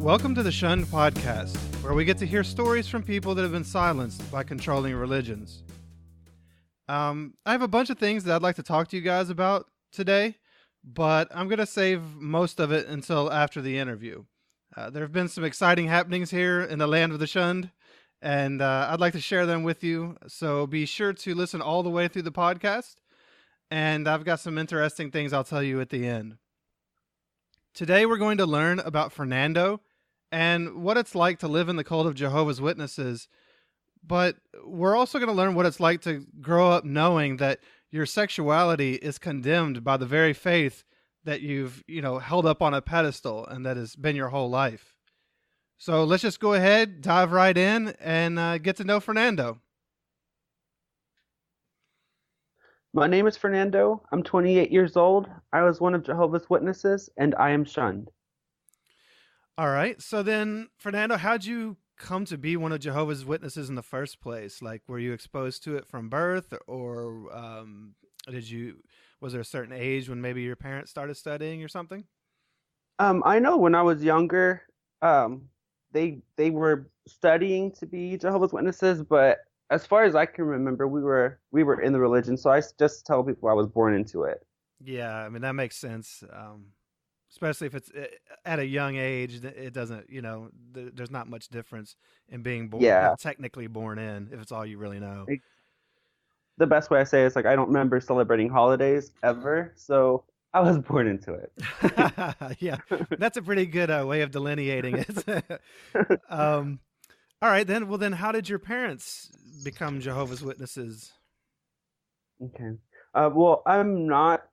Welcome to the Shunned podcast, where we get to hear stories from people that have been silenced by controlling religions. I have a bunch of things that I'd like to talk to you guys about today, but I'm going to save most of it until after the interview. There have been some exciting happenings here in the land of the Shunned, and I'd like to share them with you, so be sure to listen all the way through the podcast, and I've got some interesting things I'll tell you at the end. Today we're going to learn about Fernando and what it's like to live in the cult of Jehovah's Witnesses, but we're also going to learn what it's like to grow up knowing that your sexuality is condemned by the very faith that you've, held up on a pedestal and that has been your whole life. So let's just go ahead, dive right in, and get to know Fernando. My name is Fernando. I'm 28 years old. I was one of Jehovah's Witnesses, and I am shunned. All right. So then, Fernando, how'd you come to be one of Jehovah's Witnesses in the first place? Like, were you exposed to it from birth, or was there a certain age when maybe your parents started studying or something? I know when I was younger, they were studying to be Jehovah's Witnesses, but as far as I can remember, we were in the religion, so I just tell people I was born into it. Yeah, I mean, that makes sense. Especially if it's at a young age, it doesn't, there's not much difference in being born, Yeah. technically born in, if it's all you really know. The best way I say it is like I don't remember celebrating holidays ever, so I was born into it. Yeah, that's a pretty good way of delineating it. All right, then. Well, then, how did your parents become Jehovah's Witnesses? Okay. Well, I'm not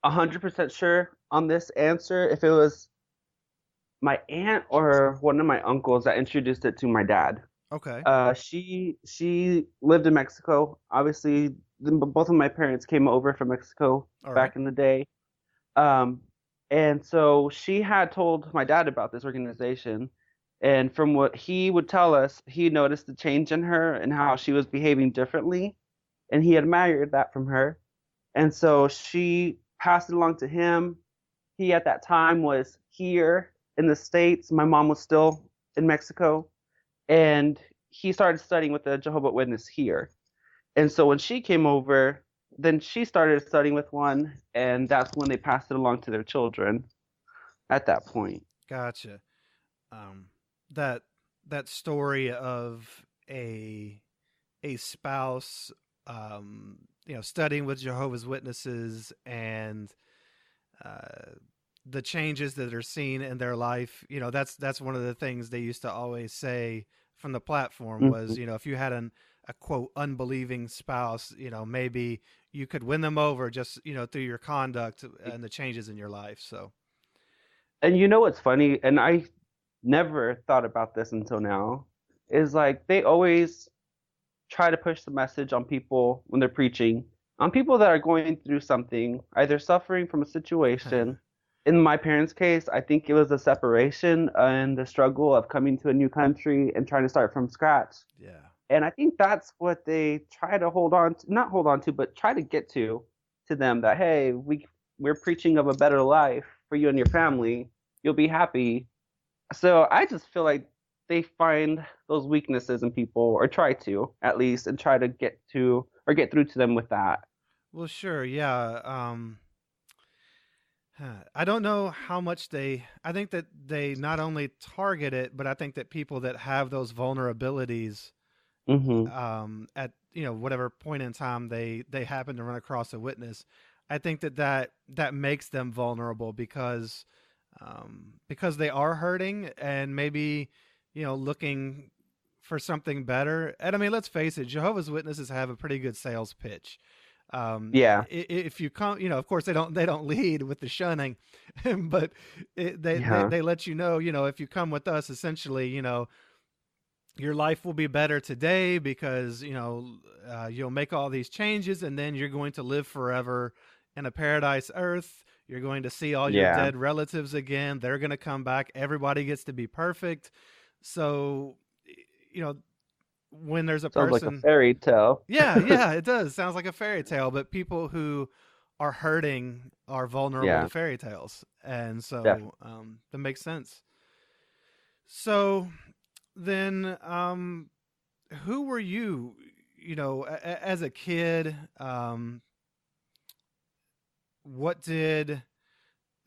100% sure on this answer. If it was my aunt or one of my uncles that introduced it to my dad. Okay. She lived in Mexico. Obviously, both of my parents came over from Mexico back in the day. And so she had told my dad about this organization. And from what he would tell us, he noticed the change in her and how she was behaving differently. And he admired that from her. And so she passed it along to him. He, at that time, was here in the States. My mom was still in Mexico. And he started studying with the Jehovah's Witness here. And so when she came over, then she started studying with one. And that's when they passed it along to their children at that point. Gotcha. That story of a spouse, studying with Jehovah's Witnesses and the changes that are seen in their life. That's one of the things they used to always say from the platform was, if you had a quote unbelieving spouse, maybe you could win them over just, through your conduct and the changes in your life. So. And what's funny, and I never thought about this until now, is like they always try to push the message on people when they're preaching, on people that are going through something, either suffering from a situation. In my parents' case, I think it was a separation and the struggle of coming to a new country and trying to start from scratch. Yeah. And I think that's what they try to not hold on to, but try to get to them that, hey, we're preaching of a better life for you and your family. You'll be happy. So I just feel like they find those weaknesses in people, or try to at least, and try to get through to them with that. Well, sure. Yeah. I don't know how much I think that they not only target it, but I think that people that have those vulnerabilities, at, whatever point in time they happen to run across a witness, I think that makes them vulnerable because they are hurting and maybe, looking for something better. And I mean, let's face it, Jehovah's Witnesses have a pretty good sales pitch. Yeah. If you come, of course they don't lead with the shunning, but they let you know, if you come with us, essentially, your life will be better today because, you'll make all these changes and then you're going to live forever in a paradise earth. You're going to see all your dead relatives again. They're going to come back. Everybody gets to be perfect. So, when there's a Sounds person, like a fairy tale. yeah, it does. Sounds like a fairy tale, but people who are hurting are vulnerable to fairy tales. And so, that makes sense. So then, who were you? As a kid, what did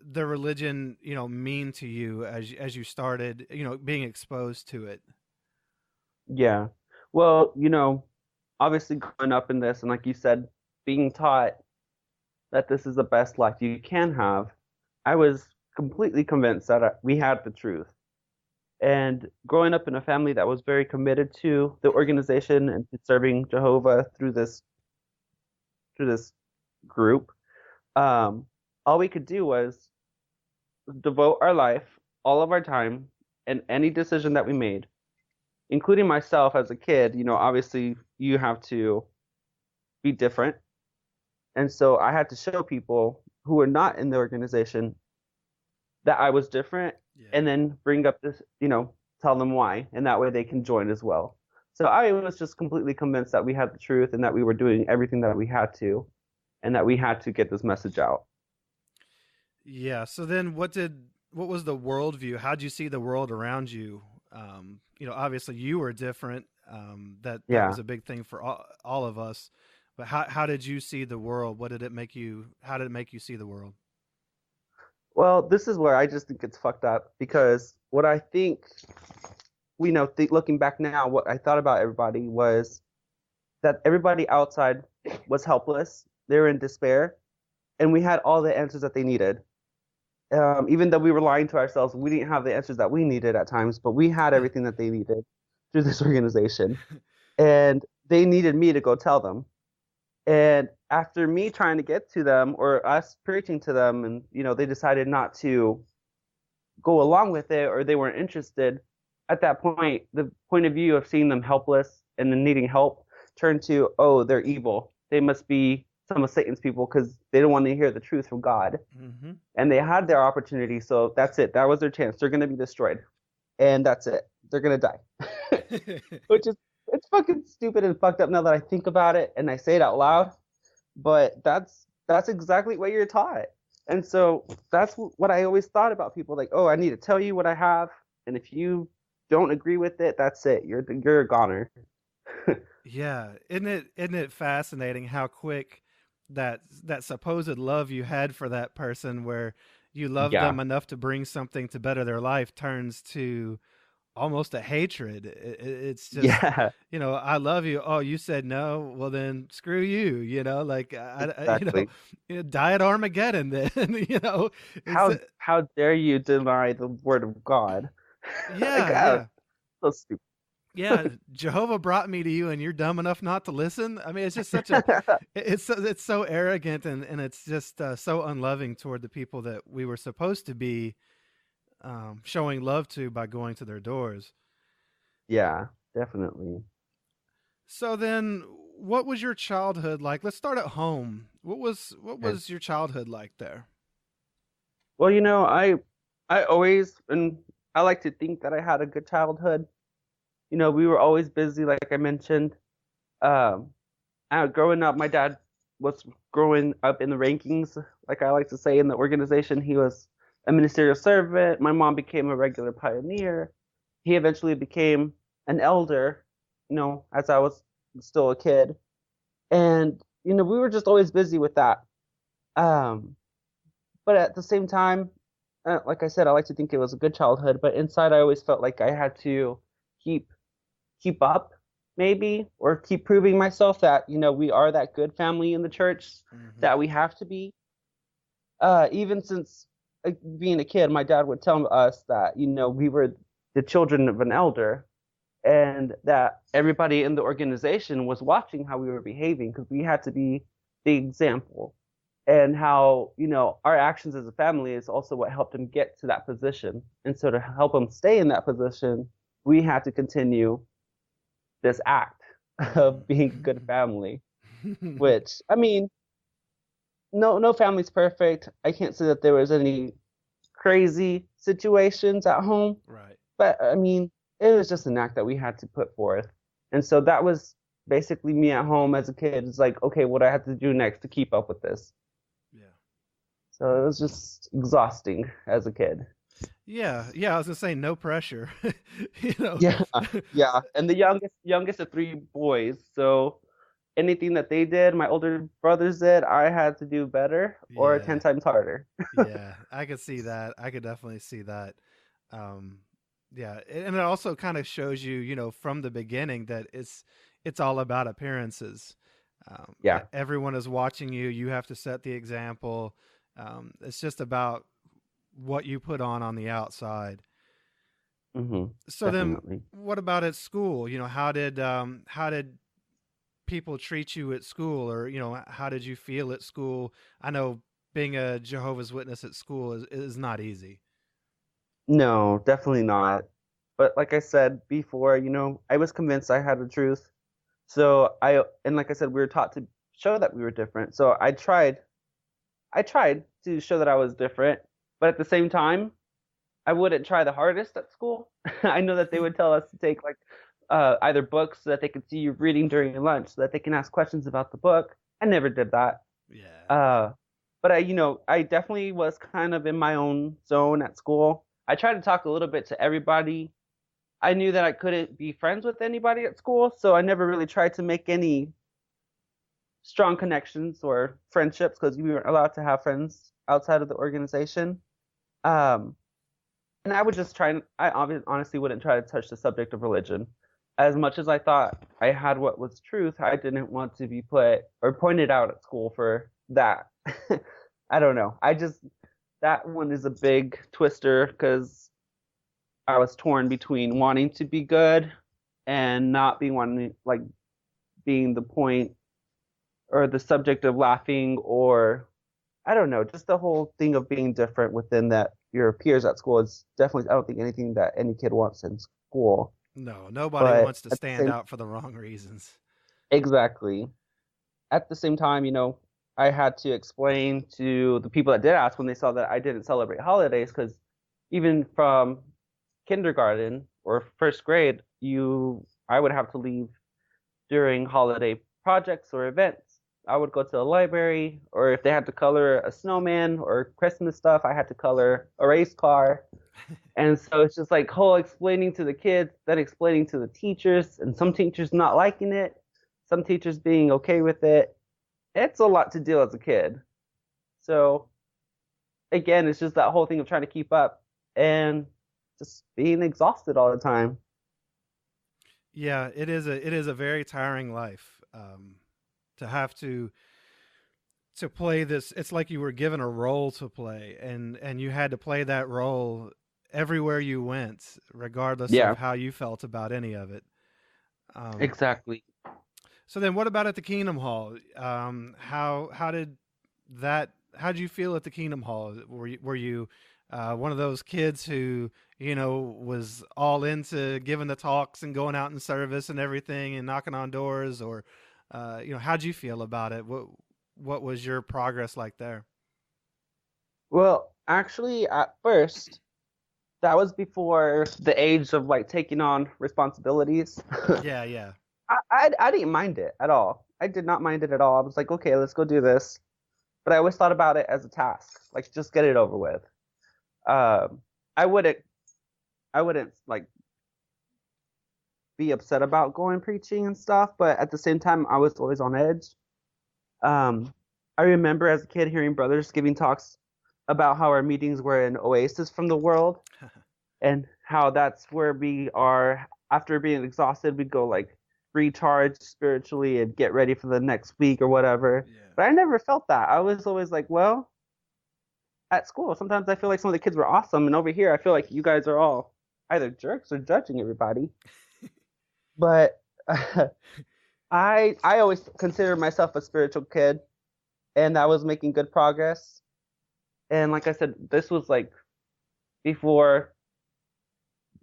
the religion, mean to you as you started, being exposed to it? Yeah. Well, obviously growing up in this, and like you said, being taught that this is the best life you can have, I was completely convinced that we had the truth. And growing up in a family that was very committed to the organization and to serving Jehovah through this group, um, all we could do was devote our life, all of our time, and any decision that we made, including myself as a kid. Obviously you have to be different. And so I had to show people who were not in the organization that I was different Yeah. and then bring up this, tell them why. And that way they can join as well. So I was just completely convinced that we had the truth and that we were doing everything that we had to and that we had to get this message out. Yeah. So then, what was the worldview? How did you see the world around you? Obviously you were different. That Yeah. was a big thing for all of us. But how did you see the world? What did it make you? How did it make you see the world? Well, this is where I just think it's fucked up because what I think, looking back now, what I thought about everybody was that everybody outside was helpless. They were in despair, and we had all the answers that they needed. Even though we were lying to ourselves, we didn't have the answers that we needed at times, but we had everything that they needed through this organization. And they needed me to go tell them. And after me trying to get to them or us preaching to them, and they decided not to go along with it or they weren't interested, at that point, the point of view of seeing them helpless and then needing help turned to, oh, they're evil. They must be some of Satan's people because they don't want to hear the truth from God. Mm-hmm. And they had their opportunity, so that's it. That was their chance. They're going to be destroyed. And that's it. They're going to die. Which is, it's fucking stupid and fucked up now that I think about it and I say it out loud. But that's exactly what you're taught. And so that's what I always thought about people like, oh, I need to tell you what I have, and if you don't agree with it, that's it. You're a goner. Yeah, isn't it fascinating how quick that supposed love you had for that person, where you love Yeah. them enough to bring something to better their life, turns to almost a hatred. It's just, Yeah. I love you. Oh, you said no. Well, then screw you. Like Exactly. die at Armageddon. Then it's How dare you deny the word of God? Like, yeah, oh, yeah. so stupid. Yeah, Jehovah brought me to you, and you're dumb enough not to listen. I mean, it's just it's so arrogant, and it's just so unloving toward the people that we were supposed to be showing love to by going to their doors. Yeah, definitely. So then, what was your childhood like? Let's start at home. Okay. What was your childhood like there? Well, I always, and I like to think that I had a good childhood. We were always busy, like I mentioned. Um, Growing up, my dad was growing up in the rankings, like I like to say, in the organization. He was a ministerial servant. My mom became a regular pioneer. He eventually became an elder, as I was still a kid. And, we were just always busy with that. Um, but at the same time, like I said, I like to think it was a good childhood, but inside I always felt like I had to keep keep up maybe or keep proving myself that we are that good family in the church Mm-hmm. that we have to be. Even since being a kid, my dad would tell us that we were the children of an elder and that everybody in the organization was watching how we were behaving because we had to be the example, and how our actions as a family is also what helped him get to that position. And so to help him stay in that position, we had to continue this act of being a good family, which, I mean, no family's perfect. I can't say that there was any crazy situations at home, Right. but I mean, it was just an act that we had to put forth. And so that was basically me at home as a kid. It's like, okay, what I have to do next to keep up with this. Yeah. So it was just exhausting as a kid. Yeah, yeah. I was gonna say no pressure. you know. Yeah, yeah. And the youngest of three boys. So anything that they did, my older brothers did, I had to do better or Yeah, 10 times harder. yeah. I could see that. I could definitely see that. Um, yeah, and it also kind of shows you, from the beginning that it's all about appearances. Yeah. Everyone is watching you. You have to set the example. It's just about what you put on the outside. So then, Definitely. what about at school? How did people treat you at school, or how did you feel at school? I know being a Jehovah's Witness at school is not easy. No, definitely not. But like I said before, I was convinced I had the truth. And like I said, we were taught to show that we were different. So I tried to show that I was different, but at the same time, I wouldn't try the hardest at school. I know that they would tell us to take like either books so that they could see you reading during your lunch, so that they can ask questions about the book. I never did that. Yeah. Uh, but I definitely was kind of in my own zone at school. I tried to talk a little bit to everybody. I knew that I couldn't be friends with anybody at school, so I never really tried to make any strong connections or friendships because we weren't allowed to have friends outside of the organization. Um, and I would just try and honestly wouldn't try to touch the subject of religion. As much as I thought I had what was truth, I didn't want to be put or pointed out at school for that. I don't know. That one is a big twister because I was torn between wanting to be good and not being wanting, like, being the point or the subject of laughing, or I don't know, just the whole thing of being different within that your peers at school is definitely, I don't think, anything that any kid wants in school. No, nobody But wants to at the stand same out for the wrong reasons. exactly. At the same time, I had to explain to the people that did ask when they saw that I didn't celebrate holidays, because even from kindergarten or first grade, I would have to leave during holiday projects or events. I would go to the library, or if they had to color a snowman or Christmas stuff, I had to color a race car. And so it's just like whole explaining to the kids, then explaining to the teachers, and some teachers not liking it, some teachers being okay with it. It's a lot to deal as a kid. So again, it's just that whole thing of trying to keep up and just being exhausted all the time. Yeah, it is a very tiring life, to have to play this. It's like you were given a role to play, and you had to play that role everywhere you went, regardless of Yeah, how you felt about any of it. Um, exactly. so then, what about at the Kingdom Hall? How did that? How did you feel at the Kingdom Hall? Were you one of those kids who was all into giving the talks and going out in service and everything and knocking on doors, or how'd you feel about it? What was your progress like there? Well, actually, at first, that was before the age of like taking on responsibilities. Yeah, yeah, I didn't mind it at all. I did not mind it at all. I was like, okay, let's go do this. But I always thought about it as a task, like just get it over with. Um, I wouldn't I wouldn't like be upset about going preaching and stuff, but at the same time, I was always on edge. Um, I remember as a kid hearing brothers giving talks about how our meetings were an oasis from the world, and how that's where we are after being exhausted, we'd go like recharge spiritually and get ready for the next week or whatever. yeah. But I never felt that. I was always like, well, at school, sometimes I feel like some of the kids were awesome, and over here, I feel like you guys are all either jerks or judging everybody. But I always consider myself a spiritual kid, and I was making good progress. And like I said, this was like before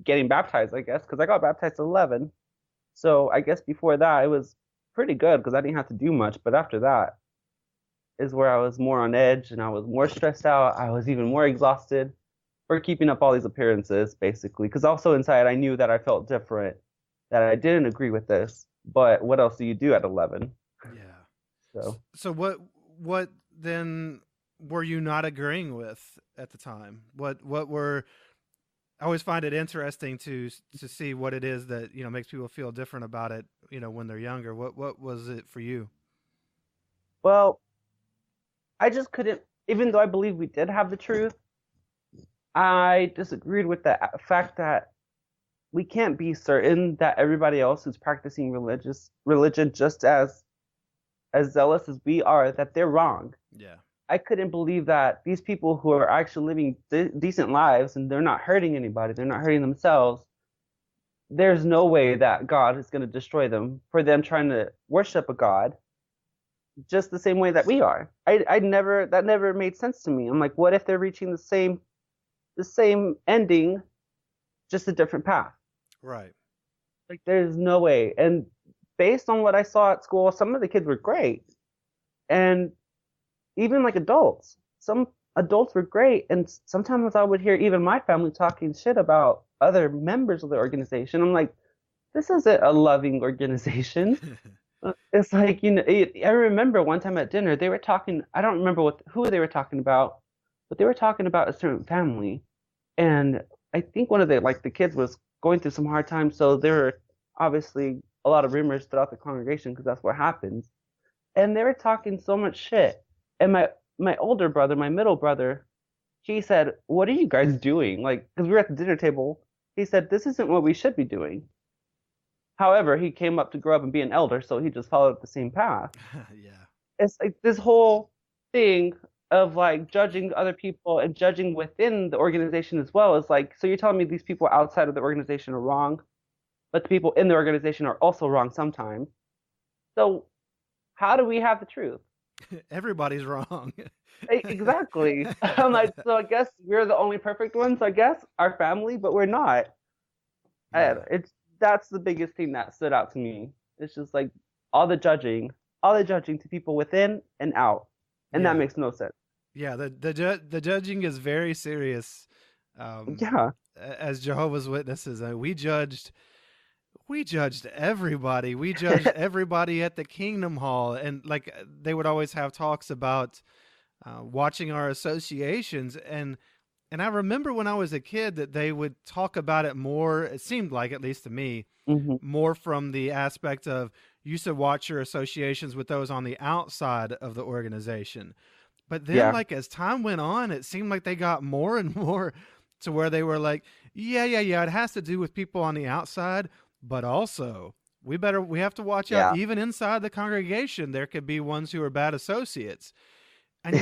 getting baptized, I guess, because I got baptized at 11. So I guess before that, it was pretty good because I didn't have to do much. But after that is where I was more on edge and I was more stressed out. I was even more exhausted for keeping up all these appearances, basically. Because also inside, I knew that I felt different, that I didn't agree with this. But what else do you do at 11? Yeah. So So what then were you not agreeing with at the time? What were I always find it interesting to see what it is that makes people feel different about it. When they're younger. What was it for you? Well, I just couldn't, even though I believe we did have the truth, I disagreed with the fact that we can't be certain that everybody else who's practicing religion just as zealous as we are, that they're wrong. Yeah. I couldn't believe that these people who are actually living decent lives and they're not hurting anybody, they're not hurting themselves. There's no way that God is going to destroy them for them trying to worship a God just the same way that we are. I never that never made sense to me. I'm like, what if they're reaching the same ending, just a different path? Right. Like there's no way. And based on what I saw at school, some of the kids were great. And even like adults, some adults were great. And sometimes I would hear even my family talking shit about other members of the organization. I'm like, this isn't a loving organization. It's like, I remember one time at dinner, they were talking, I don't remember who they were talking about, but they were talking about a certain family. And I think one of the kids was going through some hard times. So there were obviously a lot of rumors throughout the congregation because that's what happens. And they were talking so much shit. And my older brother, my middle brother, he said, "What are you guys doing?" Like, because we were at the dinner table. He said, "This isn't what we should be doing." However, he came up to grow up and be an elder, so he just followed the same path. Yeah. It's like this whole thing of like judging other people and judging within the organization as well. Is like, so you're telling me these people outside of the organization are wrong, but the people in the organization are also wrong sometimes. So how do we have the truth? Everybody's wrong. Exactly. I'm like, so I guess we're the only perfect ones, I guess, our family, but we're not. Yeah. It's That's the biggest thing that stood out to me. It's just like all the judging, all the judging to people within and out, and that Yeah. makes no sense. Yeah. The judging is very serious. Um, Yeah, as Jehovah's Witnesses, we judged everybody. We judged everybody at the Kingdom Hall, and like they would always have talks about watching our associations, and I remember when I was a kid that they would talk about it more. It seemed like, at least to me, hmm, more from the aspect of you should watch your associations with those on the outside of the organization. But then, yeah, like as time went on, it seemed like they got more and more to where they were like, yeah, yeah, yeah, it has to do with people on the outside, but also we have to watch out yeah. even inside the congregation. There could be ones who are bad associates, and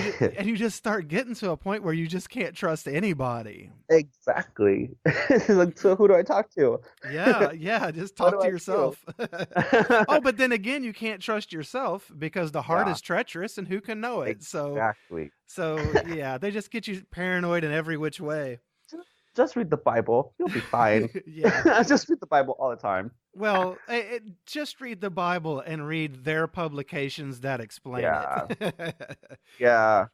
you just start getting to a point where you just can't trust anybody. Exactly. Like, so who do I talk to? Yeah, yeah, just What talk do to I do? yourself. Oh, but then again, you can't trust yourself because the heart Yeah, is treacherous and who can know it. exactly. So yeah, they just get you paranoid in every which way. Just read the Bible. You'll be fine. Yeah. Just read the Bible all the time. Well, just read the Bible and read their publications that explain Yeah, it. yeah,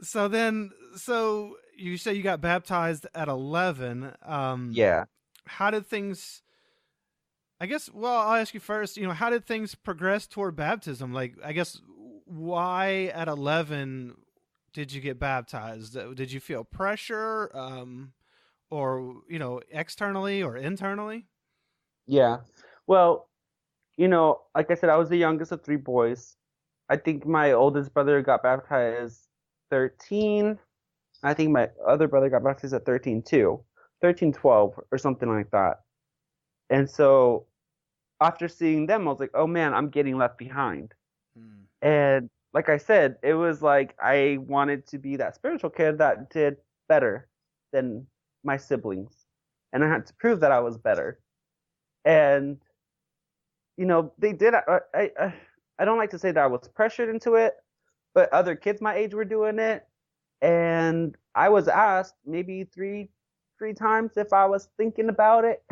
So you say you got baptized at 11. yeah. How did things? I guess. Well, I'll ask you first. How did things progress toward baptism? Like, I guess, why at 11 did you get baptized? Did you feel pressure, or externally or internally? Yeah. Well, like I said, I was the youngest of three boys. I think my oldest brother got baptized 13. I think my other brother got baptized at 13 too. 13, 12, or something like that. And so after seeing them, I was like, oh man, I'm getting left behind. Hmm. And like I said, it was like I wanted to be that spiritual kid that did better than my siblings. And I had to prove that I was better. And they did. I don't like to say that I was pressured into it, but other kids my age were doing it, and I was asked maybe three times if I was thinking about it.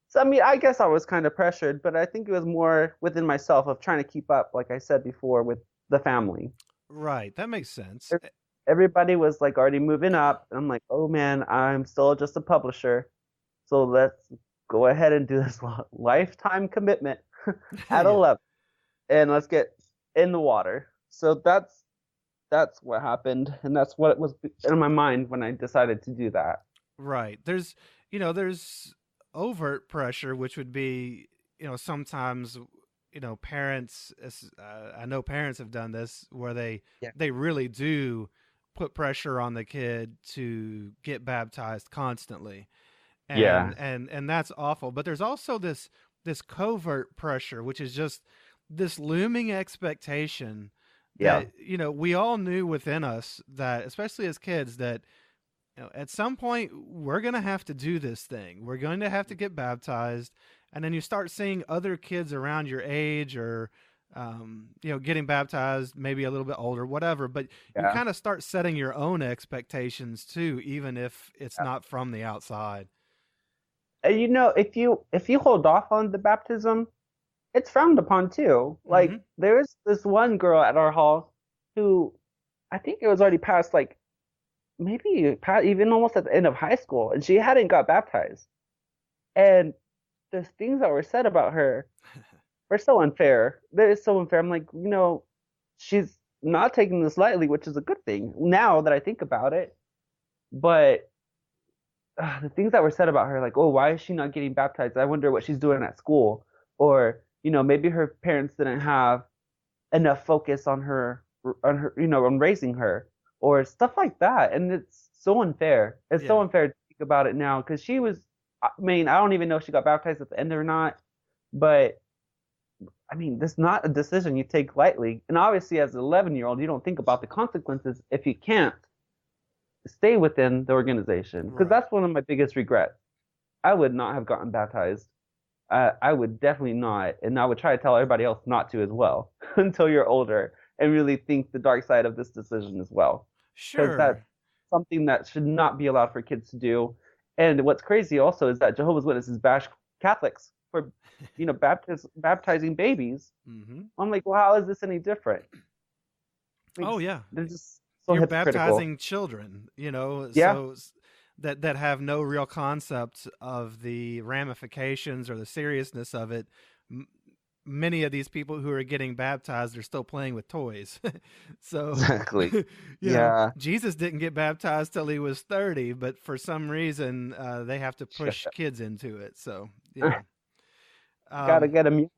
So I mean, I guess I was kind of pressured, but I think it was more within myself of trying to keep up, like I said before, with the family. Right, that makes sense. Everybody was like already moving up, and I'm like, oh man, I'm still just a publisher, so let's go ahead and do this lifetime commitment at Yeah. 11, and let's get in the water. So that's what happened, and that's what was in my mind when I decided to do that. Right. There's overt pressure, which would be, sometimes, parents. I know parents have done this where Yeah. they really do put pressure on the kid to get baptized constantly, Yeah. and that's awful. But there's also this covert pressure, which is just this looming expectation Yeah. that we all knew within us, that especially as kids, that at some point we're going to have to do this thing. We're going to have to get baptized. And then you start seeing other kids around your age, or, getting baptized, maybe a little bit older, whatever. But you Yeah. kind of start setting your own expectations too, even if it's not from the outside. And if you hold off on the baptism, it's frowned upon too. Mm-hmm. Like there's this one girl at our hall who I think it was already past like maybe even almost at the end of high school, and she hadn't got baptized. And the things that were said about her were so unfair. That is so unfair. I'm like, she's not taking this lightly, which is a good thing now that I think about it. But the things that were said about her, like, oh, why is she not getting baptized? I wonder what she's doing at school. Or, maybe her parents didn't have enough focus on her, on raising her, or stuff like that. And it's so unfair. It's so Yeah. unfair to think about it now because she was, I mean, I don't even know if she got baptized at the end or not, but I mean, this is not a decision you take lightly. And obviously, as an 11-year-old, you don't think about the consequences if you can't stay within the organization. Because Right. that's one of my biggest regrets. I would not have gotten baptized. I would definitely not, and I would try to tell everybody else not to as well until you're older and really think the dark side of this decision as well, because that's Sure. something that should not be allowed for kids to do. And what's crazy also is that Jehovah's Witnesses bash Catholics for, baptizing babies. Mm-hmm. I'm like, well, how is this any different? Oh yeah. They're just so You're hypocritical. baptizing children, Yeah, that have no real concept of the ramifications or the seriousness of it. M- Many of these people who are getting baptized are still playing with toys. So, exactly. Yeah, Jesus didn't get baptized till he was 30, but for some reason, they have to shut push kids into it. So, up. Gotta um, get them.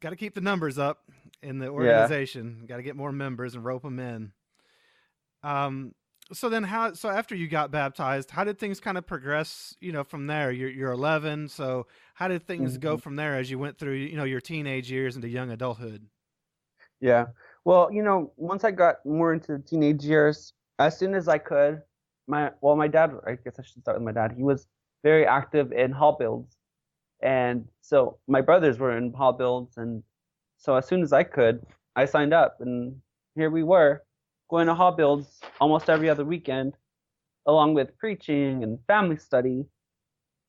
got to keep the numbers up in the Yeah. organization. Got to get more members and rope them in. Um, so then so after you got baptized, how did things kind of progress, from there? You're 11, so how did things go Mhm. from there as you went through, your teenage years into young adulthood? Yeah. Well, once I got more into teenage years, as soon as I could, my dad, I guess I should start with my dad. He was very active in hall builds. And so my brothers were in hall builds. And so as soon as I could, I signed up. And here we were going to hall builds almost every other weekend, along with preaching and family study.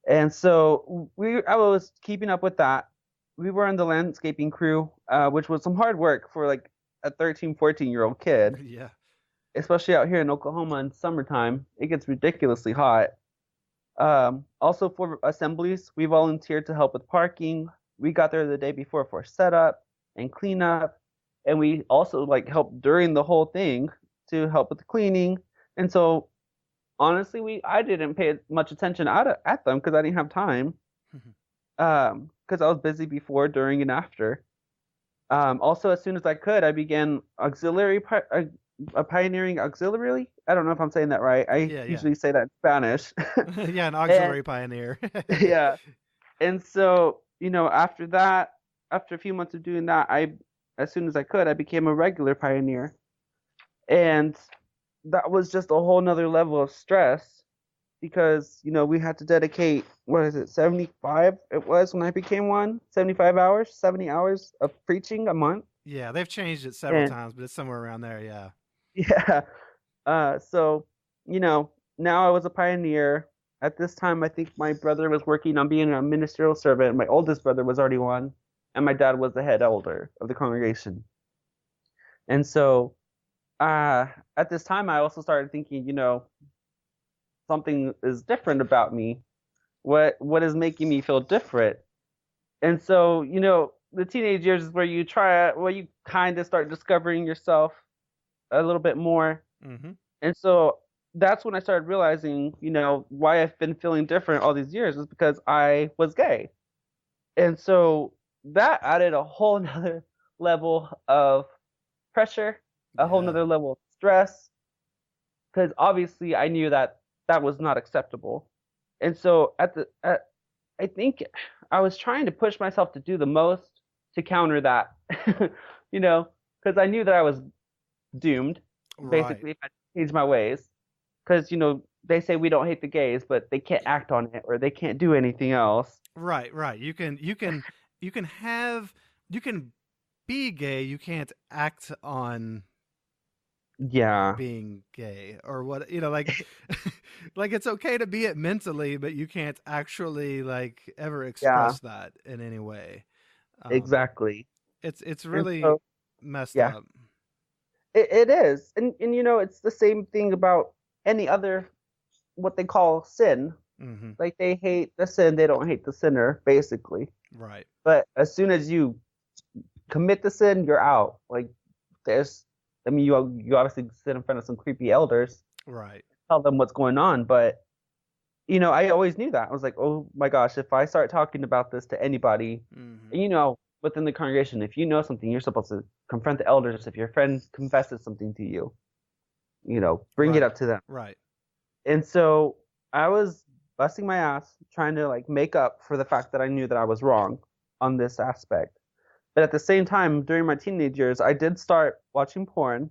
And so I was keeping up with that. We were in the landscaping crew, which was some hard work for like a 13, 14-year-old kid, Yeah. especially out here in Oklahoma in summertime. It gets ridiculously hot. Also for assemblies, we volunteered to help with parking. We got there the day before for setup and cleanup, and we also like helped during the whole thing to help with the cleaning. And so honestly, I didn't pay much attention at them because I didn't have time. Because I was busy before, during, and after. Also, as soon as I could, I began pioneering auxiliary. I don't know if I'm saying that right. I Yeah, yeah. usually say that in Spanish. Yeah, an And auxiliary pioneer. yeah, and so after that, after a few months of doing that, as soon as I could, I became a regular pioneer, and that was just a whole nother level of stress because we had to dedicate, what is it, 75 it was when I became one, 75 hours, 70 hours of preaching a month. Yeah, they've changed it several And times, but it's somewhere around there, yeah. yeah, so now I was a pioneer. At this time, I think my brother was working on being a ministerial servant. My oldest brother was already one, and my dad was the head elder of the congregation. And so uh at this time I also started thinking, something is different about me. What is making me feel different? And so, the teenage years is where you kind of start discovering yourself a little bit more. Hmm. And so that's when I started realizing, why I've been feeling different all these years is because I was gay. And so that added a whole nother level of pressure, a whole Yeah. nother level of stress, because obviously I knew that that was not acceptable. And so I think I was trying to push myself to do the most to counter that, you know, because I knew that I was doomed, Right. basically, if I changed my ways. Because, they say we don't hate the gays, but they can't act on it or they can't do anything else. Right, right. You can have you can be gay, you can't act on Yeah, being gay or what, like like it's okay to be it mentally, but you can't actually like ever yeah, express that in any way. Um exactly. it's And really so, messed yeah, up. it is. And it's the same thing about any other, what they call sin. Mhm. Like they hate the sin, they don't hate the sinner, basically. Right. But as soon as you commit the sin, you're out. Like there's, I mean, you obviously sit in front of some creepy elders, Right. tell them what's going on. But I always knew that. I was like, oh my gosh, if I start talking about this to anybody, Mhm. and within the congregation, if you know something, you're supposed to confront the elders. If your friend confesses something to you, bring it Right. up to them. Right. And so I was busting my ass trying to like make up for the fact that I knew that I was wrong on this aspect. But at the same time, during my teenage years, I did start watching porn.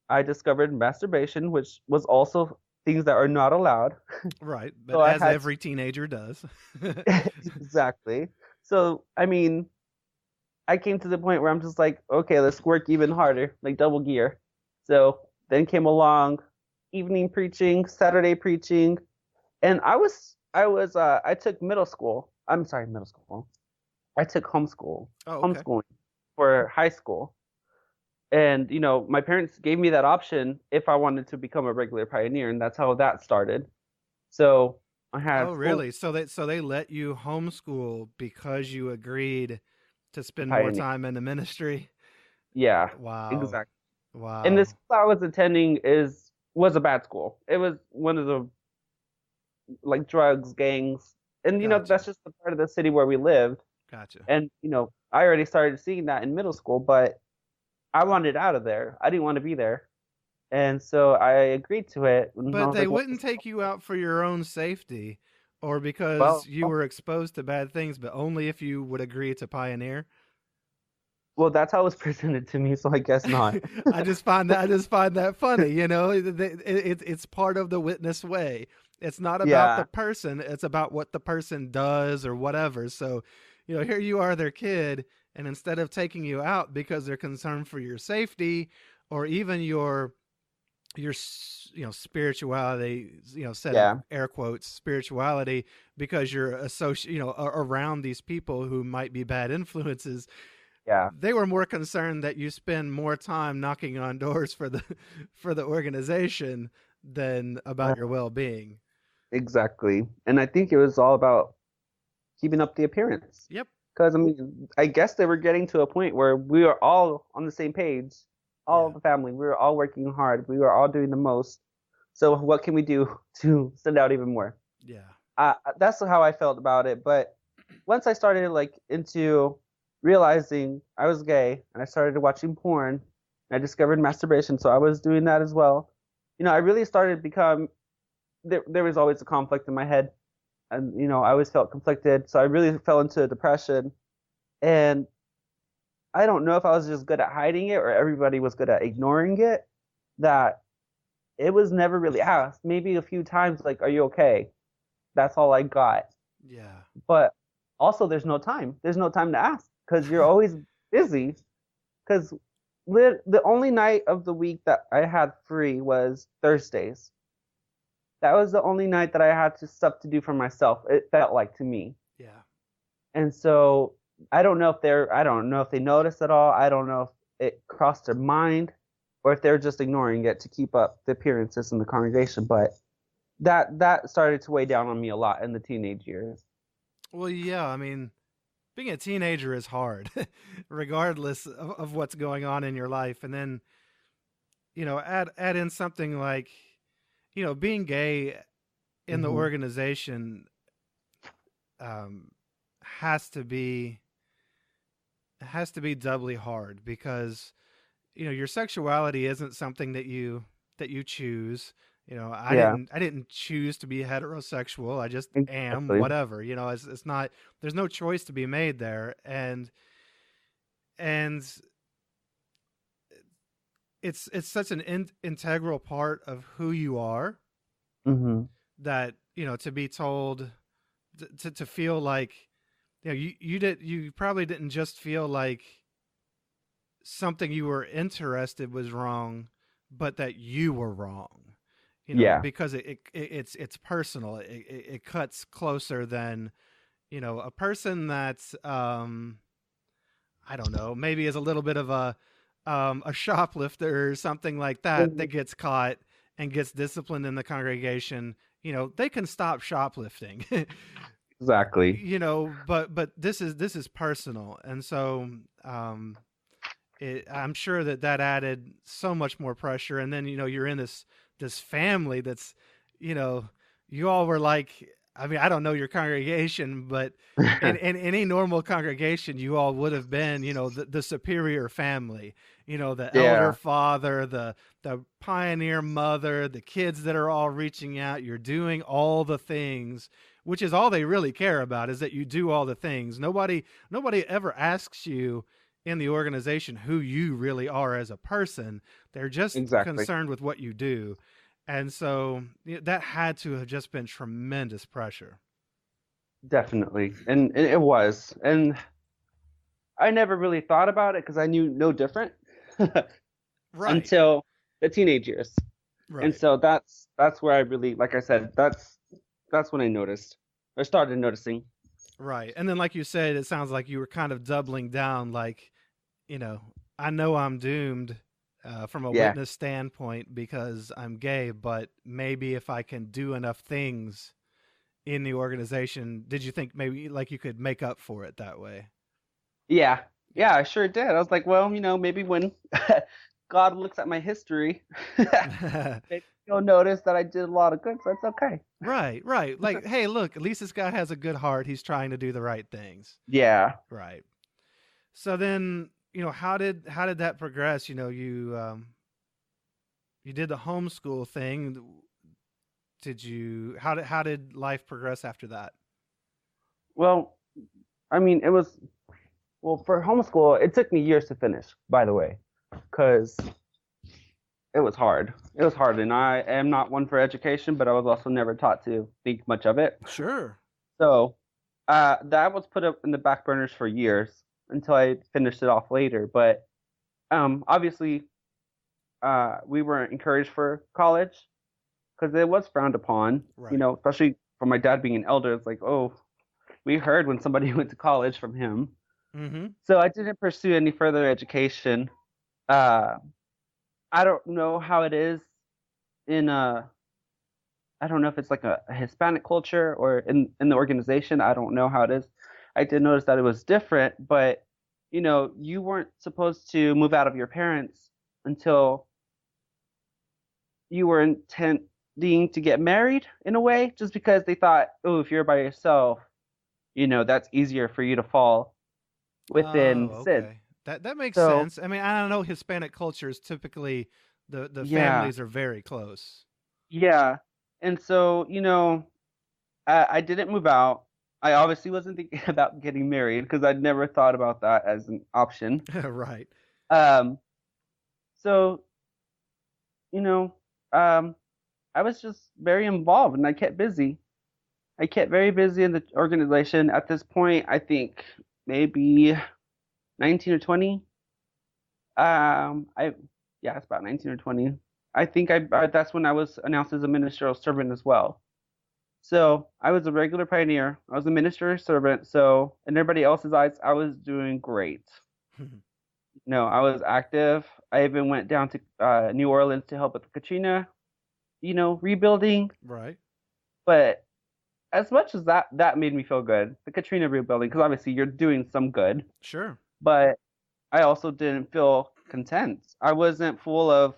I discovered masturbation, which was also things that are not allowed. Right. But So I as had every teenager does. exactly. So I mean, I came to the point where I'm just like, okay, let's work even harder, like double gear. So then came along evening preaching, Saturday preaching, and I took middle school. I'm sorry, middle school. I took Oh, okay. homeschooling for high school. And my parents gave me that option if I wanted to become a regular pioneer, and that's how that started. So I Oh, had school really? So they let you homeschool because you agreed to to spend more pioneer. time in the ministry? Yeah, Wow. exactly. And the Wow. school I was attending was a bad school. It was one of the like drugs, gangs, and Gotcha. that's just the part of the city where we lived. Gotcha. And I already started seeing that in middle school, but I wanted out of there. I didn't want to be there, and so I agreed to it. And I But was they like, wouldn't take you out for your own safety or because well, you were exposed to bad things, but only if you would agree to pioneer. well, that's how it was presented to me, so I guess not. I just find that funny. It's part of the witness way. It's not about the Yeah, person; it's about what the person does or whatever. So, here you are, their kid, and instead of taking you out because they're concerned for your safety or even your spirituality, set in yeah, air quotes spirituality, because you're around these people who might be bad influences, yeah. they were more concerned that you spend more time knocking on doors for the for the organization than about your well-being. Exactly. And I think it was all about keeping up the appearance. Yep. Because, I mean, I guess they were getting to a point where we were all on the same page, all Yeah. of the family. We were all working hard. We were all doing the most. So, what can we do to stand out even more? Yeah. That's how I felt about it. But once I started, like, into realizing I was gay and I started watching porn, I discovered masturbation. So, I was doing that as well. I really started to become, there was always a conflict in my head and I always felt conflicted. So I really fell into a depression, and I don't know if I was just good at hiding it or everybody was good at ignoring it. That it was never really asked. Maybe a few times, like, "Are you okay?" That's all I got. Yeah. But also, there's no time. There's no time to ask because you're always busy. Because the only night of the week that I had free was Thursdays. That was the only night that I had stuff to do for myself. It felt like to me. Yeah. And so I don't know if they noticed at all. I don't know if it crossed their mind or if they're just ignoring it to keep up the appearances in the congregation. But that started to weigh down on me a lot in the teenage years. Well, yeah, I mean, being a teenager is hard regardless of what's going on in your life, and then add in something like being gay in the Mhm. organization um, has to be has to be doubly hard because your sexuality isn't something that you choose. I Yeah, didn't choose to be heterosexual. I just am. exactly. Whatever. It's not. There's no choice to be made there, and it's such an integral part of who you are Mhm. that to be told to feel like you probably didn't just feel like something you were interested was wrong, but that you were wrong. Yeah, Because it's personal. It cuts closer than a person that's I don't know, maybe is a little bit of a shoplifter or something like that Mhm. that gets caught and gets disciplined in the congregation. They can stop shoplifting. exactly. But this is personal, and so I'm sure that added so much more pressure. And then you're in this family that's you know you all were like, I mean, I don't know your congregation, but in any normal congregation you all would have been the superior family, the elder Yeah, father, the pioneer mother, the kids that are all reaching out. You're doing all the things, which is all they really care about, is that you do all the things. Nobody ever asks you in the organization who you really are as a person. They're just exactly. concerned with what you do. And so that had to have just been tremendous pressure. Definitely. And it was. And I never really thought about it because I knew no different Right. until the teenage years. And Right. so that's where I really, like I said, that's when I noticed or started noticing. Right. And then, like you said, it sounds like you were kind of doubling down, like, you know, I know I'm doomed from a Yeah. witness standpoint because I'm gay, but maybe if I can do enough things in the organization, did you think maybe like you could make up for it that way? Yeah. Yeah. Yeah, I sure did. I was like, well, maybe when God looks at my history, maybe he'll notice that I did a lot of good, so it's okay. Right, right. Like, hey, look, at least this guy has a good heart. He's trying to do the right things. Yeah. Right. So then, how did that progress? You did the homeschool thing. Did you how did life progress after that? Well, I mean, it was well for homeschool, it took me years to finish, by the way, because it was hard. It was hard, and I am not one for education, but I was also never taught to think much of it. Sure. So that was put up in the back burners for years until I finished it off later. But obviously, we weren't encouraged for college because it was frowned upon. Right. Especially for my dad being an elder. It's like, oh, we heard when somebody went to college from him. Mm-hmm. So I didn't pursue any further education. Uh, I don't know how it is in I don't know if it's like a Hispanic culture or in the organization. I don't know how it is. I did notice that it was different, but you weren't supposed to move out of your parents until you were intending to get married in a way, just because they thought, oh, if you're by yourself, that's easier for you to fall within Oh, sin. okay. That makes So sense. I mean, I don't know, Hispanic cultures typically the yeah, families are very close. yeah. And so, I didn't move out. I obviously wasn't thinking about getting married because I'd never thought about that as an option. Right. Um, so, you know, um, I was just very involved and I kept busy. I kept very busy in the organization. At this point, I think maybe 19 or 20. I Yeah, it's about 19 or 20. I think that's when I was announced as a ministerial servant as well. So I was a regular pioneer. I was a minister servant. So in everybody else's eyes, I was doing great. No, I was active. I even went down to New Orleans to help with the Katrina, rebuilding. Right. But as much as that made me feel good, the Katrina rebuilding, because obviously you're doing some good. Sure. But I also didn't feel content. I wasn't full of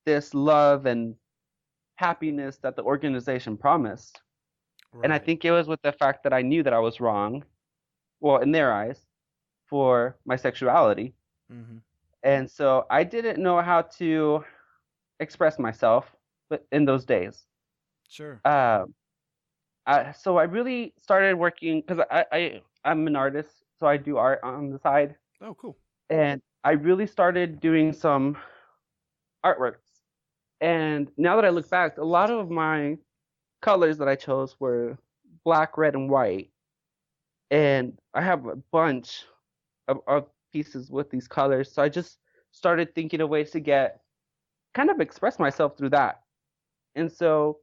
this love and happiness that the organization promised. And I Right. think it was with the fact that I knew that I was wrong, well, in their eyes, for my sexuality. Mm-hmm. And so I didn't know how to express myself in those days. Sure. Um, so I really started working because I'm an artist, so I do art on the side, Oh, cool. and I really started doing some artworks. And now that I look back, a lot of my colors that I chose were black, red, and white. And I have a bunch of pieces with these colors. So I just started thinking of ways to get kind of express myself through that. And so,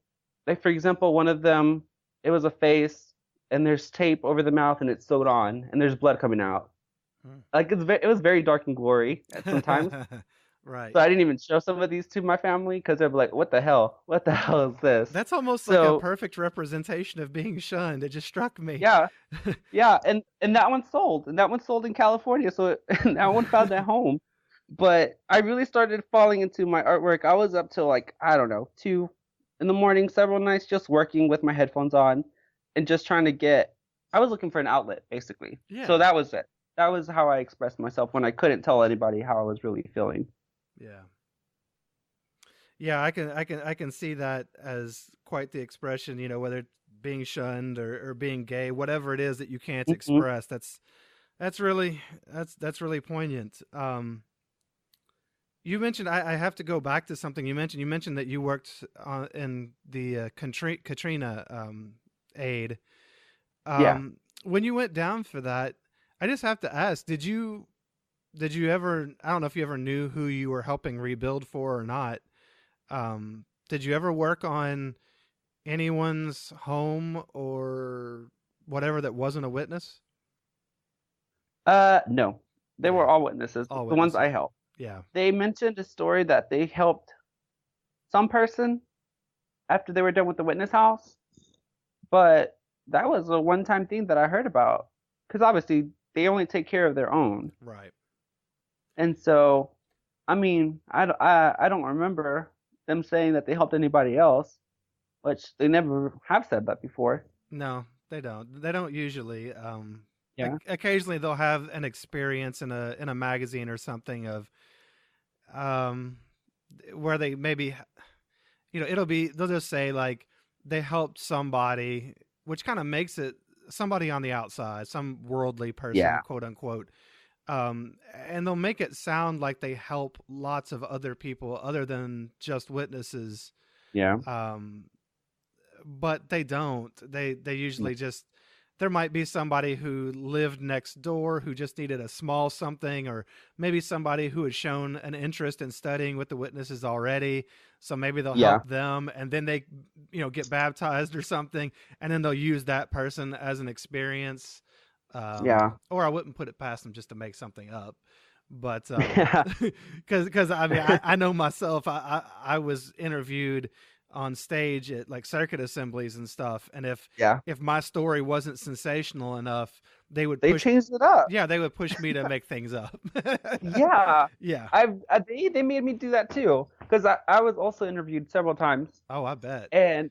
like for example, one of them, it was a face, and there's tape over the mouth, and it's sewed on, and there's blood coming out. Like it was very dark and gory at sometimes. Right. So I didn't even show some of these to my family because they're like, "What the hell? What the hell is this?" That's almost like a So perfect representation of being shunned. It just struck me. yeah, yeah, and that one sold, and that one sold in California, so and that one found a home. But I really started falling into my artwork. I was up till like I don't know 2 in the morning, several nights, just working with my headphones on, and just trying to get. I was looking for an outlet, basically. So Yeah. that was it. That was how I expressed myself when I couldn't tell anybody how I was really feeling. Yeah. Yeah, I can see that as quite the expression, whether it's being shunned or being gay, whatever it is that you can't Hmm. express. That's really that's really poignant. You mentioned I have to go back to something you mentioned that you worked in the Katrina aid. Yeah. When you went down for that, I just have to ask, did you ever, I don't know if you ever knew who you were helping rebuild for or not. Did you ever work on anyone's home or whatever that wasn't a witness? No. They were Yeah, all witnesses, all the ones I witnesses. helped. Yeah. They mentioned a story that they helped some person after they were done with the witness house, but that was a one-time thing that I heard about. Because obviously they only take care of their own, Right. and so I mean I don't remember them saying that they helped anybody else, which they never have said that before. No, they don't. They don't usually. Yeah. Occasionally they'll have an experience in a magazine or something of um, where they maybe it'll be they'll just say like they helped somebody, which kind of makes it somebody on the outside, some worldly person, Yeah. quote unquote. And they'll make it sound like they help lots of other people other than just witnesses. Yeah. Um, but they don't. They usually just there might be somebody who lived next door who just needed a small something, or maybe somebody who had shown an interest in studying with the witnesses already. So maybe they'll Yeah. help them, and then they, get baptized or something, and then they'll use that person as an experience. Yeah. Or I wouldn't put it past them just to make something up. But Yeah. because I mean I know myself. I was interviewed on stage at like circuit assemblies and stuff, and Yeah. if my story wasn't sensational enough, they would They push. changed it up. Yeah, they would push me to make things up. Yeah. Yeah. They made me do that too because I was also interviewed several times, Oh, I bet. and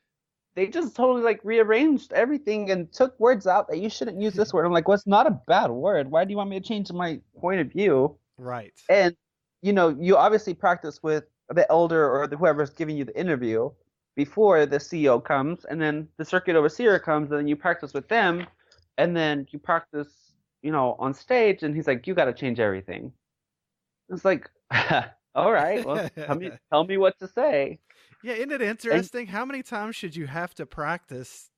they just totally like rearranged everything and took words out that you shouldn't use this word. I'm like, well, it's not a bad word. Why do you want me to change my point of view? Right. And you obviously practice with the elder or whoever's giving you the interview before the CEO comes, and then the circuit overseer comes, and then you practice with them, and then you practice, on stage, and he's like, you got to change everything. It's like, all right, well, tell me what to say. Yeah, isn't it And interesting? How many times should you have to practice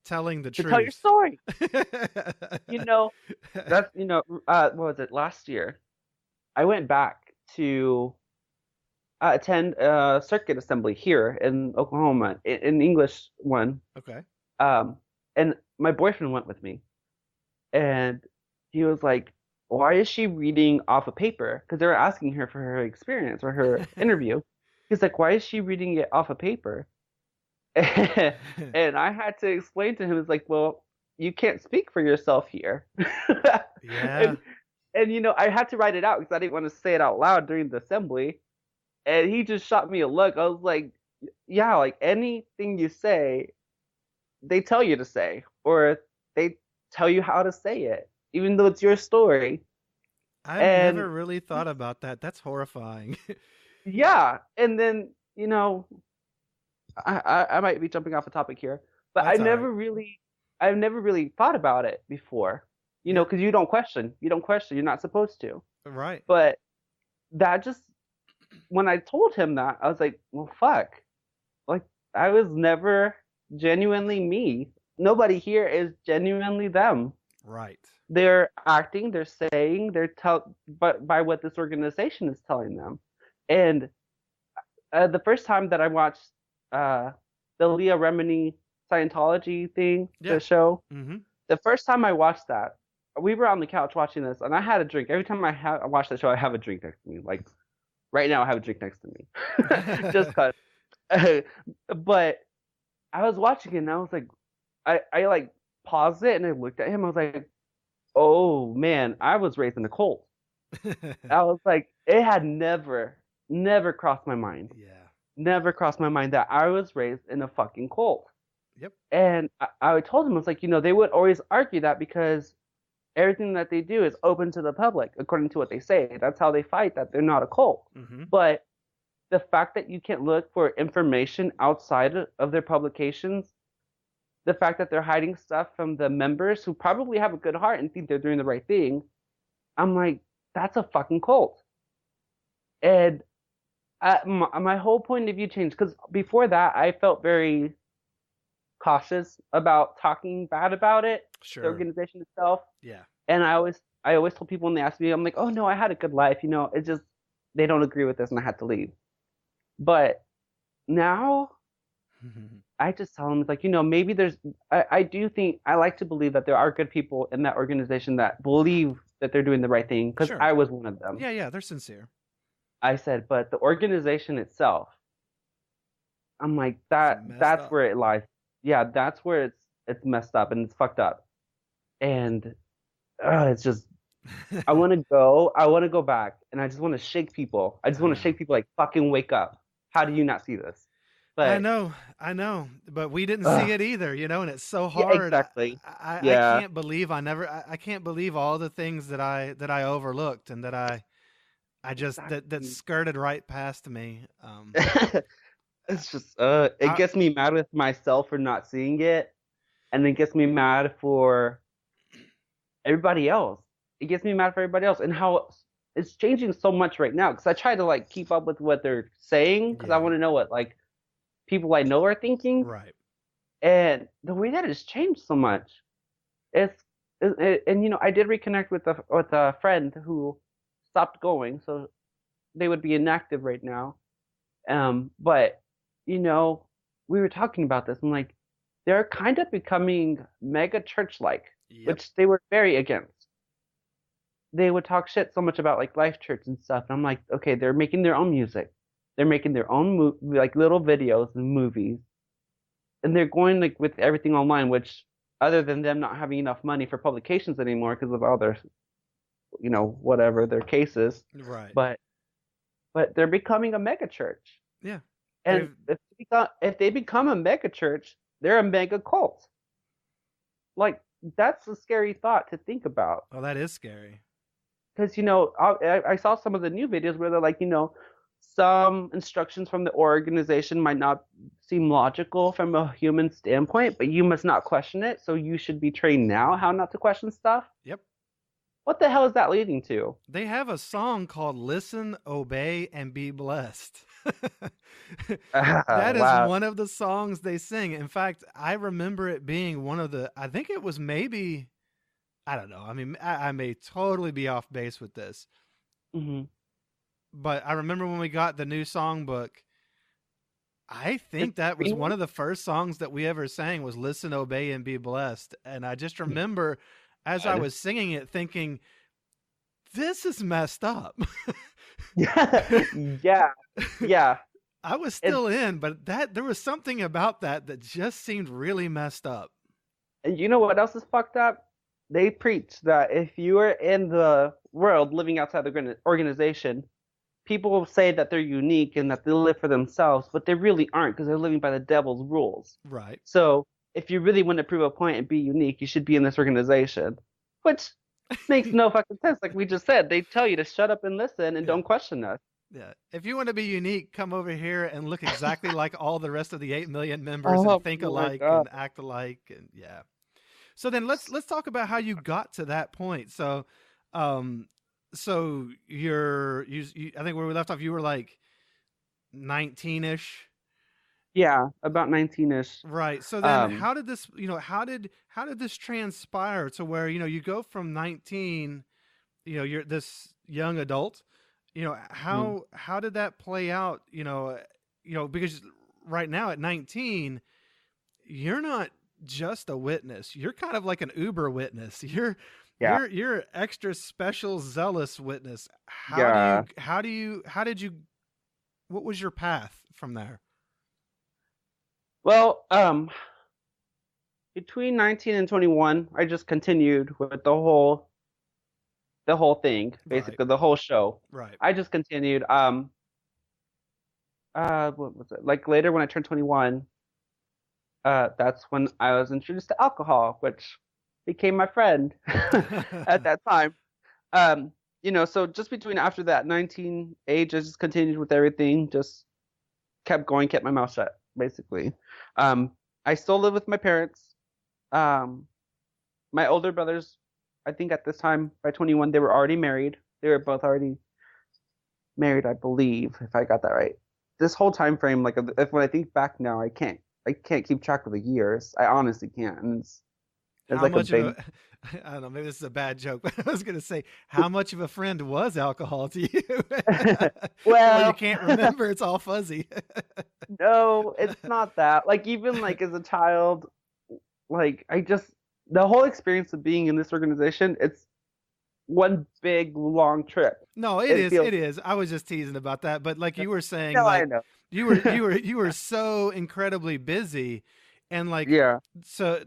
telling the to tell your truth? story. You know, that's what was it last year? I went back to attend a circuit assembly here in Oklahoma, in English one. Okay. Um, and my boyfriend went with me, and he was like, "Why is she reading off a paper?" Because they were asking her for her experience or her interview. He's like, "Why is she reading it off a paper?" And I had to explain to him, it's like, well, you can't speak for yourself here. Yeah. and and I had to write it out because I didn't want to say it out loud during the assembly. And he just shot me a look. I was like, yeah, like anything you say, they tell you to say, or they tell you how to say it, even though it's your story. I've And never really thought about that. That's horrifying. yeah, and then, I might be jumping off a topic here, but That's all right. I've never really thought about it before, Yeah, because you don't question, you're not supposed to. right. But that just, when I told him that, I was like, well, fuck. Like, I was never genuinely me. Nobody here is genuinely them. Right. They're acting, they're saying, but by what this organization is telling them. And the first time that I watched uh, the Leah Remini Scientology thing, Yeah. the show, Mm-hmm. the first time I watched that, we were on the couch watching this, and I had a drink. Every time I watch that show, I have a drink next to me. Like right now, I have a drink next to me, just cause. But I was watching it, and I was like, I like paused it, and I looked at him. I was like, oh man, I was raised in a cult. I was like, it had never crossed my mind. Yeah. Never crossed my mind that I was raised in a fucking cult. Yep. And I told him, I was like, they would always argue that because everything that they do is open to the public, according to what they say. That's how they fight that they're not a cult. Mm-hmm. But the fact that you can't look for information outside of their publications, the fact that they're hiding stuff from the members who probably have a good heart and think they're doing the right thing, I'm like, that's a fucking cult. And my whole point of view changed because before that, I felt very cautious about talking bad about it, the Sure. organization itself. Yeah. And I always told people when they asked me, I'm like, oh no, I had a good life. It's just they don't agree with this, and I had to leave. But now I just tell them it's like, maybe I do think I like to believe that there are good people in that organization that believe that they're doing the right thing because Sure. I was one of them. Yeah, yeah, they're sincere. I said, but the organization itself, I'm like It's that. messed That's up. where it lies. Yeah, that's where it's messed up and it's fucked up. And it's just I want to go. I want to go back, and I just want to shake people. I just I want to know. shake people like fucking wake up. How do you not see this? I But know, I know, but we didn't see uh, it either, and it's so yeah, hard. exactly. I Yeah, can't believe I can't believe all the things that I overlooked and that I just that exactly. skirted right past me. It's just it I gets me mad with myself for not seeing it, and it gets me mad for everybody else. It gets me mad for everybody else and how it's changing so much right now. Because I try to like keep up with what they're saying because I Yeah, want to know what like people I know are thinking, right. and the way that it's changed so much. It's and I did reconnect with a friend who stopped going, so they would be inactive right now. But you know, we were talking about this. I'm like, they're kind of becoming mega church like, Yep. which they were very against. They would talk shit so much about like Life Church and stuff. And I'm like, okay, they're making their own music. They're making their own like little videos and movies, and they're going like with everything online. Which, other than them not having enough money for publications anymore because of all their, whatever their cases, Right. but they're becoming a mega church. Yeah. And They've if they become a mega church, they're a mega cult. Like that's a scary thought to think about. Oh, that is scary. Because I saw some of the new videos where they're like, some instructions from the organization might not seem logical from a human standpoint, but you must not question it. So you should be trained now how not to question stuff. Yep. What the hell is that leading to? They have a song called Listen, Obey, and Be Blessed. That is Wow. one of the songs they sing. In fact, I remember it being one of I think it was maybe, I don't know. I mean, I may totally be off base with this, Hmm. but I remember when we got the new songbook, I Is think that was green one one? of the first songs that we ever sang was Listen, Obey, and Be Blessed. And I just remember as I God. was singing it thinking, this is messed up. Yeah, yeah, yeah. I was And still in, but there was something about that just seemed really messed up. and you know what else is fucked up? They preach that if you are in the world living outside the organization, people say that they're unique and that they live for themselves, but they really aren't because they're living by the devil's rules. Right. So if you really want to prove a point and be unique, you should be in this organization, which makes no fucking sense. Like we just said, they tell you to shut up and listen and Yeah. don't question us. Yeah. If you want to be unique, come over here and look exactly like all the rest of the 8 million members and Oh think my alike god. and act alike and yeah. So then let's talk about how you got to that point. So um so you I think where we left off you were like 19ish. Yeah, about 19ish. Right. So then Um, how did this, how did this transpire to where, you go from 19, you're this young adult, mm, how did that play out, because right now at 19, you're not just a witness. You're kind of like an Uber witness. You're yeah, you're you're extra special zealous witness. yeah. How did you what was your path from there? Well, between 19 and 21, I just continued with the whole thing, Right. basically the whole show. Right. I just continued. What was it? Like later when I turned 21, that's when I was introduced to alcohol, which became my friend at that time. Um, so just between after that 19 age, I just continued with everything, just kept going, kept my mouth shut, basically. Um, I still live with my parents. Um, my older brothers, I think at this time, by 21, they were already married. They were both already married, I believe, if I got that right. This whole time frame, like if when I think back now, I can't keep track of the years. I honestly can't. And it's How like a much of big. a I don't know, maybe this is a bad joke, but I was going to say, how much of a friend was alcohol to you? Well, you Well, can't remember. It's all fuzzy. no, it's not that. Like even like as a child, like I just the whole experience of being in this organization, it's one big long trip. No, it It is. feels. It is. I was just teasing about that, but like you were saying, No, I like know. you were so incredibly busy, and like Yeah. so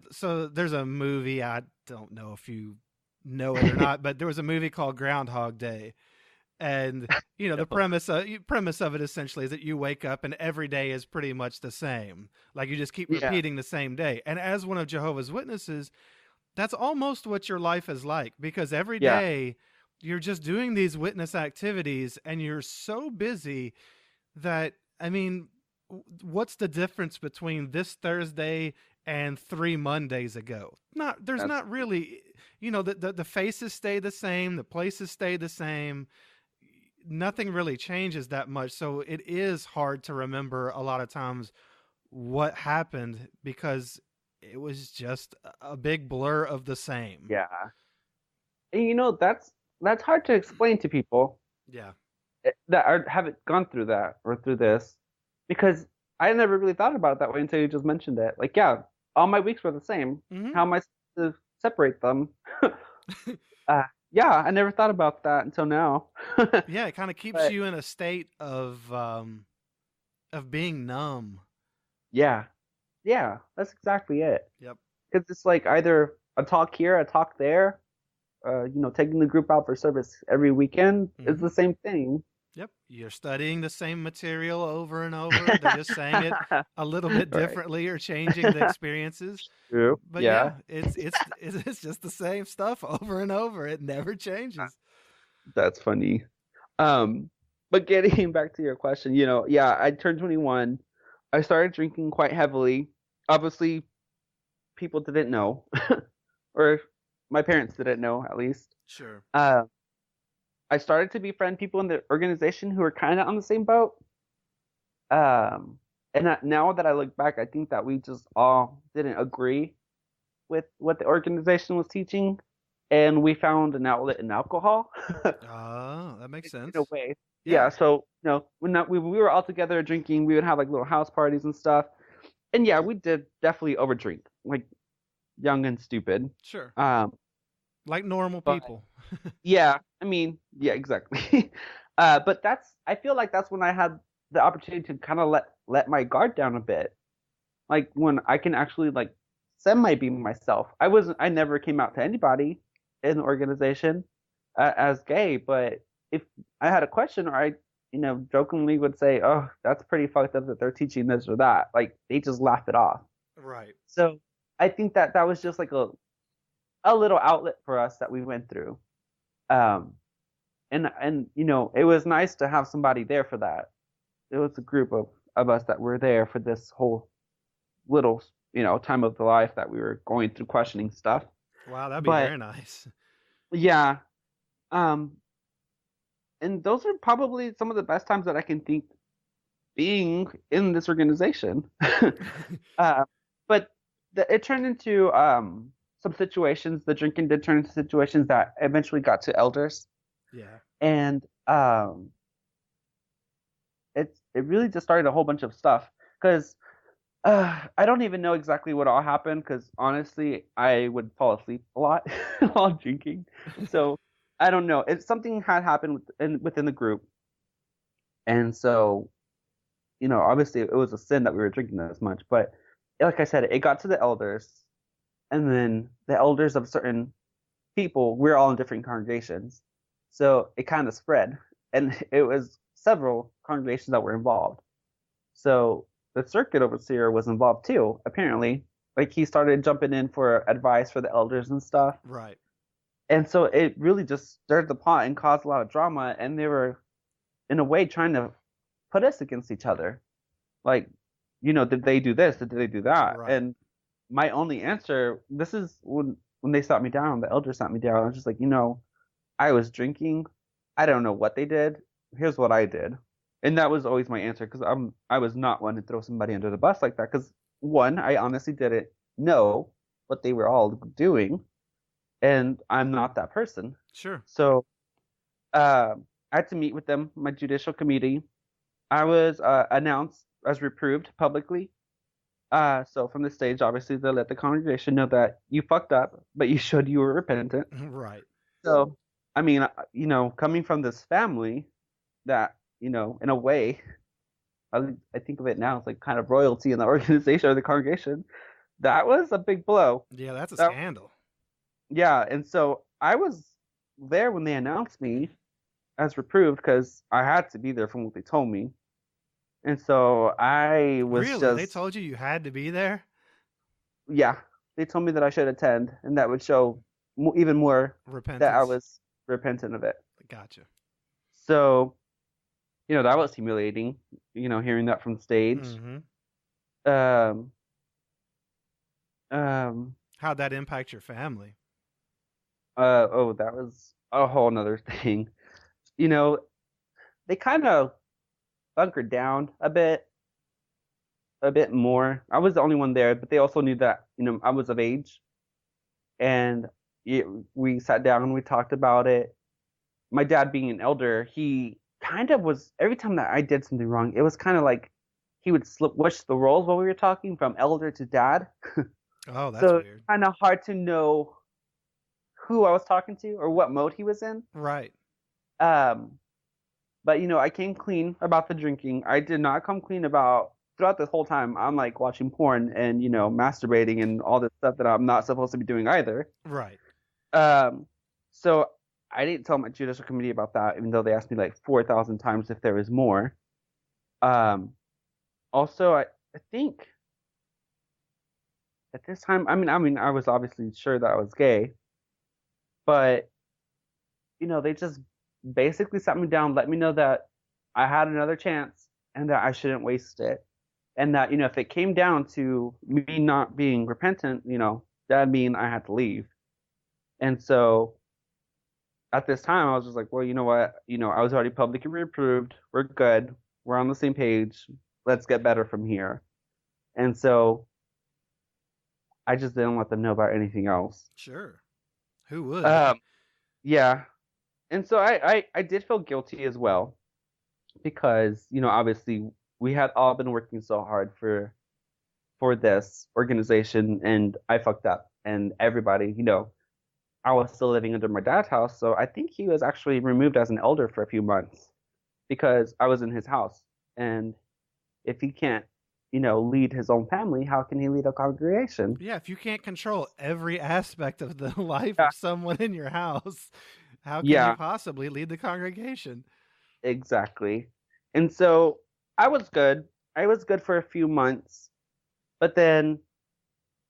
there's a movie. I don't know if you know it or not, but there was a movie called Groundhog Day, and the No. premise of it essentially is that you wake up and every day is pretty much the same. Like you just keep Yeah. repeating the same day. And as one of Jehovah's Witnesses, that's almost what your life is like because every Yeah. day you're just doing these witness activities and you're so busy that I mean, what's the difference between this Thursday and 3 Mondays ago? Not there's That's not really, the faces stay the same, the places stay the same, nothing really changes that much. So it is hard to remember a lot of times what happened because it was just a big blur of the same. yeah. And that's hard to explain to people Yeah. haven't gone through that or through this because I never really thought about it that way until you just mentioned it. Like, yeah, all my weeks were the same. Hmm. How am I supposed to separate them? uh, yeah, I never thought about that until now. Yeah, it kind of keeps But you in a state of being numb. yeah, yeah, that's exactly it. Yep. Because it's like either a talk here, a talk there. Taking the group out for service every weekend is Hmm. the same thing. Yep. You're studying the same material over and over. They're just saying it a little bit Right. differently or changing the experiences. True. But Yeah, yeah, it's just the same stuff over and over. It never changes. that's funny. Um, but getting back to your question, yeah, I turned 21. I started drinking quite heavily. Obviously, people didn't know, or my parents didn't know at least. Sure. Uh, I started to befriend people in the organization who were kind of on the same boat. Now that I look back, I think that we just all didn't agree with what the organization was teaching, and we found an outlet in alcohol. Oh, that makes In a sense. way. Yeah, Yeah. so when we were all together drinking, we would have like little house parties and stuff. And yeah, we did definitely overdrink, like young and stupid. Sure. Um, Like normal but people. yeah, I mean, yeah, exactly. But I feel like that's when I had the opportunity to kind of let my guard down a bit. Like when I can actually like semi be myself. I never came out to anybody in the organization as gay, but if I had a question or I jokingly would say, "Oh, that's pretty fucked up that they're teaching this or that." Like they just laugh it off. Right. So I think that was just like a little outlet for us that we went through. Um, and it was nice to have somebody there for that. It was a group of us that were there for this whole little time of the life that we were going through questioning stuff. Wow, that'd be But very nice. yeah, um, and those are probably some of the best times that I can think being in this organization. uh, but it turned into some situations. The drinking did turn into situations that eventually got to elders, Yeah. and it really just started a whole bunch of stuff because I don't even know exactly what all happened because honestly, I would fall asleep a lot while drinking. So I don't know. Something had happened within the group, and so obviously it was a sin that we were drinking this much. But like I said, it got to the elders, and then the elders of certain people. We're all in different congregations, so it kind of spread, and it was several congregations that were involved. So the circuit overseer was involved too, apparently. Like he started jumping in for advice for the elders and stuff. Right. And so it really just stirred the pot and caused a lot of drama. And they were, in a way, trying to put us against each other. Like, did they do this? Did they do that? Right. And my only answer, this is when they sat me down, the elders sat me down. I was just like, I was drinking. I don't know what they did. Here's what I did. And that was always my answer because I was not one to throw somebody under the bus like that. Because one, I honestly didn't know what they were all doing, and I'm not that person. Sure. So I had to meet with them, my judicial committee. I was announced as reproved publicly. So from the stage, obviously, they let the congregation know that you fucked up, but you showed you were repentant. Right. So, I mean, coming from this family that, in a way, I think of it now as like kind of royalty in the organization or the congregation. That was a big blow. Yeah, that's a That, scandal. yeah, and so I was there when they announced me as reproved because I had to be there from what they told me. And so I was Really? They just, told you had to be there? yeah, they told me that I should attend, and that would show even more that I Repentance. was repentant of it. Gotcha. So, that was humiliating, hearing that from the stage. Mm-hmm. Um, um, How'd that impact your family? oh, that was a whole nother thing. You know, they kind of bunkered down a bit more. I was the only one there, but they also knew that, I was of age. And we sat down and we talked about it. My dad being an elder, he kind of was, every time that I did something wrong, it was kind of like he would switch the roles while we were talking from elder to dad. Oh, that's So weird. kind of hard to know who I was talking to or what mode he was in. Right. Um, but I came clean about the drinking. I did not come clean about throughout this whole time. I'm like watching porn and masturbating and all this stuff that I'm not supposed to be doing either. Right. Um, so I didn't tell my judicial committee about that, even though they asked me like 4,000 times if there was more. Um, also, I think at this time, I mean, I was obviously sure that I was gay, but they just basically sat me down, let me know that I had another chance and that I shouldn't waste it. And that, if it came down to me not being repentant, that'd mean I had to leave. And so at this time, I was just like, well, you know what? I was already publicly reproved. We're good. We're on the same page. Let's get better from here. And so I just didn't let them know about anything else. Sure. Who would? Um, yeah. And so I did feel guilty as well because, obviously we had all been working so hard for this organization and I fucked up and everybody, I was still living under my dad's house, so I think he was actually removed as an elder for a few months because I was in his house. And if he can't, lead his own family, how can he lead a congregation? Yeah, if you can't control every aspect of the life Yeah, of someone in your house, how can you yeah, possibly lead the congregation? exactly. And so I was good. I was good for a few months, but then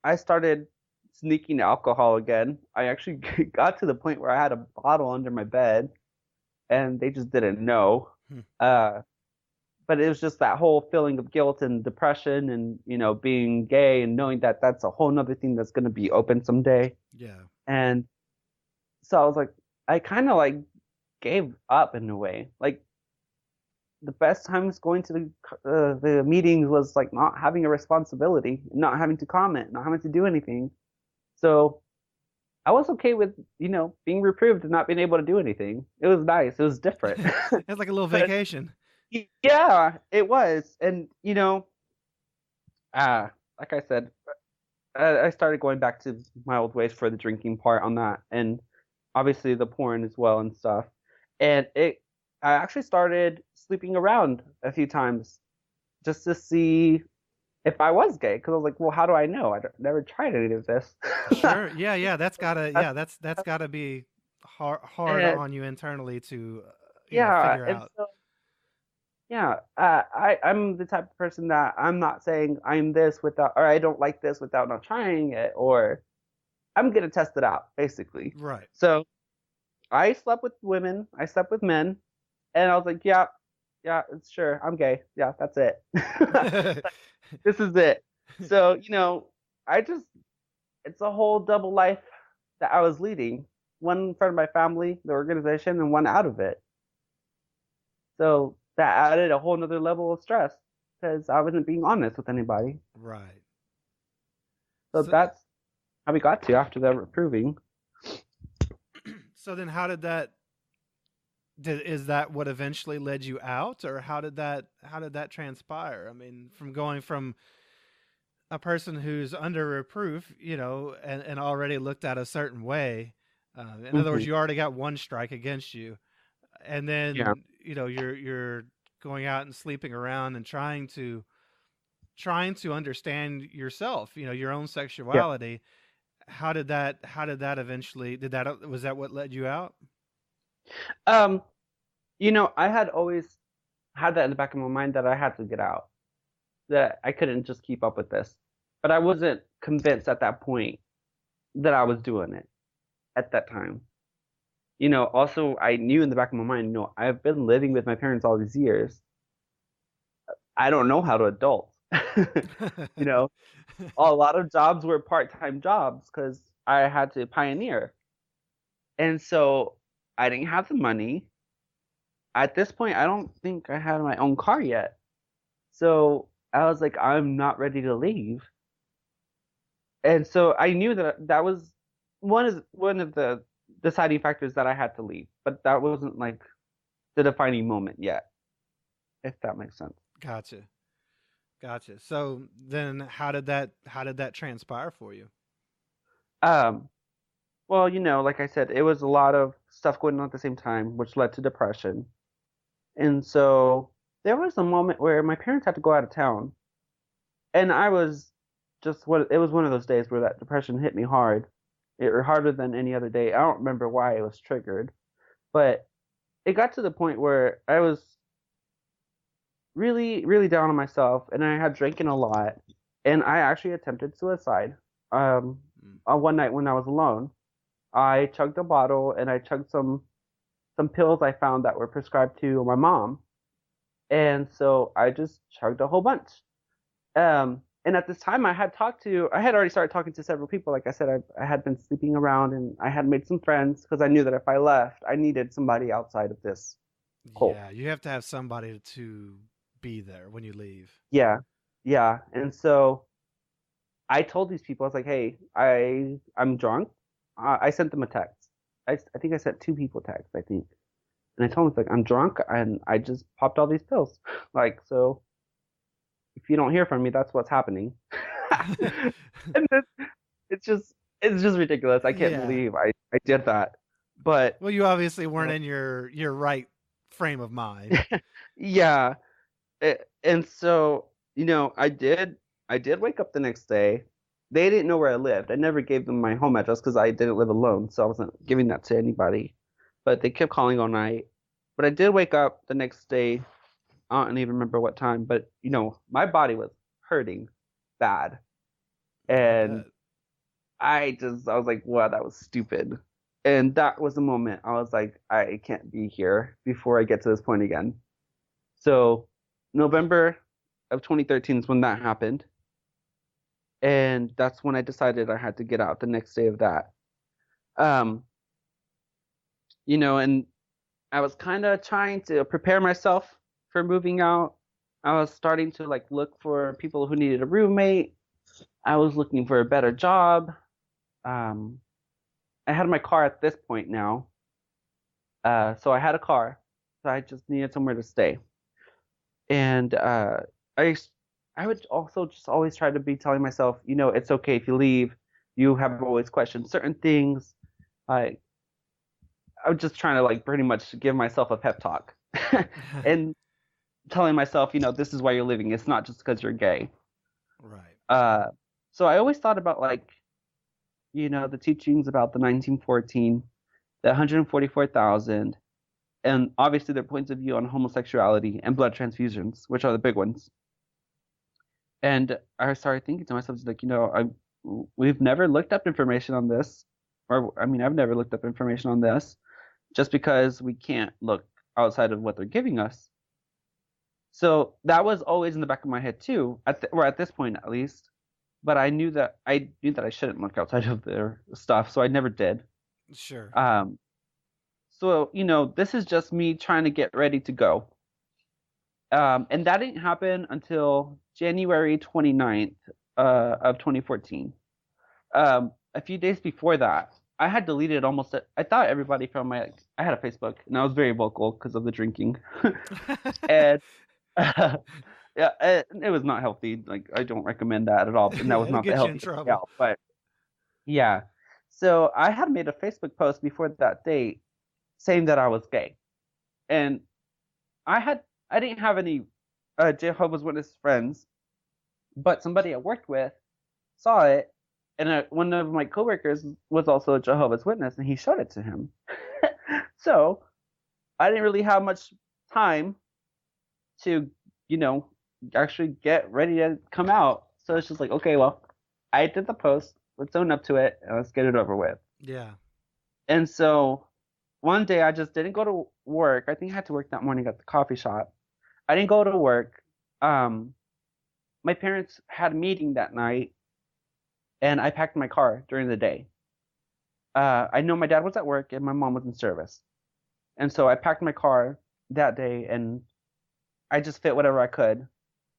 I started sneaking alcohol again. I actually got to the point where I had a bottle under my bed and they just didn't know. Hmm. Uh, but it was just that whole feeling of guilt and depression and, being gay and knowing that that's a whole nother thing that's going to be open someday. Yeah. And so I was like, I kind of like gave up in a way. Like the best times going to the meetings was like not having a responsibility, not having to comment, not having to do anything. So I was okay with, being reproved and not being able to do anything. It was nice. It was different. It's like a little But vacation. yeah, it was. And, uh, like I said, I started going back to my old ways for the drinking part on that, and obviously the porn as well and stuff. And I actually started sleeping around a few times just to see if I was gay, because I was like, well, how do I know? Never tried any of this. Sure. Yeah, yeah, that's gotta be hard and, on you internally to yeah, figure and out. so yeah, I'm the type of person that I'm not saying I'm this without, or I don't like this without not trying it, or I'm gonna test it out, basically. Right. So I slept with women, I slept with men, and I was like, yeah, yeah, it's sure, I'm gay. Yeah, that's it. This is it. So, I just, it's a whole double life that I was leading. One in front of my family, the organization, and one out of it. So that added a whole nother level of stress because I wasn't being honest with anybody. Right. So So that's how we got to after that reproving. so then how did that is that what eventually led you out, or how did that transpire? I mean, from going from a person who's under reproof, and already looked at a certain way. In other words, Hmm. you already got one strike against you, and Yeah. then you're going out and sleeping around and trying to understand yourself, your own Yeah. sexuality. How did that eventually did that was that what led you out? Um, I had always had that in the back of my mind that I had to get out, that I couldn't just keep up with this. But I wasn't convinced at that point that I was doing it at that time. Also, I knew in the back of my mind, I've been living with my parents all these years. I don't know how to adult. you know, a lot of jobs were part-time jobs because I had to pioneer. And so I didn't have the money. At this point, I don't think I had my own car yet. So I was like, I'm not ready to leave. And so I knew that that was one of the deciding factors that I had to leave. But that wasn't like the defining moment yet, if that makes sense. Gotcha. Gotcha. So then how did that transpire for you? Um, well, like I said, it was a lot of stuff going on at the same time, which led to depression. And so there was a moment where my parents had to go out of town, and I was just what it was one of those days where that depression hit me hard. It harder than any other day. I don't remember why it was triggered, but it got to the point where I was really, really down on myself, and I had drinking a lot, and I actually attempted suicide. Um, Mm. one night when I was alone, I chugged a bottle and I chugged some pills I found that were prescribed to my mom, and so I just chugged a whole bunch. And at this time, I had already started talking to several people. Like I said, I had been sleeping around and I had made some friends because I knew that if I left, I needed somebody outside of this cult. Yeah, you have to have somebody to be there when you leave. Yeah, yeah. And so I told these people, I was like, hey, I'm drunk. I sent them a text. I think I sent two people text, I think. And I told them, like, I'm drunk and I just popped all these pills. Like, so if you don't hear from me, that's what's happening. And it's just it's just ridiculous. I can't Yeah. believe I did that. But Well, you obviously you weren't know, in your right frame of mind. yeah. And so, I did wake up the next day. They didn't know where I lived. I never gave them my home address because I didn't live alone, so I wasn't giving that to anybody. But they kept calling all night. But I did wake up the next day I don't even remember what time, but my body was hurting bad. I And bet. I was like, wow, that was stupid. And that was the moment I was like, I can't be here before I get to this point again. So November of 2013 is when that happened. And that's when I decided I had to get out the next day of that. Um, and I was kind of trying to prepare myself for moving out. I was starting to like look for people who needed a roommate. I was looking for a better job. Um, I had my car at this point now. So I had a car. So I just needed somewhere to stay. And I I would also just always try to be telling myself, it's okay if you leave. You have always questioned certain things. I I was just trying to like pretty much give myself a pep talk and telling myself, this is why you're leaving. It's not just because you're gay. Right. Uh, so I always thought about like, the teachings about the 1914, the 144,000, and obviously their points of view on homosexuality and blood transfusions, which are the big ones. And I started thinking to myself, like, we've never looked up information on this, or I mean, I've never looked up information on this, just because we can't look outside of what they're giving us. So that was always in the back of my head too, or at this point at least. But I knew that I shouldn't look outside of their stuff, so I never did. Sure. Um, so this is just me trying to get ready to go. And that didn't happen until January 29th of 2014. A few days before that, I had deleted I thought everybody from I had a Facebook, and I was very vocal because of the drinking. And yeah, it was not healthy. Like, I don't recommend that at all. And that Yeah, was it'll not the get you in healthiest way trouble. out. But yeah. So I had made a Facebook post before that date saying that I was gay. And I had I didn't have any Jehovah's Witness friends, but somebody I worked with saw it, and one of my coworkers was also a Jehovah's Witness, and he showed it to him. So I didn't really have much time to, you know, actually get ready to come out. So it's just like, okay, well, I did the post. Let's own up to it, and let's get it over with. Yeah. And so one day I just didn't go to work. I think I had to work that morning at the coffee shop. I didn't go to work. Um, my parents had a meeting that night, and I packed my car during the day. I know my dad was at work and my mom was in service. And so I packed my car that day, and I just fit whatever I could.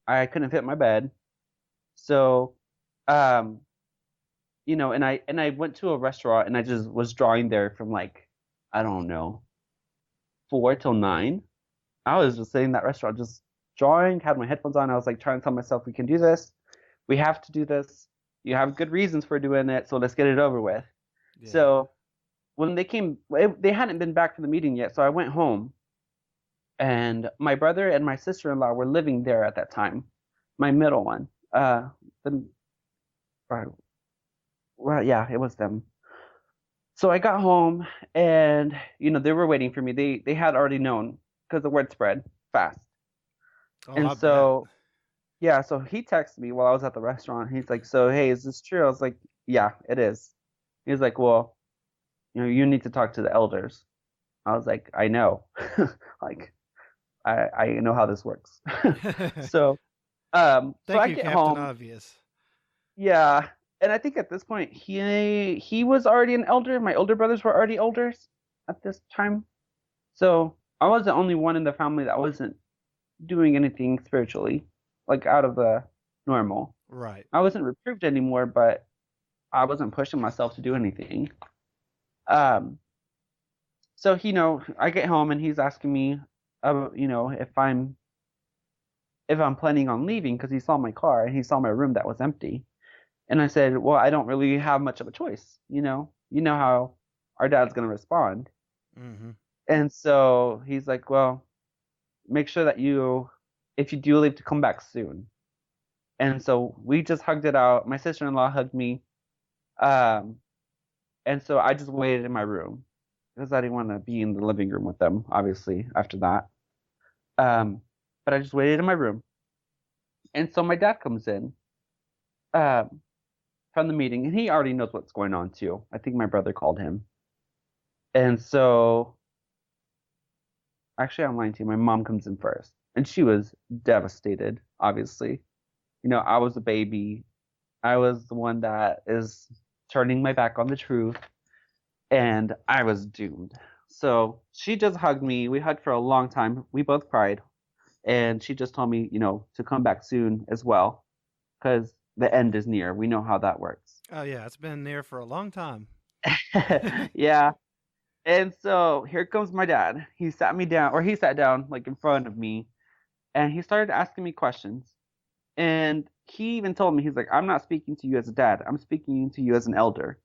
I couldn't fit my bed. So, um, and I went to a restaurant, and I just was drawing there from like, I don't know, 4 till 9. I was just sitting in that restaurant just drawing, had my headphones on. I was like trying to tell myself, we can do this. We have to do this. You have good reasons for doing it, so let's get it over with. Yeah. So when they came, they hadn't been back from the meeting yet, so I went home, and my brother and my sister-in-law were living there at that time. My middle one, the, well, yeah, it was them. So I got home, and they were waiting for me. They had already known because the word spread fast. Oh, And I bet. so yeah, so he texted me while I was at the restaurant. He's like, "So hey, is this true?" I was like, "Yeah, it is." He's like, "Well, you need to talk to the elders." I was like, "I know." Like, I know how this works. So so Thank I you, get Captain home. Obvious. Yeah, and I think at this point he was already an elder. My older brothers were already elders at this time. So I was the only one in the family that wasn't doing anything spiritually, like out of the normal. Right. I wasn't reproved anymore, but I wasn't pushing myself to do anything. Um, so I get home, and he's asking me, if I'm planning on leaving, because he saw my car and he saw my room that was empty. And I said, well, I don't really have much of a choice. You know how our dad's gonna respond. Mm-hmm. And so he's like, well, make sure that if you do leave, to come back soon. And so we just hugged it out. My sister-in-law hugged me. Um, and so I just waited in my room because I didn't want to be in the living room with them, obviously, after that. Um, but I just waited in my room. And so my dad comes in um, from the meeting, and he already knows what's going on too. I think my brother called him. And so, actually, I'm lying to you. My mom comes in first, and she was devastated, obviously. I was a baby. I was the one that is turning my back on the truth, and I was doomed. So she just hugged me. We hugged for a long time. We both cried. And she just told me, to come back soon as well, because the end is near. We know how that works. Oh yeah, it's been near for a long time. Yeah. And so here comes my dad. He sat down like in front of me, and he started asking me questions. And he even told me, he's like, I'm not speaking to you as a dad. I'm speaking to you as an elder.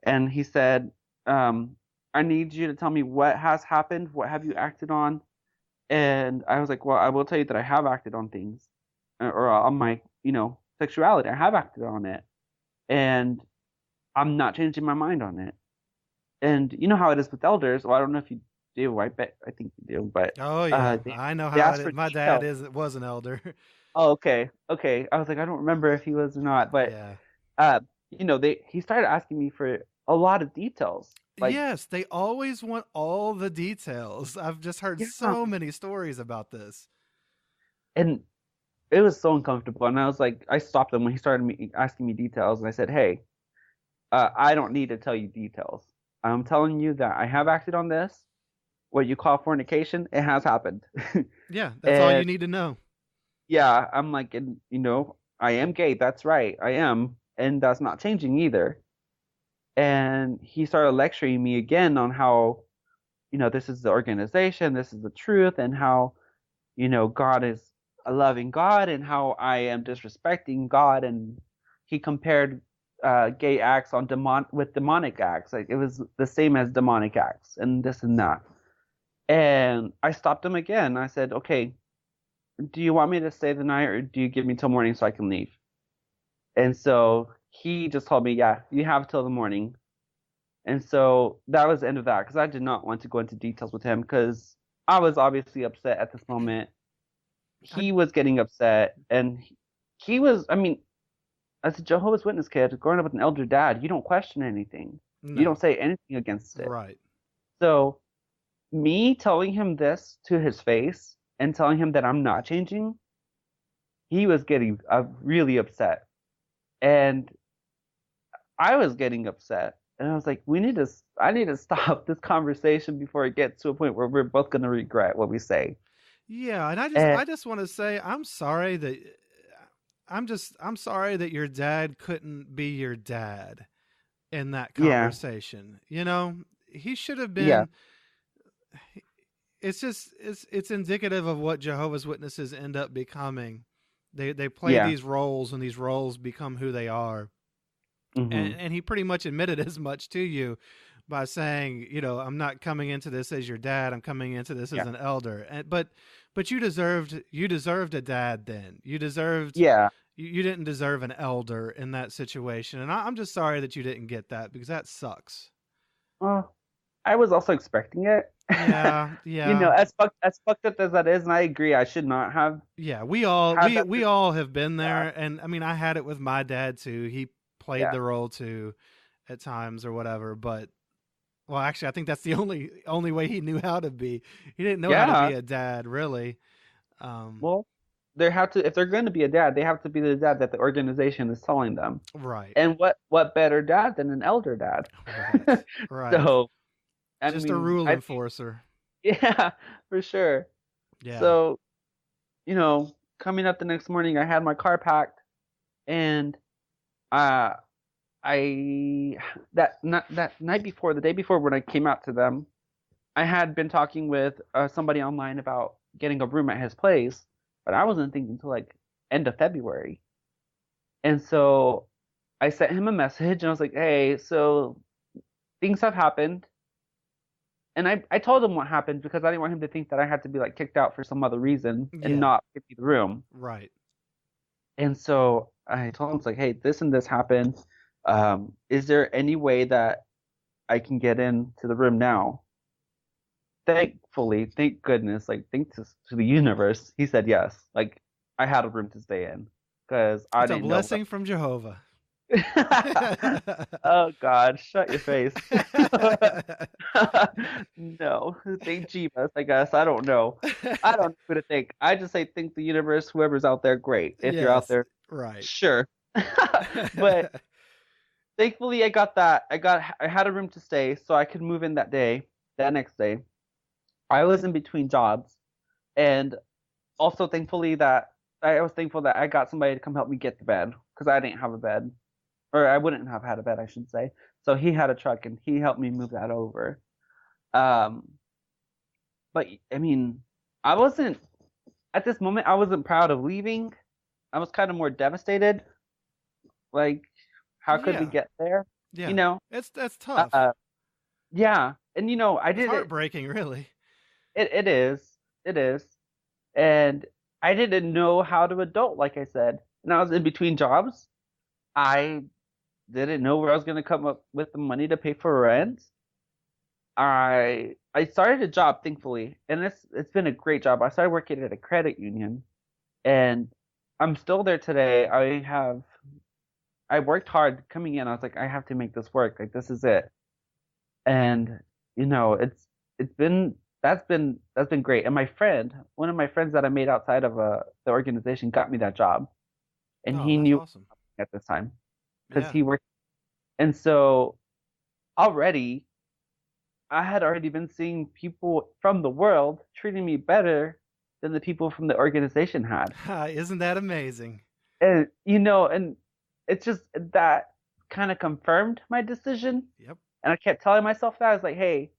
And he said, I need you to tell me what has happened. What have you acted on? And I was like, well, I will tell you that I have acted on things, or on my, sexuality. I have acted on it, and I'm not changing my mind on it. And you know how it is with elders. Well, I don't know if you do. I think you do. But Oh yeah, they I know they how it ask is. for My dad details. was an elder. Oh, okay, okay. I was like, I don't remember if he was or not, but Yeah. uh, he started asking me for a lot of details. Like, Yes, they always want all the details. I've just heard yeah, so many stories about this. and it was so uncomfortable. And I was like, I stopped him when he started asking me details, and I said, hey, I don't need to tell you details. I'm telling you that I have acted on this. What you call fornication, it has happened. Yeah, that's all And you need to know. yeah, I'm like, and I am gay. That's right, I am, and that's not changing either. And he started lecturing me again on how, this is the organization, this is the truth, and how, God is a loving God, and how I am disrespecting God. And he compared gay acts on with demonic acts. Like it was the same as demonic acts, and this and that. And I stopped him again. I said, okay, do you want me to stay the night, or do you give me till morning so I can leave? And so he just told me, yeah, you have till the morning. And so that was the end of that, because I did not want to go into details with him, because I was obviously upset at this moment. I, He was getting upset, and he was, I mean, as a Jehovah's Witness kid, growing up with an elder dad, you don't question anything. You don't no, say anything against it. right. So me telling him this to his face and telling him that I'm not changing, he was getting really upset. And I was getting upset. And I was like, I need to stop this conversation before it gets to a point where we're both going to regret what we say. Yeah, and And I just want to say I'm sorry that I'm sorry that your dad couldn't be your dad in that yeah, conversation. You know, he should have yeah, been. It's just it's indicative of what Jehovah's Witnesses end up becoming. They play yeah. these roles, and these roles become who they are. Hmm. And he pretty much admitted as much to you by saying, I'm not coming into this as your dad. I'm coming into this as Yeah, an elder. But you deserved a dad then. yeah. You didn't deserve an elder in that situation. And I'm just sorry that you didn't get that, because that sucks. Well, I was also expecting it. Yeah, yeah. As fucked up as that is, and I agree, I should not have Yeah, we all had we that. we all have been Yeah, there, and I mean, I had it with my dad too. He played yeah, the role too at times or whatever, but well, actually, I think that's the only way he knew how to be. He didn't know how to yeah. be a dad, really. Um, Well, they have to, if they're going to be a dad, they have to be the dad that the organization is telling them. right, And what better dad than an elder dad? right, right. So, I Just a mean, rule I think, enforcer. yeah, for sure. Yeah, So, coming up the next morning, I had my car packed, and uh, I that not that night before, the day before, when I came out to them, I had been talking with somebody online about getting a room at his place, but I wasn't thinking until like end of February. And so I sent him a message, and I was like, hey, so things have happened. And I told him what happened, because I didn't want him to think that I had to be like kicked out for some other reason and yeah, not give me the room. right. And so I told him, it's like, hey, this and this happened. Is there any way that I can get into the room now? thankfully, thank goodness, like thanks to the universe, he said yes. Like I had a room to stay in because I It's a didn't know blessing from Jehovah. Oh God, shut your face. No, thank Jeebus, I guess. I don't know. I don't know who to thank. I just say thank the universe, whoever's out there, great. If you're out Yes, there, right. sure. But thankfully I got that. I had a room to stay so I could move in that next day. I was in between jobs and also thankfully that I was thankful that I got somebody to come help me get the bed because I didn't have a bed. Or I wouldn't have had a bed, I should say. So he had a truck and he helped me move that over. Um, but I mean, I wasn't at this moment. I wasn't proud of leaving. I was kind of more devastated. Like, how could we Yeah, get there? You yeah. know? That's tough. Uh, yeah. And I It's did it. heartbreaking, really. It is. It is. And I didn't know how to adult, like I said. And I was in between jobs. I didn't know where I was going to come up with the money to pay for rent. I started a job, thankfully, and it's been a great job. I started working at a credit union, and I'm still there today. I worked hard coming in. I was like, I have to make this work. Like this is it. And it's been that's been great. And one of my friends that I made outside of the organization, got me that job, and Oh, he that's knew awesome. at this time because Yeah. he worked. And so already I had already been seeing people from the world treating me better than the people from the organization had. Isn't that amazing? And it's just that kind of confirmed my decision. Yep. And I kept telling myself that I was like, "Hey,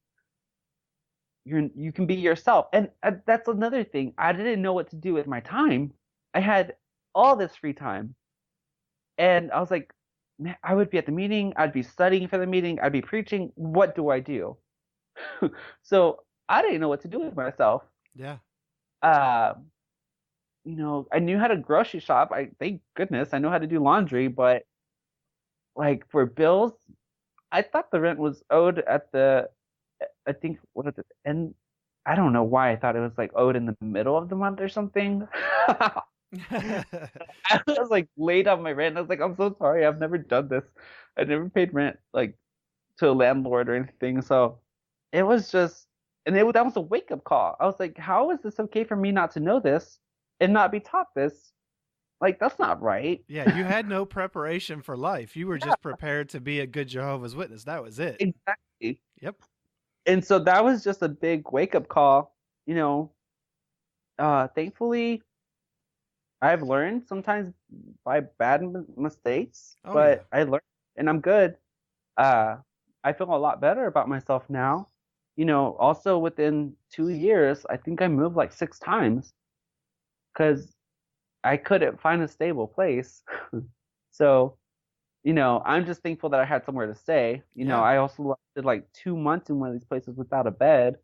you can be yourself." And that's another thing. I didn't know what to do with my time. I had all this free time, and I was like, "Man, I would be at the meeting. I'd be studying for the meeting. I'd be preaching. What do I do?" So I didn't know what to do with myself. Yeah. Uh, I knew how to grocery shop. I thank goodness I know how to do laundry, but like for bills, I thought the rent was owed at I think what is it? And I don't know why I thought it was like owed in the middle of the month or something. I was like late on my rent. I was like, I'm so sorry. I've never done this. I never paid rent like to a landlord or anything. So it was just, and that was a wake up call. I was like, how is this okay for me not to know this and not be taught this? Like, that's not right. Yeah, you had no preparation for life. You were just prepared to be a good Jehovah's Witness. That was it. Exactly. Yep. And so that was just a big wake up call. You know, Thankfully, I've learned sometimes by bad mistakes, Oh yeah. but I learned and I'm good. Uh, I feel a lot better about myself now. Also within 2 years, I think I moved like 6 times because I couldn't find a stable place. So, I'm just thankful that I had somewhere to stay. Yeah. I also lasted like 2 months in one of these places without a bed.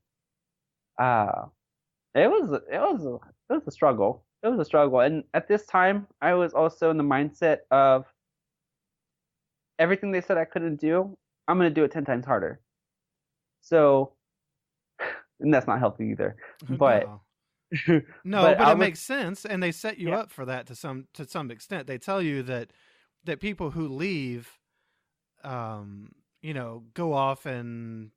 Uh, it was a struggle. It was a struggle. And at this time, I was also in the mindset of everything they said I couldn't do, I'm gonna do it 10 times harder. So, and that's not healthy either. But No. No, but but I it was makes sense, and they set you yeah, up for that to some extent. They tell you that people who leave, go off and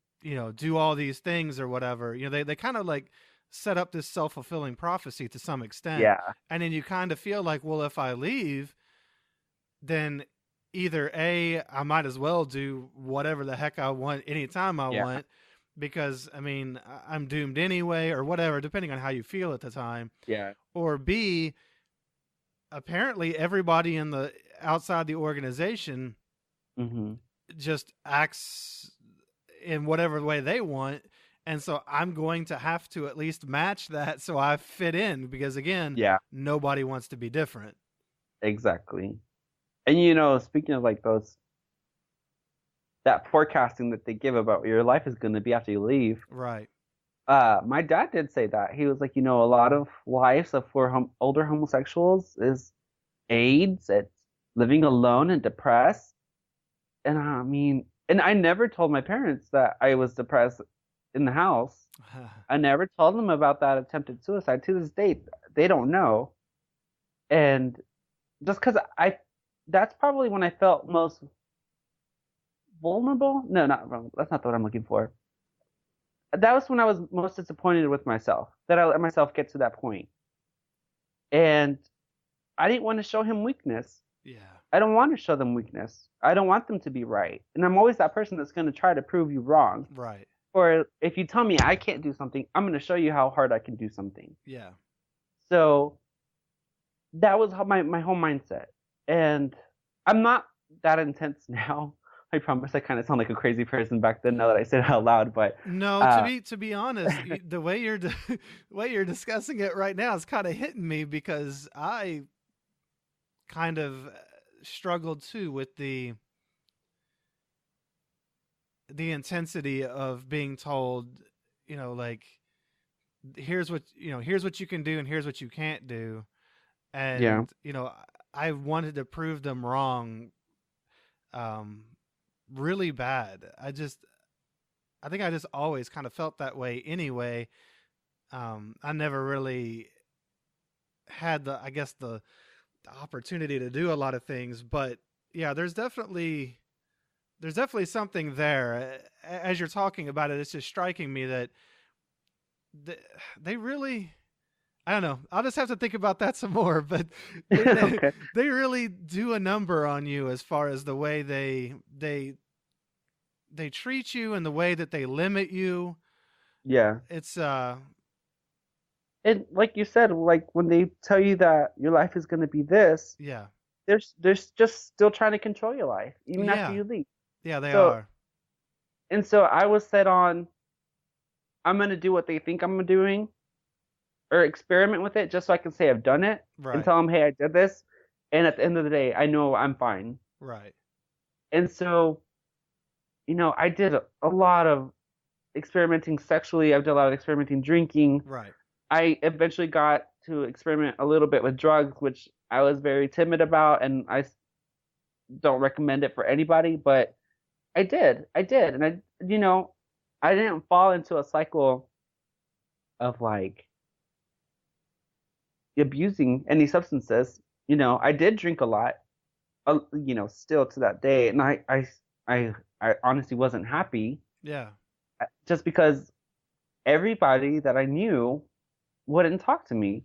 do all these things or whatever. They kind of like set up this self fulfilling prophecy to some extent, yeah, and then you kind of feel like, well, if I leave, then either A, I might as well do whatever the heck I want anytime I yeah, want because I mean I'm doomed anyway or whatever, depending on how you feel at the time. yeah. Or B, apparently everybody in the outside the organization Hmm. just acts in whatever way they want. And so I'm going to have to at least match that so I fit in because again, Yeah, nobody wants to be different. exactly. And speaking of like those that forecasting that they give about what your life is going to be after you leave, Right. my dad did say that. He was like, a lot of lives of for older homosexuals is AIDS, it's living alone and depressed. And I mean, and I never told my parents that I was depressed in the house. I never told them about that attempted suicide. To this date, they don't know. And just because that's probably when I felt most vulnerable. No, not wrong. That's not the word I'm looking for. That was when I was most disappointed with myself, that I let myself get to that point. And I didn't want to show him weakness. Yeah. I don't want to show them weakness. I don't want them to be right. And I'm always that person that's going to try to prove you wrong. Right. Or if you tell me I can't do something, I'm going to show you how hard I can do something. Yeah. So that was how my whole mindset. And I'm not that intense now. I promise I kind of sound like a crazy person back then now that I say it out loud, but no, to be honest, the way you're discussing it right now is kind of hitting me, because I kind of struggled too with the intensity of being told, like, here's what you can do and here's what you can't do. And yeah. I wanted to prove them wrong really bad. I think I just always kind of felt that way anyway. I never really had the opportunity to do a lot of things, but yeah, there's definitely something there. As you're talking about it, it's just striking me that they really, I don't know. I'll just have to think about that some more, but Okay. they really do a number on you as far as the way they treat you and the way that they limit you. Yeah. It's And like you said, like when they tell you that your life is going to be this, yeah. they're just still trying to control your life even after Yeah. you leave. Yeah, they are. And so I was set on, I'm going to do what they think I'm doing, or experiment with it just so I can say I've done it, Right. and tell them, hey, I did this. And at the end of the day, I know I'm fine. Right. And so, I did a lot of experimenting sexually. I've done a lot of experimenting drinking. Right. I eventually got to experiment a little bit with drugs, which I was very timid about, and I don't recommend it for anybody, but I did. And I didn't fall into a cycle of like abusing any substances. I did drink a lot, still to that day, and I honestly wasn't happy. Yeah. Just because everybody that I knew wouldn't talk to me.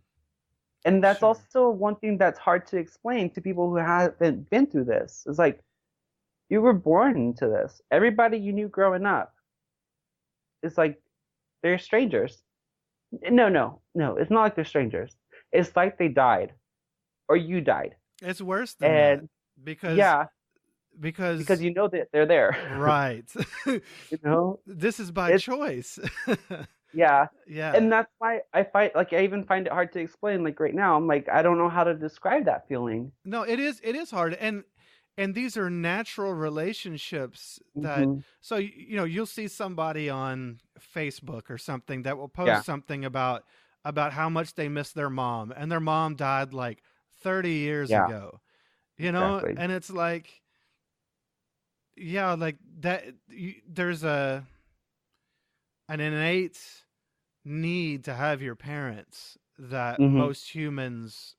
And that's Sure. also one thing that's hard to explain to people who haven't been through this. It's like, you were born into this. Everybody you knew growing up, it's like they're strangers. No. It's not like they're strangers. It's like they died, or you died. It's worse than that, because because that they're there. Right. You This is by choice. Yeah. Yeah. And that's why I even find it hard to explain. Like right now, I'm like, I don't know how to describe that feeling. No, it is hard. And these are natural relationships that, so, you'll see somebody on Facebook or something that will post something about how much they miss their mom, and their mom died like 30 years ago, Exactly. and it's like, yeah, like that, there's an innate need to have your parents that most humans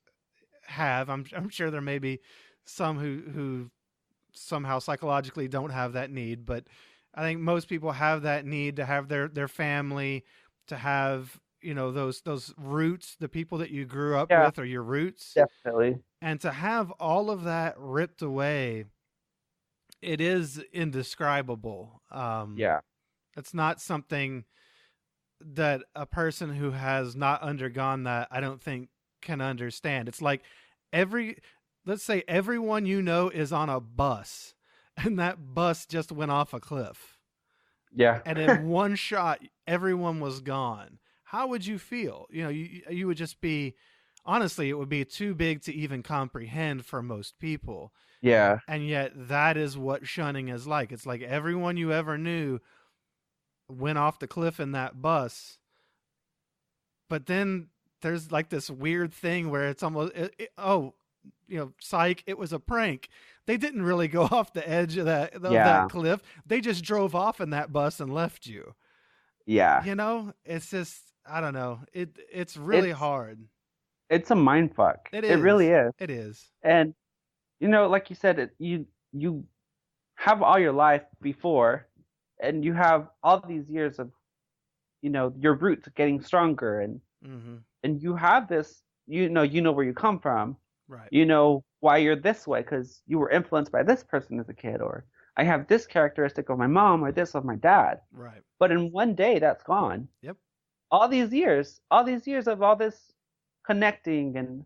have. I'm sure there may be some who somehow psychologically don't have that need, but I think most people have that need to have their family, to have, those roots, the people that you grew up with, or your roots. Definitely. And to have all of that ripped away, it is indescribable. It's not something that a person who has not undergone that, I don't think, can understand. It's like let's say everyone is on a bus, and that bus just went off a cliff. Yeah. And in one shot, everyone was gone. How would you feel? You would just be, honestly, it would be too big to even comprehend for most people. Yeah. And yet that is what shunning is like. It's like everyone you ever knew went off the cliff in that bus. But then there's like this weird thing where it's almost, psych, it was a prank. They didn't really go off the edge of that cliff. They just drove off in that bus and left you. Yeah. You know, it's just I don't know. It's really It's hard. it's a mind fuck. It It really is. is. It is. And like you said, you have all your life before, and you have all these years of your roots getting stronger, Mhm. and you have this, you know where you come from, Right. you know why you're this way because you were influenced by this person as a kid, or I have this characteristic of my mom or this of my dad. Right. But in one day, that's gone. Yep. All these years of all this connecting and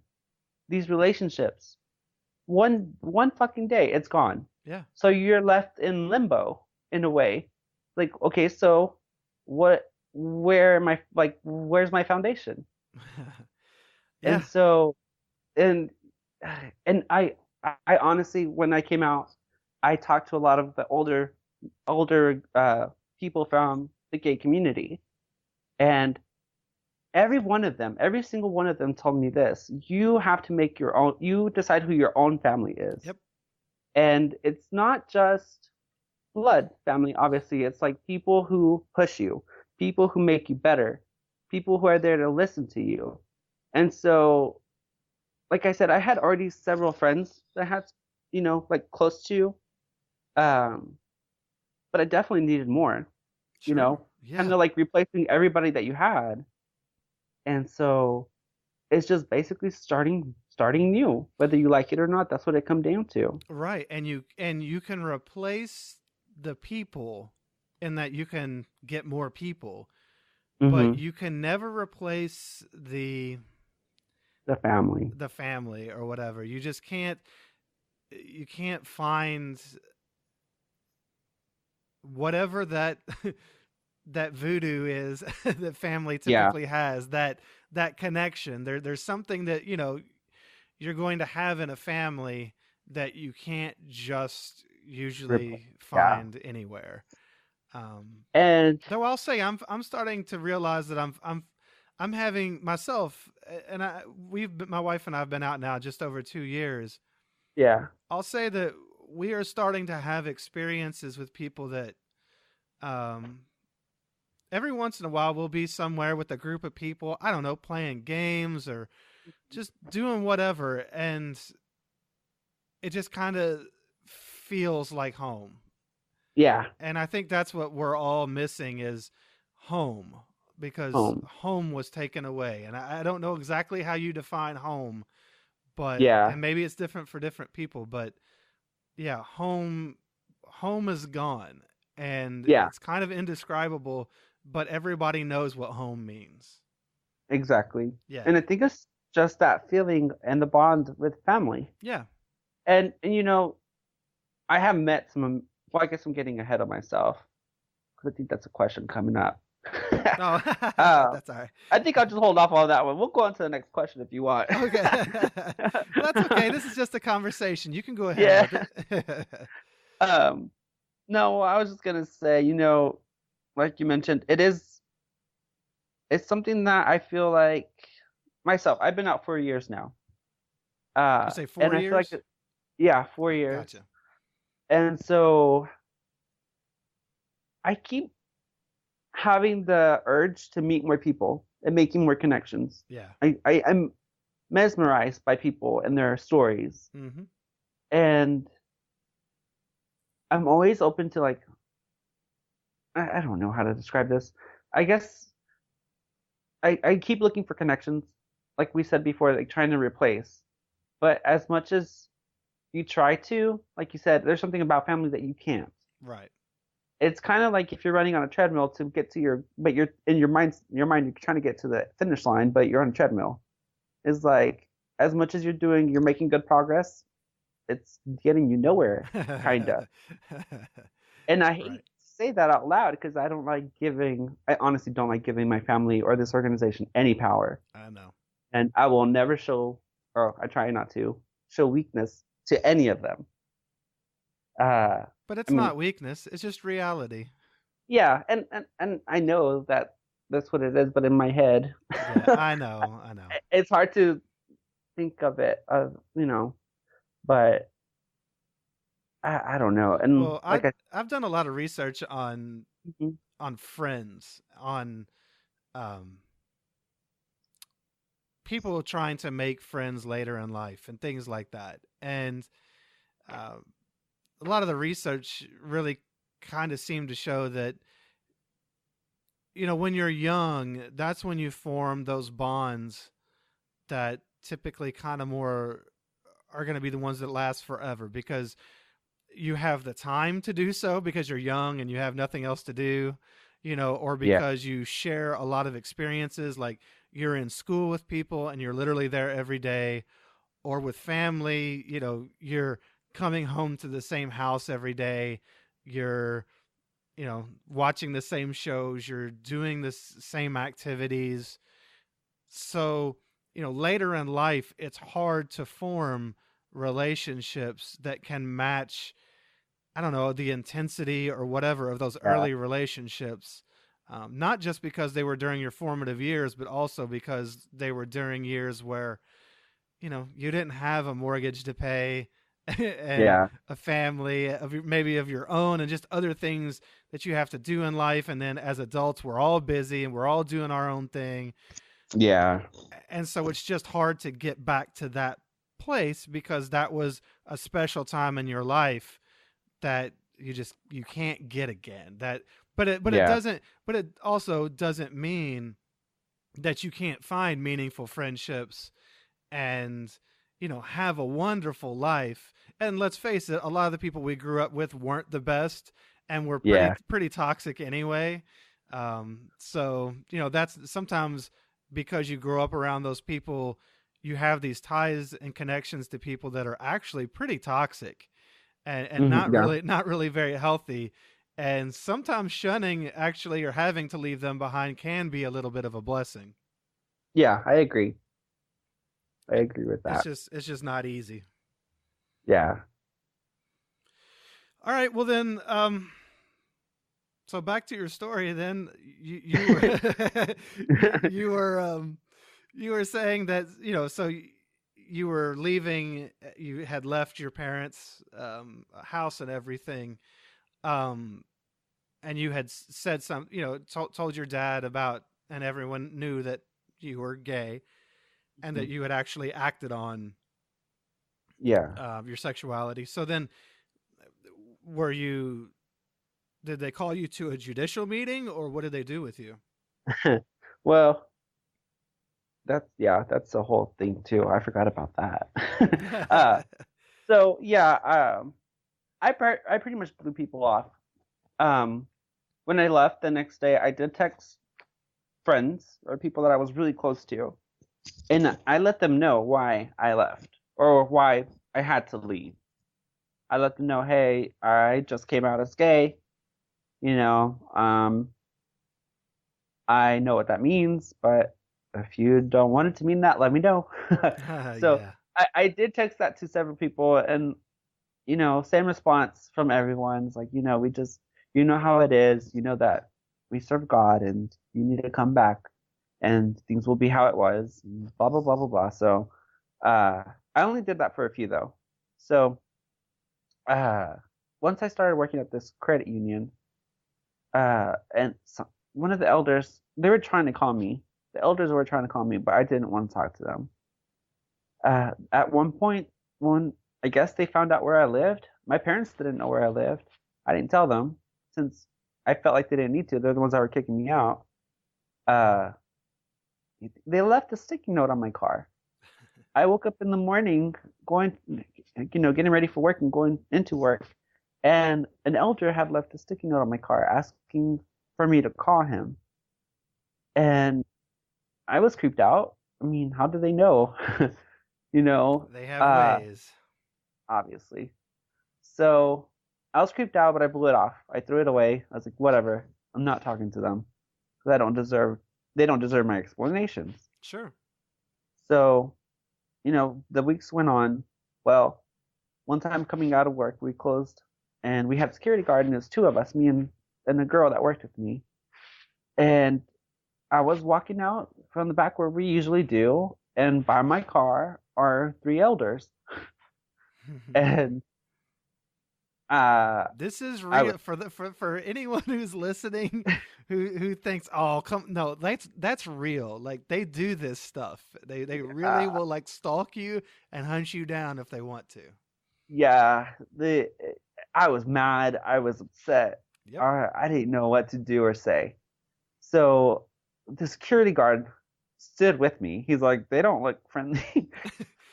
these relationships, one fucking day, it's gone. Yeah. So you're left in limbo in a way. Like, okay, so what? Where am I? Like, where's my foundation? And Yeah. so, and and I honestly, when I came out, I talked to a lot of the older people from the gay community, and every single one of them told me this: you have to make your own. You decide who your own family is, Yep. and it's not just blood family. Obviously, it's like people who push you, people who make you better, people who are there to listen to you. And so, like I said, I had already several friends that had, like close to, um, but I definitely needed more, you Sure. know, kind Yeah. of like replacing everybody that you had. And so it's just basically starting new, whether you like it or not. That's what it comes down to. Right. And you can replace the people in that you can get more people, but Hmm. you can never replace The family. the family or whatever. You can't find whatever that that voodoo is that family Yeah. typically has, that connection. There's something that, you're going to have in a family that you can't just Repl- usually Yeah. find anywhere. Um, And though I'll say I'm starting to realize that I'm having myself, and my wife and I have been out now just over 2 years. yeah. I'll say that we are starting to have experiences with people that, um, every once in a while we'll be somewhere with a group of people. I don't know, playing games or just doing whatever, and it just kind of feels like home. Yeah. And I think that's what we're all missing is home, because Home. home was taken away. And I don't know exactly how you define home, but Yeah. and maybe it's different for different people, but yeah, home is gone, and Yeah. it's kind of indescribable, but everybody knows what home means. Exactly. Yeah. And I think it's just that feeling and the bond with family. Yeah. And I have met some. Well, I guess I'm getting ahead of myself because I think that's a question coming up. Oh, uh, that's all right. I think I'll just hold off on that one. We'll go on to the next question if you want. Okay. Well, that's okay. This is just a conversation. You can go ahead Yeah. with it. Um, no, I was just gonna say, like you mentioned, it's something that I feel like myself. I've been out 4 years now. You say four And I feel like years? yeah, 4 years. Gotcha. And so I keep having the urge to meet more people and making more connections. Yeah. I'm mesmerized by people and their stories. Mm-hmm. And I'm always open to like I don't know how to describe this. I guess I keep looking for connections, like we said before, like trying to replace. But as much as you try to, like you said, there's something about family that you can't. Right. It's kind of like if you're running on a treadmill to get to but you're in your mind, you're trying to get to the finish line, but you're on a treadmill. It's like as much as you're making good progress, it's getting you nowhere, kind of. And I hate Right. to say that out loud because I honestly don't like giving my family or this organization any power. I know. And I will never or I try not to, show weakness to any of them. But I it's mean, not weakness. It's just reality. yeah, and I know that that's what it is, but in my head, Yeah, I know. I know. it's hard to think of it, but I don't know. And Well, I like I, I've done a lot of research mhm, friends, on um, people trying to make friends later in life and things like that. And uh, a lot of the research really kind of seemed to show that, when you're young, that's when you form those bonds that typically kind of more are going to be the ones that last forever, because you have the time to do so because you're young and you have nothing else to do, or Yeah. because you share a lot of experiences, like you're in school with people and you're literally there every day, or with family, you're coming home to the same house every day, you're, watching the same shows, you're doing the same activities. So, later in life, it's hard to form relationships that can match, I don't know, the intensity or whatever of those Yeah. early relationships. Not just because they were during your formative years, but also because they were during years where, you didn't have a mortgage to pay and Yeah. a family maybe of your own, and just other things that you have to do in life. And then as adults, we're all busy and we're all doing our own thing. Yeah. And so it's just hard to get back to that place, because that was a special time in your life that you can't get again. Yeah. But it also doesn't mean that you can't find meaningful friendships and, have a wonderful life. And let's face it, a lot of the people we grew up with weren't the best and were Yeah. pretty toxic anyway. So, that's sometimes, because you grow up around those people, you have these ties and connections to people that are actually pretty toxic and Yeah. not really very healthy. And sometimes shunning, actually, or having to leave them behind, can be a little bit of a blessing. Yeah. I agree. I agree with that. It's just not easy. Yeah. All right, well then, so back to your story. Then you were you were you were saying that, so you were leaving. You had left your parents' house and everything, um, and you had said some, told your dad about, and everyone knew that you were gay, and that Mhm. you had actually acted on Yeah. your sexuality. So then, were you? Did they call you to a judicial meeting, or what did they do with you? Well, that's the whole thing too. I forgot about that. uh, so yeah, I pretty much blew people off. Um, when I left the next day, I did text friends or people that I was really close to, and I let them know why I left or why I had to leave. I let them know, hey, I just came out as gay. You know, I know what that means, but if you don't want it to mean that, let me know. So Yeah. I did text that to several people, and same response from everyone. It's like, we just, how it is, that we serve God and you need to come back and things will be how it was, and blah, blah, blah, blah, blah. So, I only did that for a few though. So, uh, once I started working at this credit union, and so, one of the elders, they were trying to call me. The elders were trying to call me, but I didn't want to talk to them. At one point, when I guess they found out where I lived, my parents didn't know where I lived. I didn't tell them since I felt like they didn't need to. They're the ones that were kicking me out. Uh, they left a sticky note on my car. I woke up in the morning going, getting ready for work and going into work, and an elder had left a sticky note on my car asking for me to call him. And I was creeped out. I mean, how do they know? you know, They have uh, ways. obviously. So I was creeped out, but I blew it off. I threw it away. I was like, whatever. I'm not talking to them because they don't deserve my explanations. Sure. So, the weeks went on. Well, one time coming out of work, we closed and we had a security guard, and there's two of us, me and the girl that worked with me. And I was walking out from the back where we usually do, and by my car are three elders. And This is I real was for anyone who's listening, who thinks, oh, come, no, that's real. Like, they do this stuff. They really uh, will, like, stalk you and hunt you down if they want to. yeah, the I was mad. I was upset. Yep. I didn't know what to do or say. So the security guard stood with me. He's like, they don't look friendly.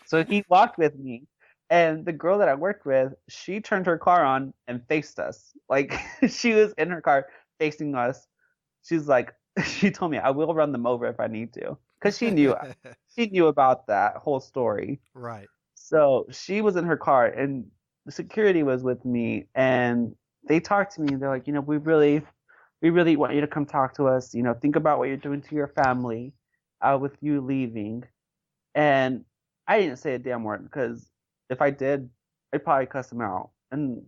So he walked with me. And the girl that I worked with, she turned her car on and faced us. Like she was in her car facing us. She's like, she told me, I will run them over if I need to. Because she knew about that whole story. Right. So she was in her car and the security was with me and they talked to me and they're like, we really want you to come talk to us. Think about what you're doing to your family with you leaving. And I didn't say a damn word because if I did, I'd probably cuss them out. And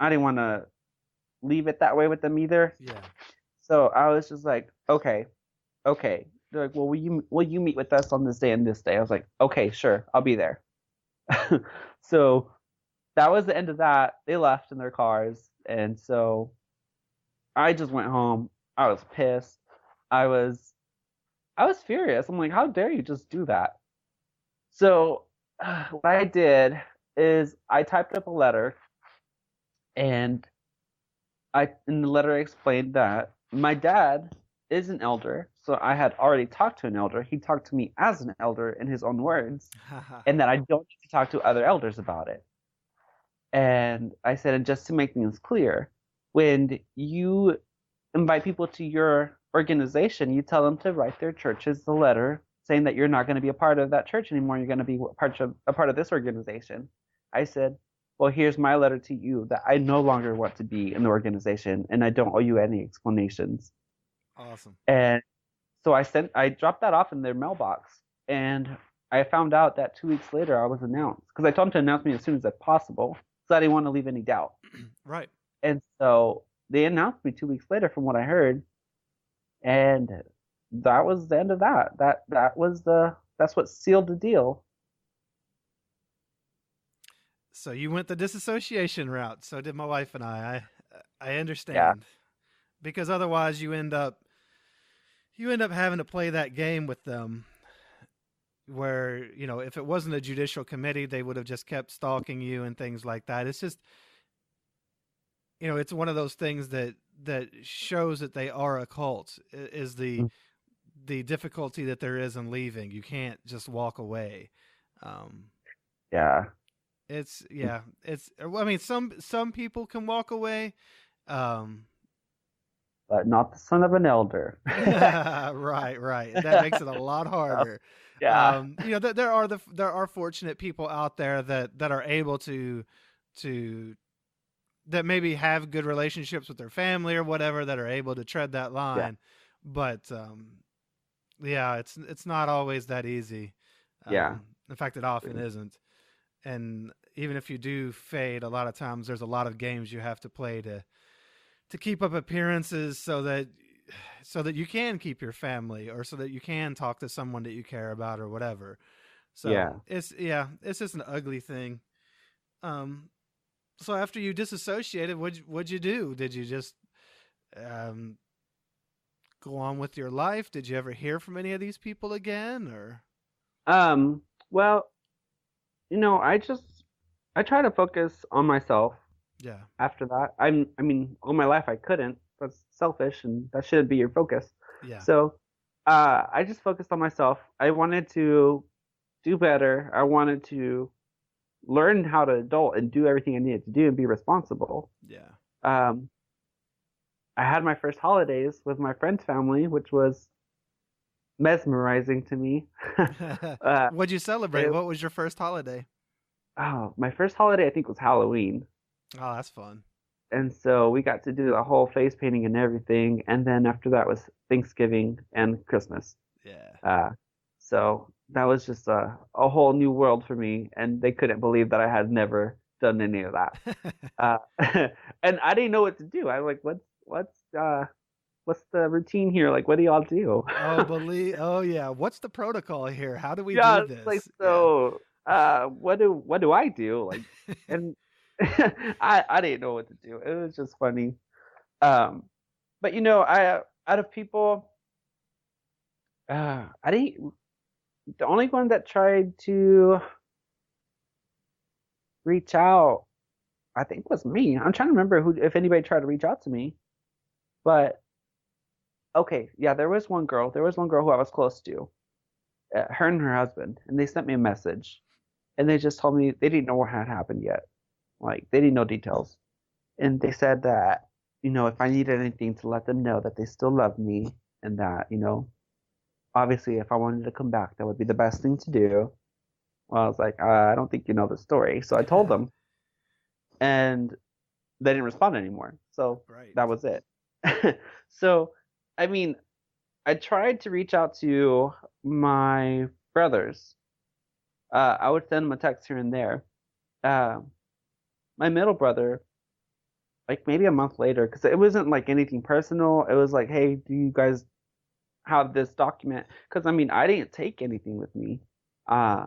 I didn't want to leave it that way with them either. Yeah. So I was just like, okay, okay. They're like, well, will you meet with us on this day and this day? I was like, okay, sure, I'll be there. So that was the end of that. They left in their cars, and so I just went home. I was pissed. I was I was furious. I'm like, how dare you just do that? So what I did is I typed up a letter, and I in the letter I explained that my dad is an elder, so I had already talked to an elder. He talked to me as an elder in his own words, and that I don't need to talk to other elders about it. And I said, and just to make things clear, when you invite people to your organization, you tell them to write their churches a letter saying that you're not going to be a part of that church anymore. You're going to be a part of this organization. I said, well, here's my letter to you that I no longer want to be in the organization and I don't owe you any explanations. Awesome. And so I dropped that off in their mailbox, and I found out that 2 weeks later I was announced because I told them to announce me as soon as possible, so I didn't want to leave any doubt. Right. And so they announced me 2 weeks later, from what I heard, and that was the end of that. That's what sealed the deal. So you went the disassociation route. So did my wife and I Yeah, understand, because otherwise you end up having to play that game with them where, if it wasn't a judicial committee, they would have just kept stalking you and things like that. It's just, it's one of those things that shows that they are a cult, is the difficulty that there is in leaving. You can't just walk away. Um, yeah, I mean, some people can walk away. Um, but not the son of an elder. right. That makes it a lot harder. Yeah, There are fortunate people out there that are able to that maybe have good relationships with their family or whatever, that are able to tread that yeah, line. But yeah, it's not always that easy. yeah, In fact, it often isn't. And even if you do fade, a lot of times there's a lot of games you have to play to keep up appearances so that you can keep your family, or so that you can talk to someone that you care about or whatever. So yeah. it's just an ugly thing. So after you disassociated, what'd you do? Did you just um, go on with your life? Did you ever hear from any of these people again, or? Well, I try to focus on myself Yeah. after that. I mean, all my life I couldn't. That's selfish, and that shouldn't be your focus. Yeah. So, I just focused on myself. I wanted to do better. I wanted to learn how to adult and do everything I needed to do and be responsible. Yeah. Um, I had my first holidays with my friend's family, which was mesmerizing to me. uh, What'd you celebrate? it, What was your first holiday? my first holiday I think was Halloween. Oh, that's fun. And so we got to do the whole face painting and everything. And then after that was Thanksgiving and Christmas. Yeah. Uh, so that was just a whole new world for me. And they couldn't believe that I had never done any of that. Uh, and I didn't know what to do. I was like, what's the routine here? Like, what do y'all do? Oh yeah. What's the protocol here? How do we Yeah, do it's like, this? Yeah. so what do I do? Like, and I didn't know what to do. It was just funny. Um, but I out of people, I didn't. The only one that tried to reach out, I think, was me. I'm trying to remember who, if anybody tried to reach out to me. But okay, yeah, there was one girl. There was one girl who I was close to. Her and her husband, and they sent me a message, and they just told me they didn't know what had happened yet. Like they didn't know details, and they said that if I needed anything to let them know that they still love me, and that obviously if I wanted to come back, that would be the best thing to do. Well, I was like, I don't think you know the story, so I told them, and they didn't respond anymore. So Right. that was it. So, I mean, I tried to reach out to my brothers. I would send them a text here and there. Uh, my middle brother, like maybe a month later, because it wasn't like anything personal. It was like, hey, do you guys have this document? Because I mean, I didn't take anything with me. Uh,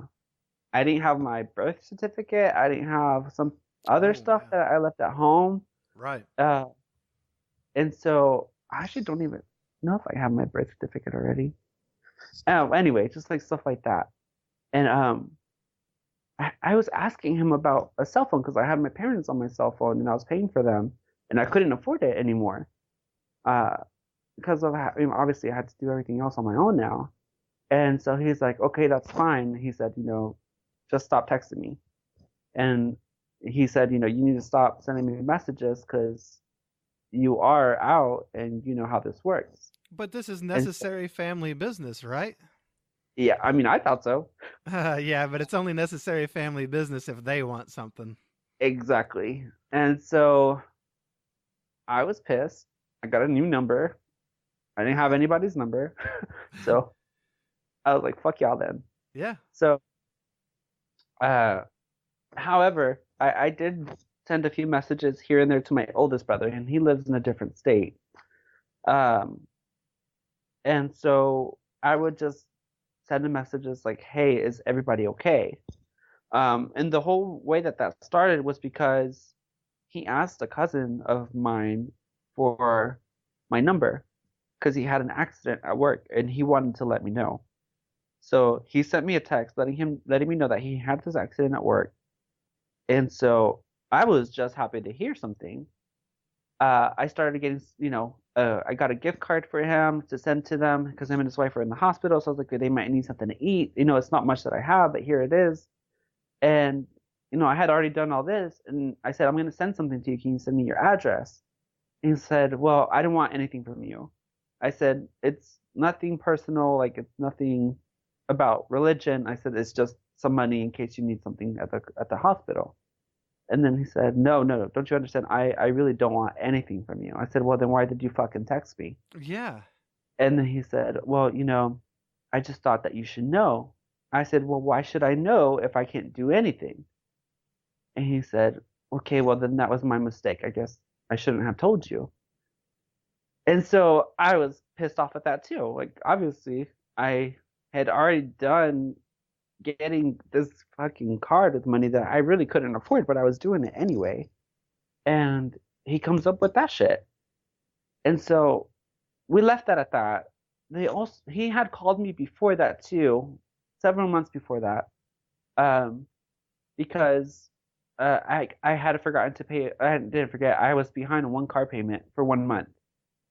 I didn't have my birth certificate. I didn't have some other Oh stuff man. that I left at home. Right. Uh, and so I actually don't even know if I have my birth certificate already. Anyway, just like stuff like that. And I was asking him about a cell phone because I had my parents on my cell phone and I was paying for them and I couldn't afford it anymore. Uh, because of obviously I had to do everything else on my own now. And so he's like, okay, that's fine. He said, just stop texting me. And he said, you need to stop sending me messages because you are out and you know how this works. But this is And necessary family business, right? yeah, I mean, I thought so. Yeah, but it's only necessary family business if they want something. Exactly. And so I was pissed. I got a new number. I didn't have anybody's number. So I was like, fuck y'all then. Yeah. So, uh, however, I did send a few messages here and there to my oldest brother, and he lives in a different state. Um, and so I would just send him messages like, hey, is everybody okay? And the whole way that that started was because he asked a cousin of mine for my number because he had an accident at work and he wanted to let me know. So he sent me a text letting me know that he had this accident at work. And so I was just happy to hear something. I started getting, I got a gift card for him to send to them because him and his wife are in the hospital. So I was like, they might need something to eat. It's not much that I have, but here it is. And, I had already done all this. And I said, I'm going to send something to you. Can you send me your address? And he said, well, I don't want anything from you. I said, it's nothing personal. Like, it's nothing about religion. I said, it's just some money in case you need something at the hospital. And then he said, no, no, no, don't you understand? I really don't want anything from you. I said, well, then why did you fucking text me? Yeah. And then he said, well, I just thought that you should know. I said, well, why should I know if I can't do anything? And he said, okay, well, then that was my mistake. I guess I shouldn't have told you. And so I was pissed off at that too. Like, obviously, I had already done getting this fucking card with money that I really couldn't afford, but I was doing it anyway. And he comes up with that shit. And so we left that at that. He had called me before that too, several months before that, um, because I had forgotten to pay. I didn't forget. I was behind on one car payment for 1 month,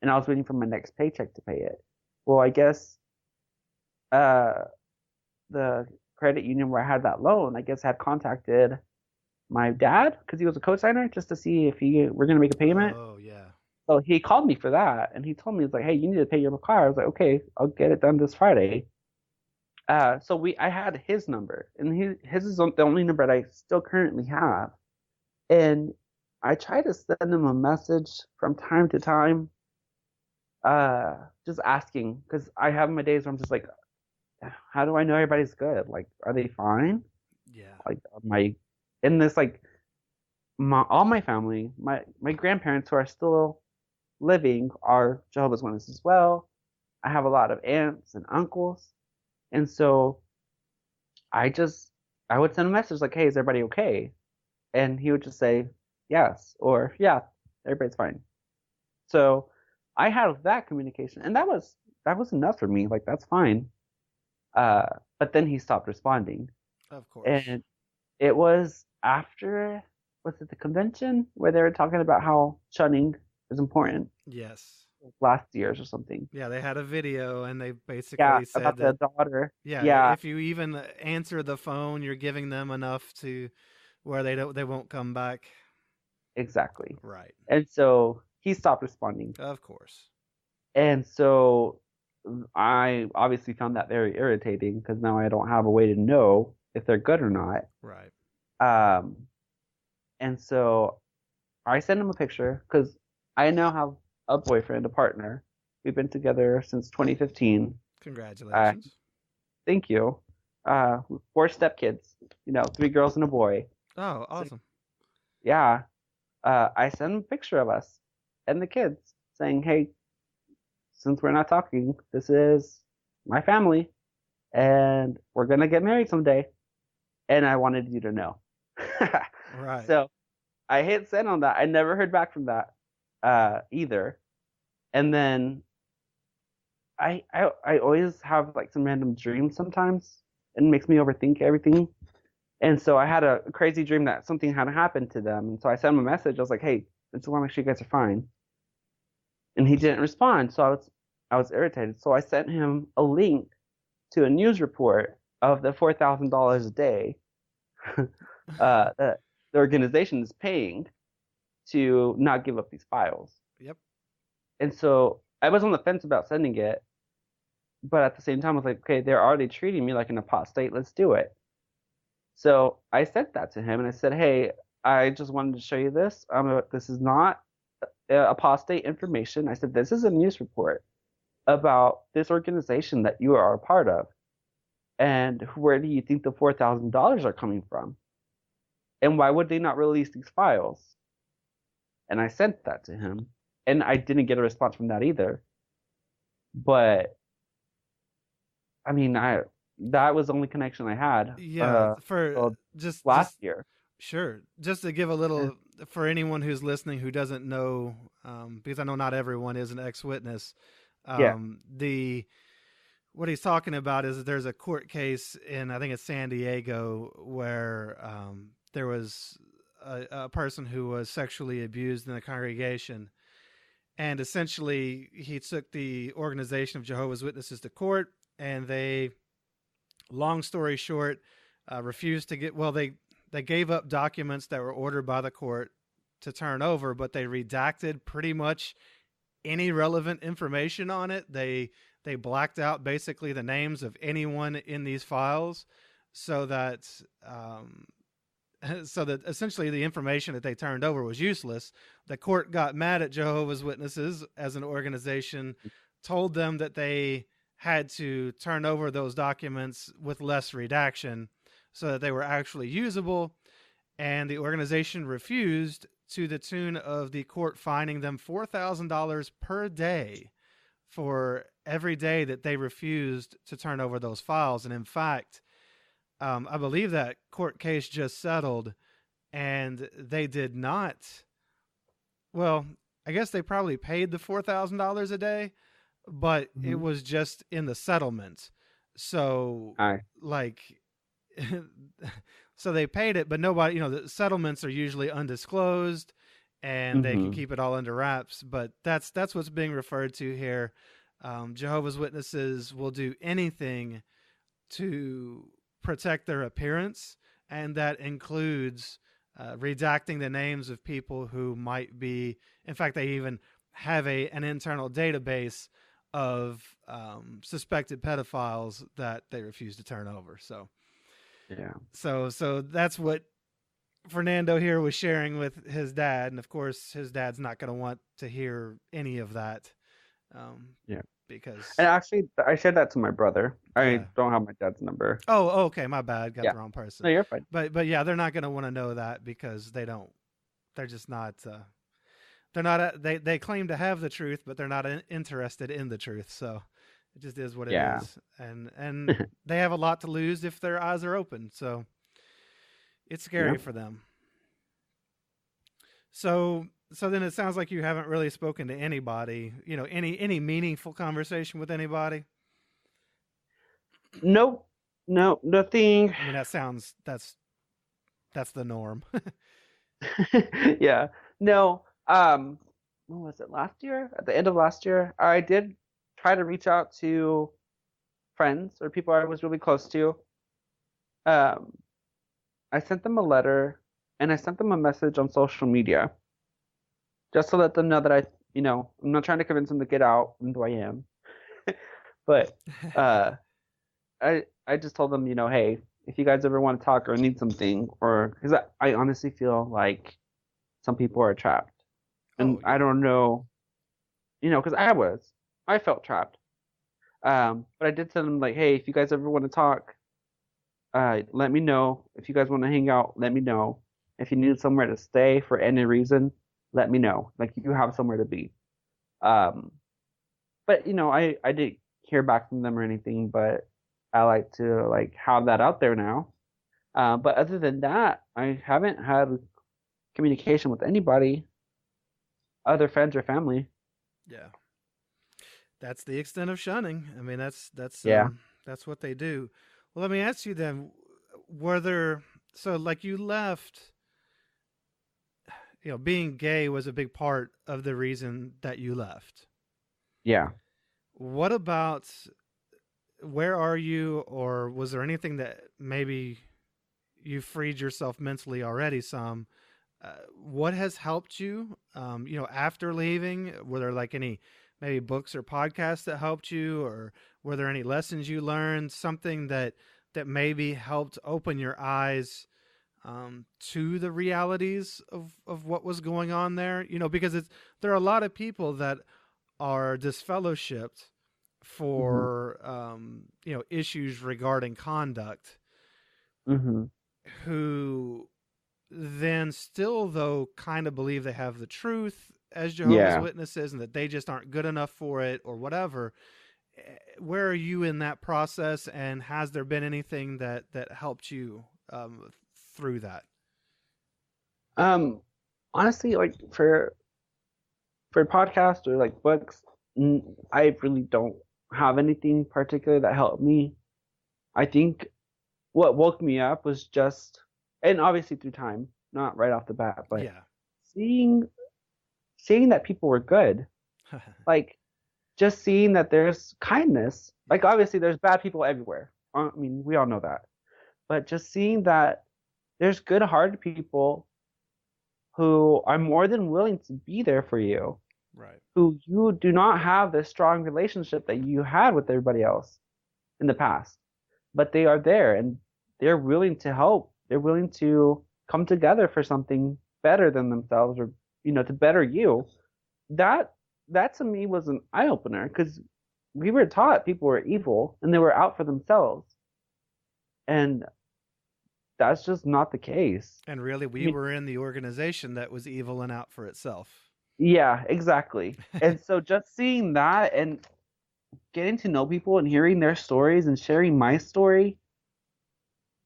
and I was waiting for my next paycheck to pay it. Well, I guess uh, the credit union where I had that loan, I guess, had contacted my dad because he was a co-signer just to see if he were going to make a payment. Oh, yeah. So he called me for that, and he told me, he's like, "Hey, you need to pay your car." I was like, "Okay, I'll get it done this Friday." So I had his number, and his is the only number that I still currently have. And I try to send him a message from time to time, just asking, because I have my days where I'm just like, how do I know everybody's good? Like, are they fine? Yeah. Like, my in this like all my family, my grandparents who are still living are Jehovah's Witnesses as well. I have a lot of aunts and uncles, and so I just I would send a message like, "Hey, is everybody okay?" And he would just say yes or yeah, everybody's fine. So I had that communication, and that was enough for me. Like that's fine. Uh, but then he stopped responding, Of course. and it was after, was it the convention where they were talking about how shunning is important Yes. last year's or something? Yeah, they had a video and they Yeah, basically said about the that, daughter. yeah, Yeah, if you even answer the phone, you're giving them enough to where they won't come back. exactly. Right. And so he stopped responding. Of course. And so I obviously found that very irritating because now I don't have a way to know if they're good or not. Right. Um, and so I sent him a picture because I now have a boyfriend, a partner. We've been together since 2015. Uh, Congratulations. thank you. Four stepkids, 3 girls and a boy. Oh, So awesome. yeah, I sent him a picture of us and the kids saying, "Hey, since we're not talking, this is my family, and we're gonna get married someday, and I wanted you to know." Right. So I hit send on that. I never heard back from that either. And then I always have like some random dreams sometimes, and it makes me overthink everything. And so I had a crazy dream that something had happened to them, and so I sent him a message. I was like, "Hey, I just want to make sure you guys are fine." And he didn't respond, so I was irritated. So I sent him a link to a news report of the $4,000 a day that the organization is paying to not give up these files. Yep. And so I was on the fence about sending it, but at the same time, I was like, okay, they're already treating me like an apostate. Let's do it. So I sent that to him and I said, hey, I just wanted to show you this. This is not apostate information. I said, this is a news report about this organization that you are a part of. And where do you think the $4,000 are coming from? And why would they not release these files? And I sent that to him. And I didn't get a response from that either. But I mean, I that was the only connection I had Yeah, for well, last just year. sure. Just to give a Yeah. little for anyone who's listening who doesn't know, because I know not everyone is an ex-witness. Yeah. The what he's talking about is that there's a court case in I think it's San Diego where there was a person who was sexually abused in the congregation, and essentially he took the organization of Jehovah's Witnesses to court, and they, long story short, refused to get. Well, they gave up documents that were ordered by the court to turn over, but they redacted pretty much any relevant information on it. They blacked out basically the names of anyone in these files, so that so that essentially the information that they turned over was useless. The court got mad at Jehovah's Witnesses as an organization, told them that they had to turn over those documents with less redaction so that they were actually usable, and the organization refused, to the tune of the court fining them $4,000 per day for every day that they refused to turn over those files. And in fact, I believe that court case just settled, and they did not. Well, I guess they probably paid the $4,000 a day, but it Mm-hmm. was just in the settlement. So, All right. like, so they paid it, but nobody, the settlements are usually undisclosed, and they can Mm-hmm. keep it all under wraps. But that's what's being referred to here. Jehovah's Witnesses will do anything to protect their appearance, and that includes redacting the names of people who might be. In fact, they even have an internal database of suspected pedophiles that they refuse to turn over. Yeah. So that's what Fernando here was sharing with his dad, and of course, his dad's not going to want to hear any of that, um, Yeah. And because actually, I shared that to my brother. I yeah. don't have my dad's number. Oh, okay, my bad, got Yeah. the wrong No, person. you're fine. But yeah, they're not going to want to know that because they don't. They're just not. They're not. They claim to have the truth, but they're not interested in the truth. So it just is what it Yeah. is, and they have a lot to lose if their eyes are open. So it's scary Yep. for them. So then it sounds like you haven't really spoken to anybody, any meaningful conversation with anybody. Nope. No, nothing. I mean, that's the norm. Yeah. No. When was it? Last year? At the end of last year, I did try to reach out to friends or people I was really close to. Um, I sent them a letter and I sent them a message on social media just to let them know that I'm not trying to convince them to get out, even though I am. But uh, I just told them, hey, if you guys ever want to talk or need something, or because I honestly feel like some people are trapped, and Oh I yeah. don't know, because I felt trapped. But I did tell them like, hey, if you guys ever want to talk, let me know. If you guys want to hang out, let me know. If you need somewhere to stay for any reason, let me know. Like you have somewhere to be. Um, but I didn't hear back from them or anything, but I like to like have that out there now. But other than that, I haven't had communication with anybody, other friends or family. Yeah. That's the extent of shunning. I mean, Yeah. that's what they do. Well, let me ask you then, were there so like you left, being gay was a big part of the reason that you left. Yeah. What about where are you, or was there anything that maybe you freed yourself mentally already some? What has helped you, after leaving? Were there like any maybe books or podcasts that helped you, or were there any lessons you learned? Something that maybe helped open your eyes to the realities of what was going on there. Because there are a lot of people that are disfellowshipped Mhm. for issues regarding conduct, Mhm. who then still though kind of believe they have the truth as Jehovah's Yeah. Witnesses and that they just aren't good enough for it or whatever. Where are you in that process, and has there been anything that helped you through that? Um, Honestly, like for podcasts or like books, I really don't have anything particular that helped me. I think what woke me up was just, and obviously through time, not right off the bat, but Yeah. seeing seeing that people were good, like just seeing that there's kindness. Like Yeah. obviously there's bad people everywhere. I mean, we all know that. But just seeing that there's good-hearted people who are more than willing to be there for you, Right. who you do not have the strong relationship that you had with everybody else in the past, but they are there and they're willing to help. They're willing to come together for something better than themselves, or to better you. That that to me was an eye opener because we were taught people were evil and they were out for themselves, and that's just not the case. And really, I we mean, were in the organization that was evil and out for itself. yeah, exactly. And so just seeing that and getting to know people and hearing their stories and sharing my story,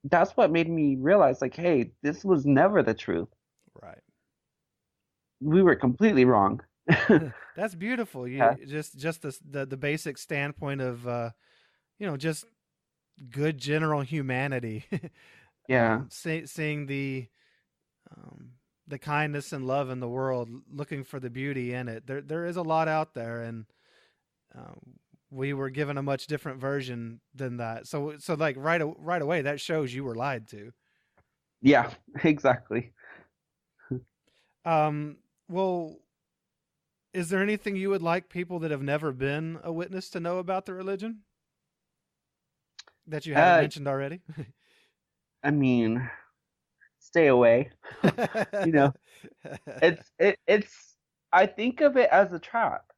that's what made me realize like, hey, this was never the truth. Right. We were completely wrong. That's beautiful. You Yeah. just the basic standpoint of just good general humanity. Yeah. Seeing um, the kindness and love in the world, looking for the beauty in it. There is a lot out there, and uh, we were given a much different version than that. So like right away, that shows you were lied to. Yeah, exactly. Um, well, is there anything you would like people that have never been a witness to know about the religion that you haven't Uh, mentioned already? I mean, stay away. You know, it's I think of it as a trap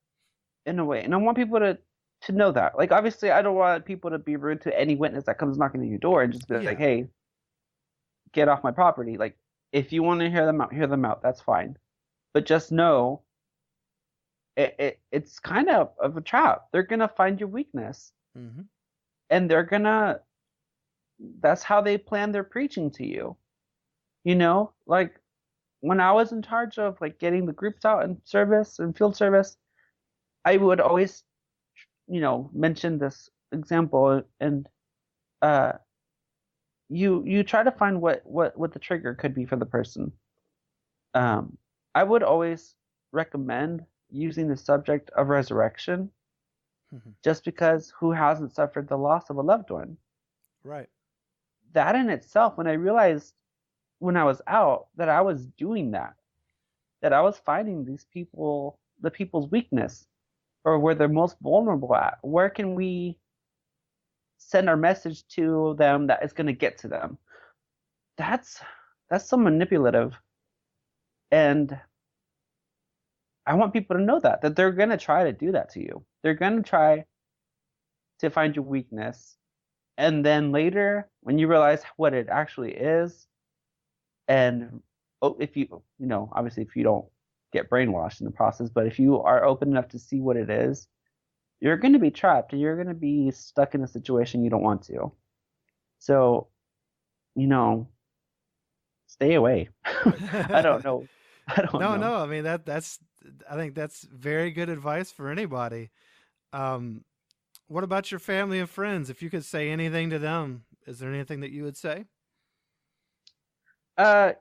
in a way, and I want people to know that. Like, obviously, I don't want people to be rude to any witness that comes knocking at your door and just be like, Yeah. "Hey, get off my property." Like, if you want to hear them out, hear them out. That's fine. But just know it's kind of a trap. They're gonna find your weakness, Hmm. and they're gonna. That's how they plan their preaching to you. Like when I was in charge of like getting the groups out in service and field service, I would always, mention this example, and uh, you try to find what the trigger could be for the person. Um, I would always recommend using the subject of resurrection, just because who hasn't suffered the loss of a loved one? Right. That in itself, when I realized when I was out that I was doing that, that I was finding these people, the people's weakness, or where they're most vulnerable at. Where can we send our message to them that is going to get to them? That's that's so manipulative, and I want people to know that they're going to try to do that to you. They're going to try to find your weakness, and then later when you realize what it actually is, and if obviously if you don't get brainwashed in the process, but if you are open enough to see what it is, you're going to be trapped and you're going to be stuck in a situation you don't want to. So, you know, stay away. I don't know. I don't No, know. no. I mean that's I think that's very good advice for anybody. Um, what about your family and friends? If you could say anything to them, is there anything that you would say? Uh,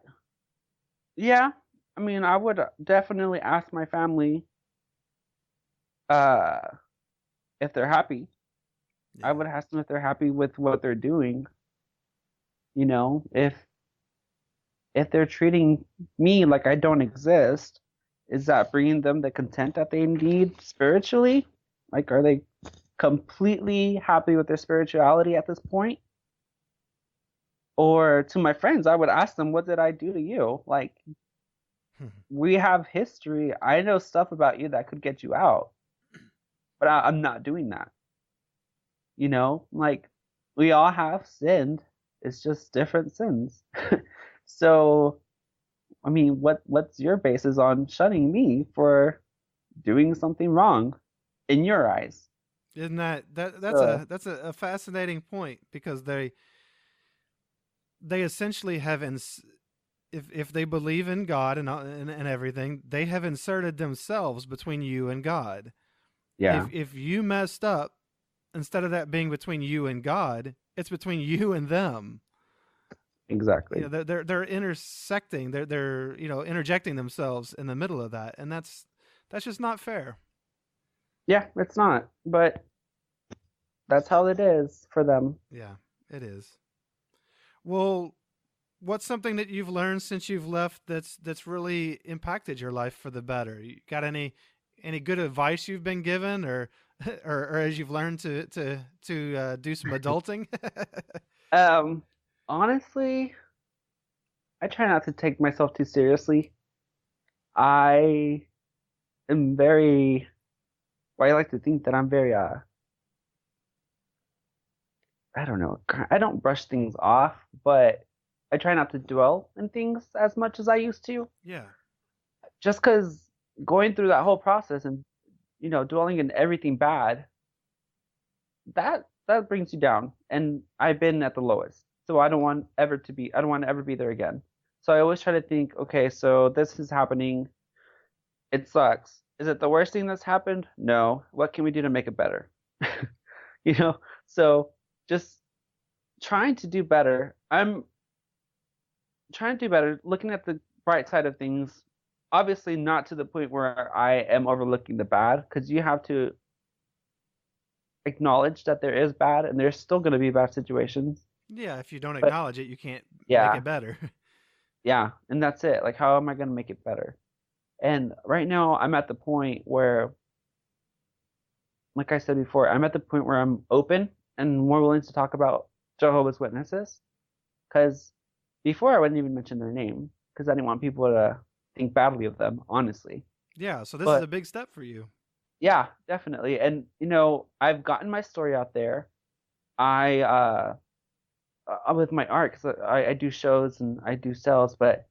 yeah. I mean, I would definitely ask my family uh if they're happy. I Yeah. would ask them if they're happy with what they're doing. If they're treating me like I don't exist, is that bringing them the content that they need spiritually? Like, are they completely happy with their spirituality at this point? Or to my friends, I would ask them, what did I do to you? Like, we have history. I know stuff about you that could get you out, but I'm not doing that. Like, we all have sinned. It's just different sins. So, I mean, what's your basis on shunning me for doing something wrong in your eyes? Isn't that's So, a fascinating point because they essentially have if they believe in God and everything, they have inserted themselves between you and God. yeah, If you messed up, instead of that being between you and God, it's between you and them. exactly. They're intersecting. They're interjecting themselves in the middle of that, and that's just not fair. Yeah, it's not, but that's how it is for them. Yeah, it is. Well, what's something that you've learned since you've left that's really impacted your life for the better? You got any good advice you've been given, or or as you've learned to do some adulting? Um, Honestly, I try not to take myself too seriously. I am very, well, I like to think that I'm very, I don't know, I don't brush things off, but I try not to dwell in things as much as I used to. Yeah. Just because going through that whole process and, dwelling in everything bad, that brings you down. And I've been at the lowest. So I don't want to ever be there again. So I always try to think, okay, so this is happening. It sucks. Is it the worst thing that's happened? No. What can we do to make it better? you know, so just trying to do better. I'm trying to do better, looking at the bright side of things. Obviously, not to the point where I am overlooking the bad, because you have to acknowledge that there is bad and there's still going to be bad situations. Yeah, if you don't But acknowledge it, you can't make yeah, it better. yeah, and that's it. Like, how am I going to make it better? And right now, I'm at the point where, like I said before, I'm at the point where I'm open and more willing to talk about Jehovah's Witnesses. Because before I wouldn't even mention their name because I didn't want people to think badly of them, honestly. Yeah, so this is But a big step for you. yeah, definitely. And I've gotten my story out there. I with my art, because I do shows and I do sales, but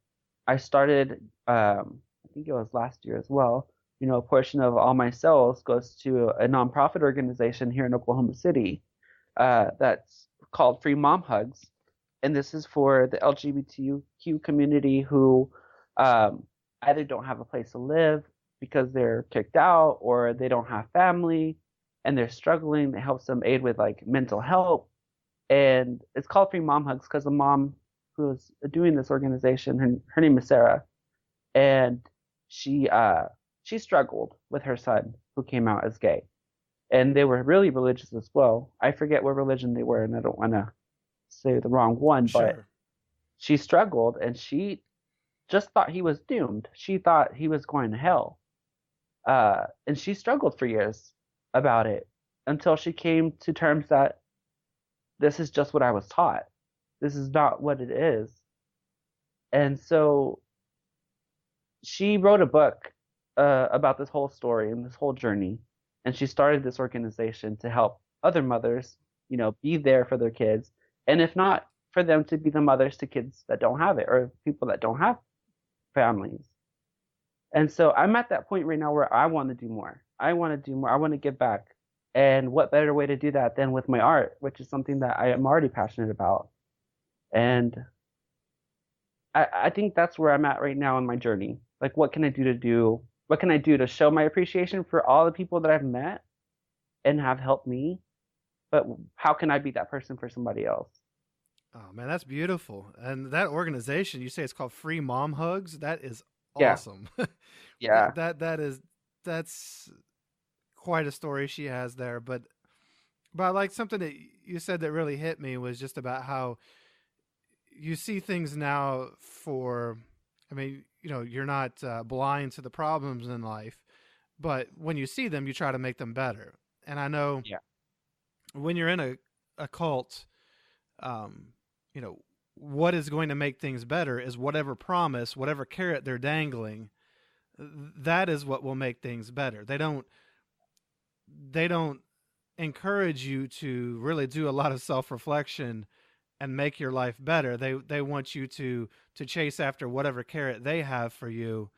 I started I think it was last year as well. A portion of all my sales goes to a nonprofit organization here in Oklahoma City that's called Free Mom Hugs, and this is for the LGBTQ community who um, either don't have a place to live because they're kicked out or they don't have family and they're struggling. It helps them aid with like mental health. And it's called Free Mom Hugs because the mom who's doing this organization, her name is Sarah, and she uh she struggled with her son who came out as gay. And they were really religious as well. I forget what religion they were, and I don't want to say the wrong one, but Sure. she struggled and she just thought he was doomed. She thought he was going to hell. And she struggled for years about it until she came to terms that this is just what I was taught. This is not what it is. And so she wrote a book about this whole story and this whole journey. And she started this organization to help other mothers, be there for their kids. And if not, for them to be the mothers to kids that don't have it or people that don't have families. And so I'm at that point right now where I want to do more. I want to do more. I want to give back. And what better way to do that than with my art, which is something that I am already passionate about. And I think that's where I'm at right now in my journey. Like, what can I what can I do to show my appreciation for all the people that I've met and have helped me? But how can I be that person for somebody else? Oh man, that's beautiful. And that organization, you say it's called Free Mom Hugs. That is Yeah, awesome. yeah, That's quite a story she has there. But like something that you said that really hit me was just about how you see things now for. I mean, you're not blind to the problems in life, but when you see them, you try to make them better. And I know yeah, when you're in a cult, um, you know, what is going to make things better is whatever promise, whatever carrot they're dangling, that is what will make things better. They don't encourage you to really do a lot of self-reflection and make your life better. They want you to chase after whatever carrot they have for you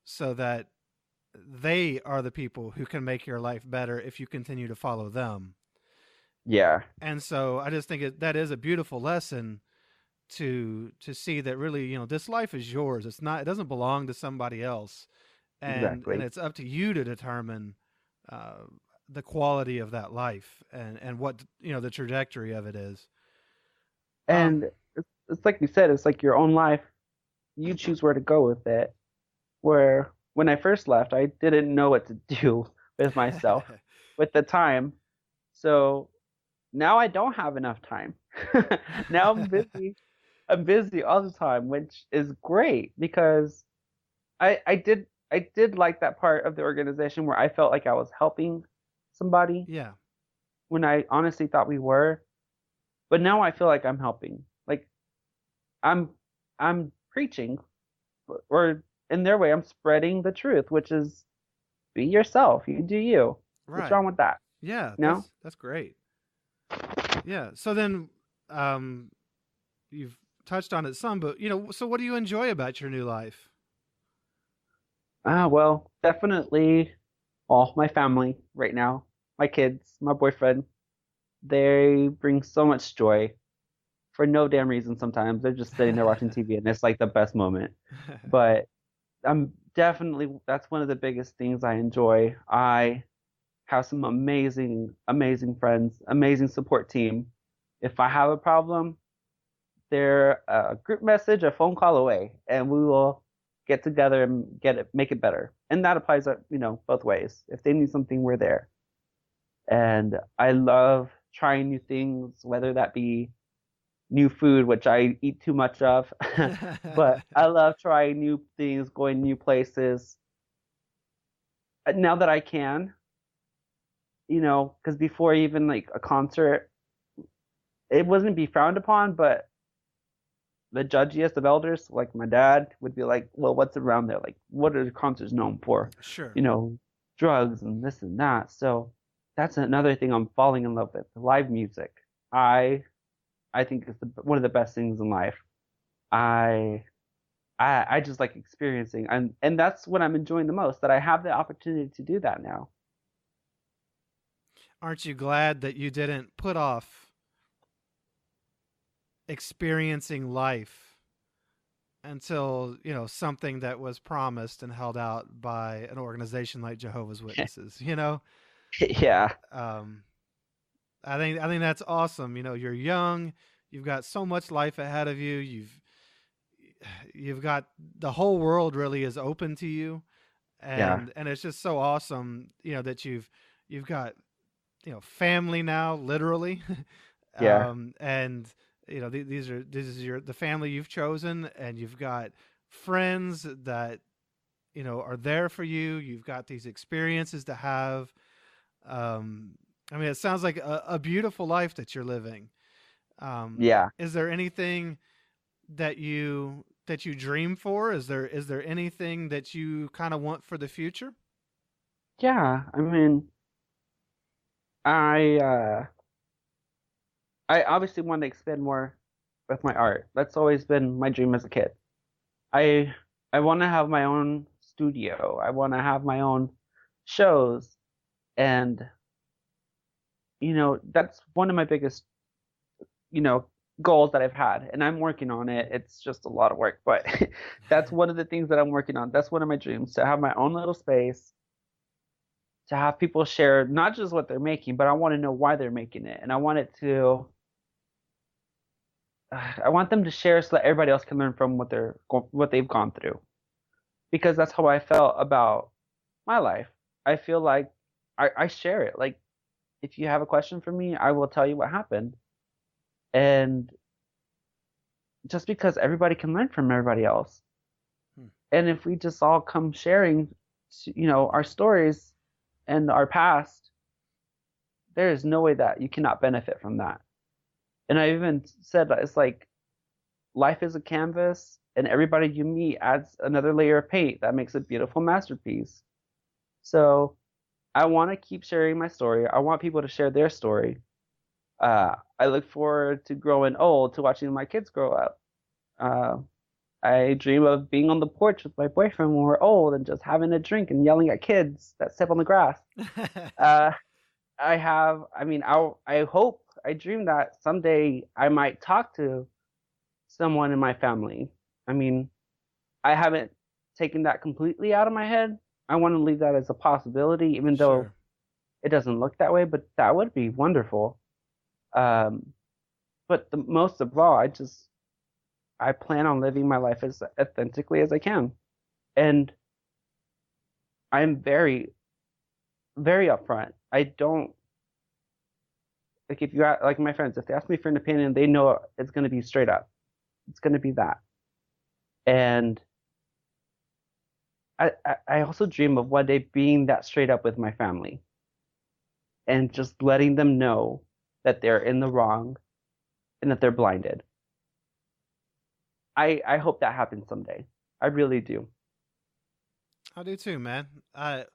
so that they are the people who can make your life better if you continue to follow them. yeah, And so I just think that is a beautiful lesson to see that really, this life is yours. It doesn't belong to somebody else. And exactly. it's up to you to determine uh, the quality of that life and what, the trajectory of it is. And Um, it's like you said, it's like your own life. You choose where to go with it. Where when I first left, I didn't know what to do with myself with the time. So now I don't have enough time. Now I'm busy. I'm busy all the time, which is great because I did like that part of the organization where I felt like I was helping somebody yeah, when I honestly thought we were. But now I feel like I'm helping. Like I'm I'm preaching or in their way I'm spreading the truth, which is be yourself. You do you. What's right. wrong with that? Yeah, No? that's great. Yeah. So then, you've touched on it some, but so what do you enjoy about your new life? Well, definitely all my family right now, my kids, my boyfriend, they bring so much joy for no damn reason sometimes. They're just sitting there watching TV and it's like the best moment. But I'm definitely that's one of the biggest things I enjoy. I have some amazing, amazing friends, amazing support team. If I have a problem, they're a group message, a phone call away, and we will get together and make it better. And that applies, both ways. If they need something, we're there. And I love trying new things, whether that be new food, which I eat too much of, but I love trying new things, going new places. Now that I can, because before even like a concert, it wasn't be frowned upon, but the judgiest of elders, like my dad, would be like, "Well, what's around there? Like, what are the concerts known for? Sure. You know, drugs and this and that." So that's another thing I'm falling in love with. Live music. I I think it's one of the best things in life. I I just like experiencing, and that's what I'm enjoying the most. That I have the opportunity to do that now. Aren't you glad that you didn't put off experiencing life until, something that was promised and held out by an organization like Jehovah's Witnesses. Yeah. Um, I think that's awesome. You're young, you've got so much life ahead of you. You've got the whole world really is open to you, Yeah. and it's just so awesome. That you've got family now, literally, Yeah. and this is the family you've chosen, and you've got friends that are there for you. You've got these experiences to have. Um, I mean, it sounds like a beautiful life that you're living. Yeah. Is there anything that you dream for? Is there anything that you kind of want for the future? Yeah. I mean, I I obviously want to expand more with my art. That's always been my dream as a kid. I I want to have my own studio. I want to have my own shows, and that's one of my biggest, you know, goals that I've had, and I'm working on it. It's just a lot of work, but that's one of the things that I'm working on. That's one of my dreams, to have my own little space, to have people share not just what they're making, but I want to know why they're making it, and I want them to share so that everybody else can learn from what they've gone through, because that's how I felt about my life. I feel like I share it. Like, if you have a question for me, I will tell you what happened. And just because everybody can learn from everybody else. Hmm. And if we just all come sharing, our stories and our past, there is no way that you cannot benefit from that. And I even said that it's like life is a canvas, and everybody you meet adds another layer of paint that makes a beautiful masterpiece. So I want to keep sharing my story. I want people to share their story. I look forward to growing old, to watching my kids grow up. Uh, I dream of being on the porch with my boyfriend when we're old and just having a drink and yelling at kids that step on the grass. Uh, I mean, I hope, I dream that someday I might talk to someone in my family. I mean, I haven't taken that completely out of my head. I want to leave that as a possibility, even though Sure. it doesn't look that way, but that would be wonderful. Um, but the most of all, I plan on living my life as authentically as I can. And I'm very, very upfront. I don't like, if like my friends, if they ask me for an opinion, they know it's going to be straight up. It's going to be that. And I also dream of one day being that straight up with my family and just letting them know that they're in the wrong and that they're blinded. I hope that happens someday. I really do. I do too, man. I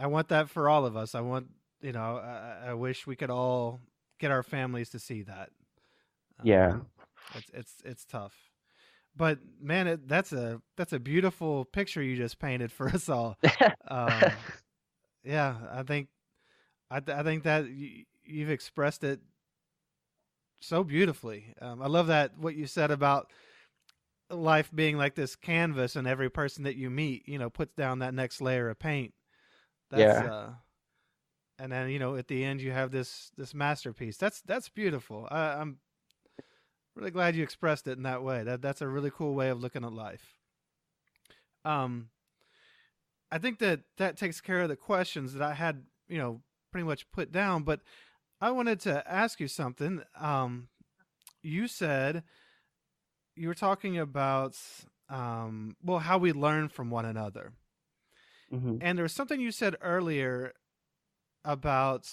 want that for all of us. I wish we could all get our families to see that. Yeah. Um, it's tough, but man, that's a beautiful picture you just painted for us all. Um, yeah, I think that you've expressed it so beautifully. I love that what you said about life being like this canvas, and every person that you meet, puts down that next layer of paint. That's Yeah. and then at the end you have this masterpiece. That's beautiful. I'm really glad you expressed it in that way. That's a really cool way of looking at life. Um, I think that takes care of the questions that I had, pretty much put down. But I wanted to ask you something. You said you were talking about well, how we learn from one another, Hmm. and there was something you said earlier about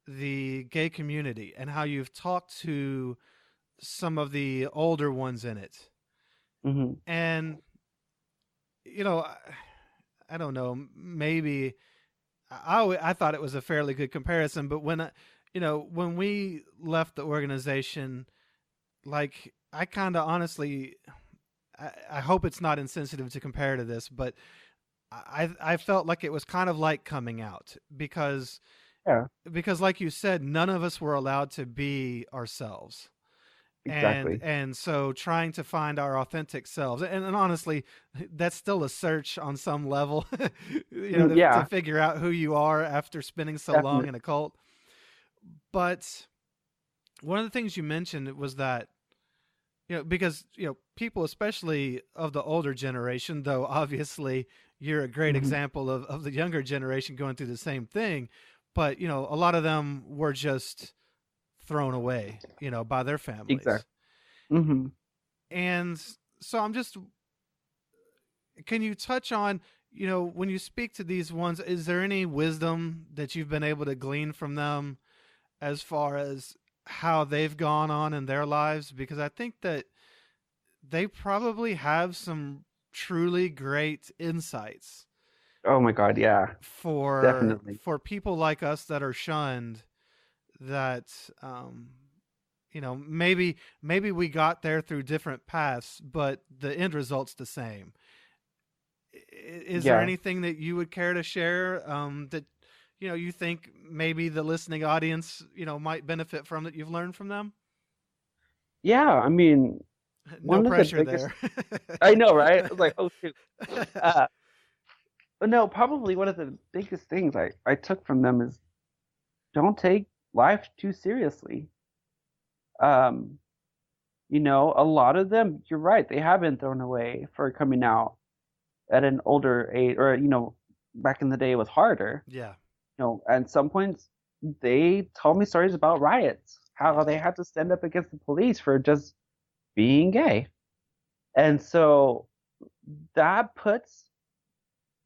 the gay community and how you've talked to some of the older ones in it. Hmm. And you know, I don't know, maybe I thought it was a fairly good comparison, but when we left the organization, like I kind of honestly, I hope it's not insensitive to compare to this, but I felt like it was kind of like coming out Yeah. because like you said, none of us were allowed to be ourselves. Exactly. And so trying to find our authentic selves, and honestly, that's still a search on some level, to Yeah, figure out who you are after spending so long definitely. in a cult. But one of the things you mentioned was that, because people, especially of the older generation, though obviously you're a great Hmm. example of the younger generation going through the same thing, but a lot of them were just thrown away, by their families. Exactly. Hmm. And so can you touch on, when you speak to these ones, is there any wisdom that you've been able to glean from them as far as how they've gone on in their lives? Because I think that they probably have some truly great insights Oh my God, yeah, definitely. for people like us that are shunned, that um maybe we got there through different paths, but the end result's the same. Is there Yeah, anything that you would care to share, that you think maybe the listening audience might benefit from, that you've learned from them? yeah. I mean, No one of the pressure biggest. there. I know, right? I was like, oh shoot. Uh, but no, probably one of the biggest things I took from them is don't take life too seriously. Um, a lot of them, you're right, they have been thrown away for coming out at an older age, or back in the day it was harder. Yeah, At some points they told me stories about riots, how yeah. they had to stand up against the police for just being gay. And so that puts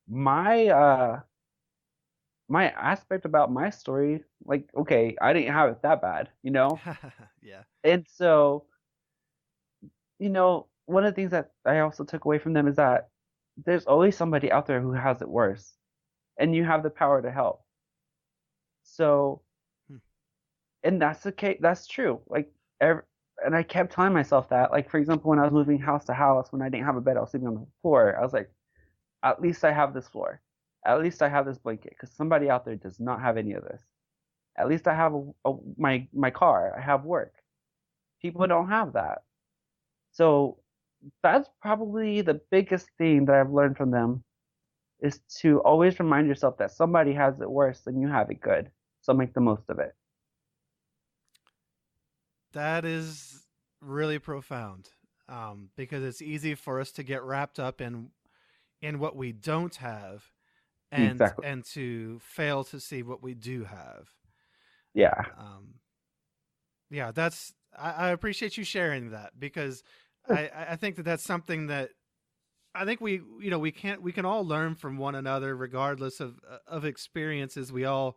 my my aspect about my story, like, okay, I didn't have it that bad. Yeah. And so, one of the things that I also took away from them is that there's always somebody out there who has it worse, and you have the power to help. So, Hmm. and that's the case, that's true. Like, and I kept telling myself that, like, for example, when I was moving house to house, when I didn't have a bed, I was sleeping on the floor. I was like, at least I have this floor. At least I have this blanket, because somebody out there does not have any of this. At least I have my car. I have work. People don't have that. So that's probably the biggest thing that I've learned from them, is to always remind yourself that somebody has it worse and you have it good. So make the most of it. That is really profound, because it's easy for us to get wrapped up in what we don't have, Exactly. and to fail to see what we do have. Yeah. Um, yeah, I appreciate you sharing that, because Sure. I think that that's something that I think we can all learn from one another, regardless of experiences. We all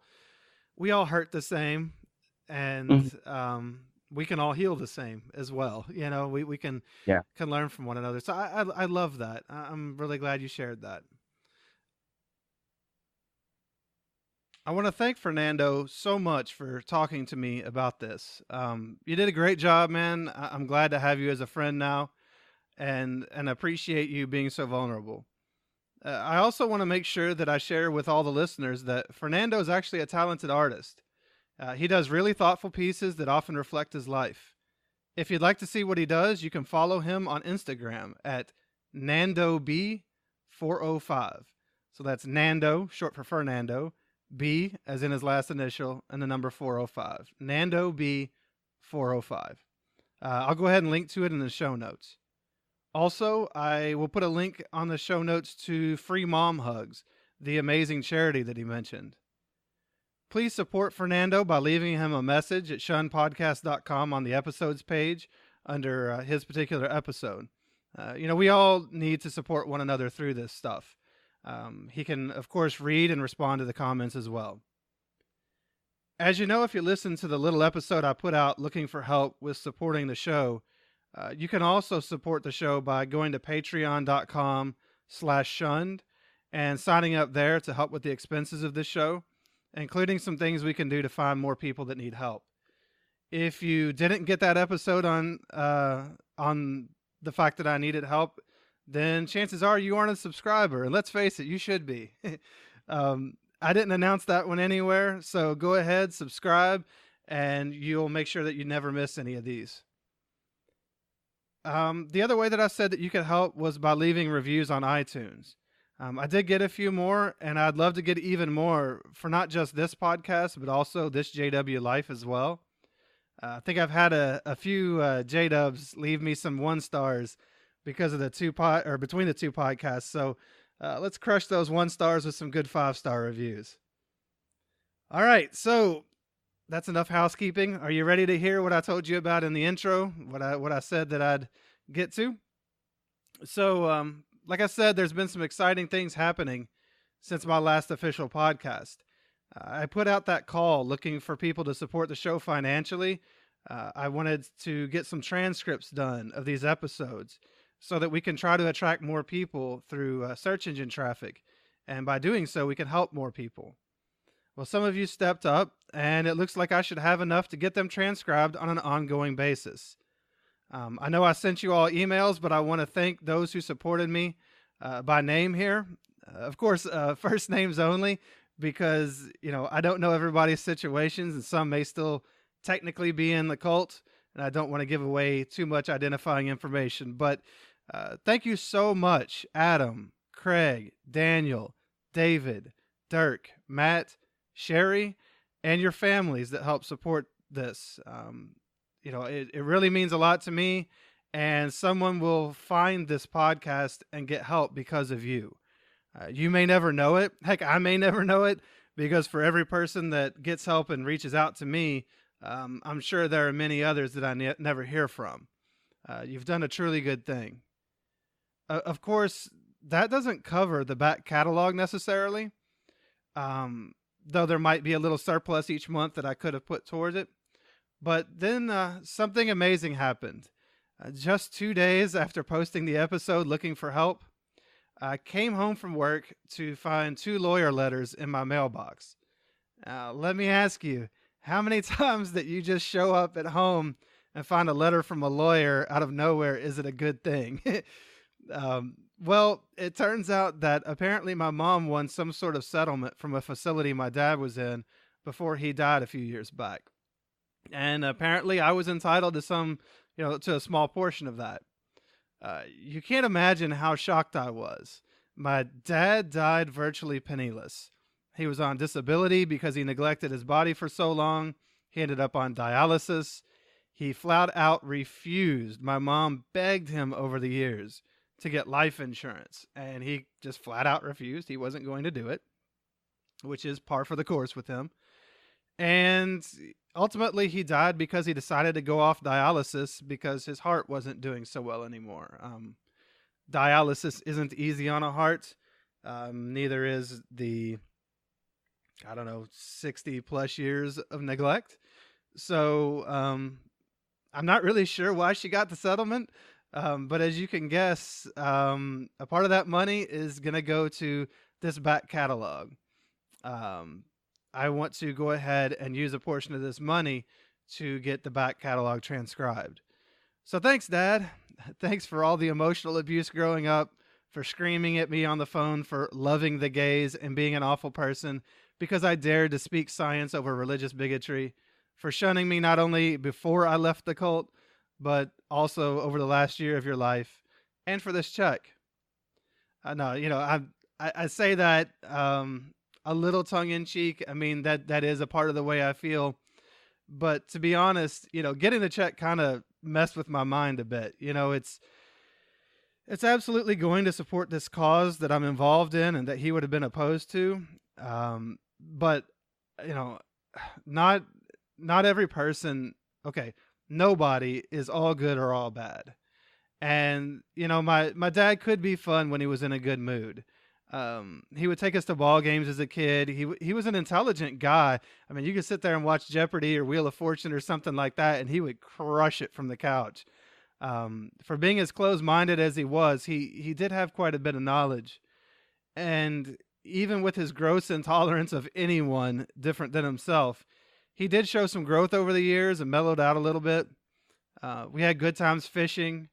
hurt the same, and Mhm. we can all heal the same as well. We Yeah. can learn from one another. So I love that. I'm really glad you shared that. I want to thank Fernando so much for talking to me about this. You did a great job, man. I'm glad to have you as a friend now, and appreciate you being so vulnerable. I also want to make sure that I share with all the listeners that Fernando is actually a talented artist. He does really thoughtful pieces that often reflect his life. If you'd like to see what he does, you can follow him on Instagram at NandoB405. So that's Nando, short for Fernando, B as in his last initial, and the number 405. NandoB405. I'll go ahead and link to it in the show notes. Also, I will put a link on the show notes to Free Mom Hugs, the amazing charity that he mentioned. Please support Fernando by leaving him a message at shunnedpodcast.com on the episodes page under his particular episode. We all need to support one another through this stuff. He can, of course, read and respond to the comments as well. As you know, if you listen to the little episode I put out looking for help with supporting the show, you can also support the show by going to patreon.com/shunned and signing up there to help with the expenses of this show, including some things we can do to find more people that need help. If you didn't get that episode on the fact that I needed help, then chances are you aren't a subscriber. And let's face it, you should be. I didn't announce that one anywhere, so go ahead, subscribe, and you'll make sure that you never miss any of these. The other way that I said that you could help was by leaving reviews on iTunes. I did get a few more, and I'd love to get even more for not just this podcast, but also this JW Life as well. I think I've had a few J-Dubs leave me some 1 stars because of the between the two podcasts. So let's crush those 1 stars with some good 5-star reviews. All right, so that's enough housekeeping. Are you ready to hear what I told you about in the intro? What I said that I'd get to? So, like I said, there's been some exciting things happening since my last official podcast. I put out that call looking for people to support the show financially. I wanted to get some transcripts done of these episodes so that we can try to attract more people through search engine traffic. And by doing so, we can help more people. Well, some of you stepped up, and it looks like I should have enough to get them transcribed on an ongoing basis. I know I sent you all emails, but I want to thank those who supported me by name here. Of course, first names only, because I don't know everybody's situations, and some may still technically be in the cult, and I don't want to give away too much identifying information. But thank you so much, Adam, Craig, Daniel, David, Dirk, Matt, Sherry, and your families that help support this. It really means a lot to me, and someone will find this podcast and get help because of you. You may never know it. Heck, I may never know it, because for every person that gets help and reaches out to me, I'm sure there are many others that I never hear from. You've done a truly good thing. Of course, that doesn't cover the back catalog necessarily. Though there might be a little surplus each month that I could have put towards it. But then something amazing happened. Just 2 days after posting the episode looking for help, I came home from work to find 2 lawyer letters in my mailbox. Let me ask you, how many times that you just show up at home and find a letter from a lawyer out of nowhere is it a good thing? Well, it turns out that apparently my mom won some sort of settlement from a facility my dad was in before he died a few years back. And apparently I was entitled to to a small portion of that. You can't imagine how shocked I was. My dad died virtually penniless. He was on disability because he neglected his body for so long. He ended up on dialysis. He flat out refused. My mom begged him over the years to get life insurance, and he just flat out refused. He wasn't going to do it, which is par for the course with him. And ultimately he died because he decided to go off dialysis because his heart wasn't doing so well anymore. Dialysis isn't easy on a heart. Neither is the 60 plus years of neglect. So I'm not really sure why she got the settlement. But as you can guess, a part of that money is going to go to this back catalog. I want to go ahead and use a portion of this money to get the back catalog transcribed. So thanks, Dad. Thanks for all the emotional abuse growing up, for screaming at me on the phone, for loving the gays and being an awful person because I dared to speak science over religious bigotry, for shunning me not only before I left the cult, but also over the last year of your life, and for this check. I say that a little tongue in cheek. I mean, that is a part of the way I feel. But to be honest, getting the check kind of messed with my mind a bit. It's absolutely going to support this cause that I'm involved in and that he would have been opposed to. But not every person. Okay. Nobody is all good or all bad. And, my dad could be fun when he was in a good mood. He would take us to ball games as a kid. He was an intelligent guy. I mean, you could sit there and watch Jeopardy or Wheel of Fortune or something like that, and he would crush it from the couch. For being as closed-minded as he was, he did have quite a bit of knowledge. And even with his gross intolerance of anyone different than himself, he did show some growth over the years and mellowed out a little bit. We had good times fishing.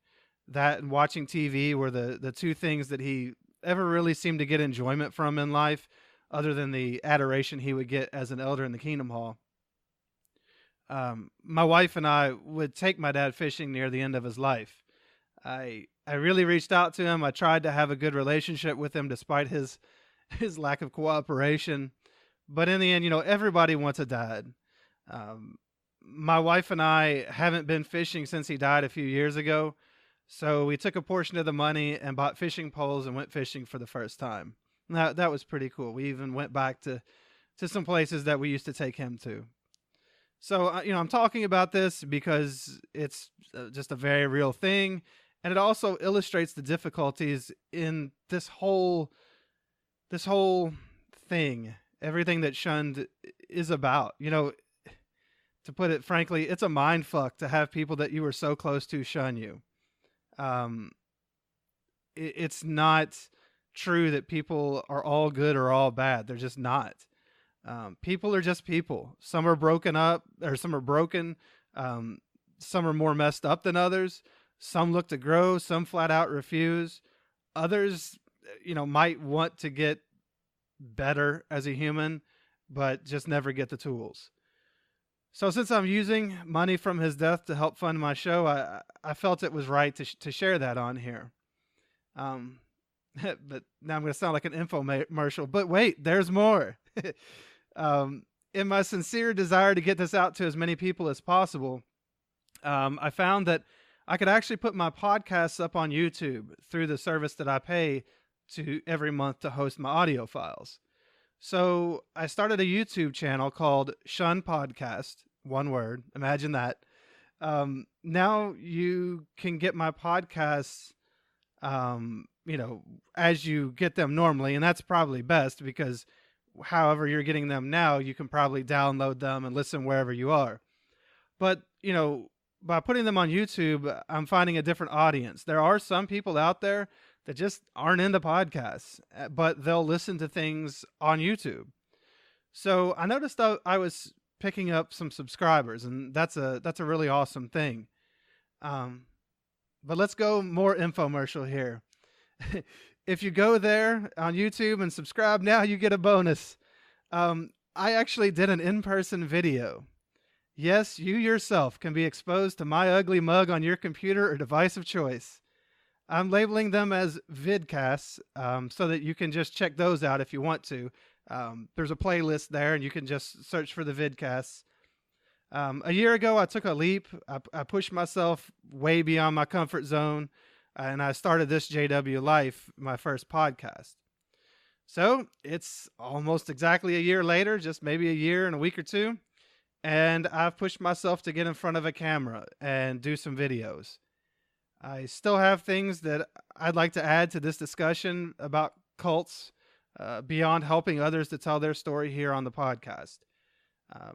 That and watching TV were the two things that he ever really seemed to get enjoyment from in life, other than the adoration he would get as an elder in the Kingdom Hall. My wife and I would take my dad fishing near the end of his life. I really reached out to him. I tried to have a good relationship with him despite his his lack of cooperation. But in the end, everybody wants a dad. Um, my wife and I haven't been fishing since he died a few years ago. So we took a portion of the money and bought fishing poles and went fishing for the first time. That was pretty cool. We even went back to some places that we used to take him to. So, I'm talking about this because it's just a very real thing. And it also illustrates the difficulties in this whole thing, everything that Shunned is about. To put it frankly, it's a mind fuck to have people that you were so close to shun you. Um, it's not true that people are all good or all bad. They're just not. People are just people. Some are broken up, or some are broken. Some are more messed up than others. Some look to grow. Some flat out refuse. Others, might want to get better as a human, but just never get the tools. So since I'm using money from his death to help fund my show, I felt it was right to share that on here. But now I'm going to sound like an infomercial. But wait, there's more. In my sincere desire to get this out to as many people as possible, I found that I could actually put my podcasts up on YouTube through the service that I pay to every month to host my audio files. So I started a YouTube channel called Shunned Podcast, one word. Imagine that. Now you can get my podcasts, as you get them normally, and that's probably best because however you're getting them now, you can probably download them and listen wherever you are. But, by putting them on YouTube, I'm finding a different audience. There are some people out there that just aren't into podcasts, but they'll listen to things on YouTube. So I noticed I was picking up some subscribers, and that's a really awesome thing. But let's go more infomercial here. If you go there on YouTube and subscribe now, you get a bonus. I actually did an in-person video. Yes, you yourself can be exposed to my ugly mug on your computer or device of choice. I'm labeling them as vidcasts so that you can just check those out if you want to. There's a playlist there, and you can just search for the vidcasts. A year ago, I took a leap. I pushed myself way beyond my comfort zone, and I started this JW Life, my first podcast. So it's almost exactly a year later, just maybe a year and a week or two, and I've pushed myself to get in front of a camera and do some videos. I still have things that I'd like to add to this discussion about cults beyond helping others to tell their story here on the podcast.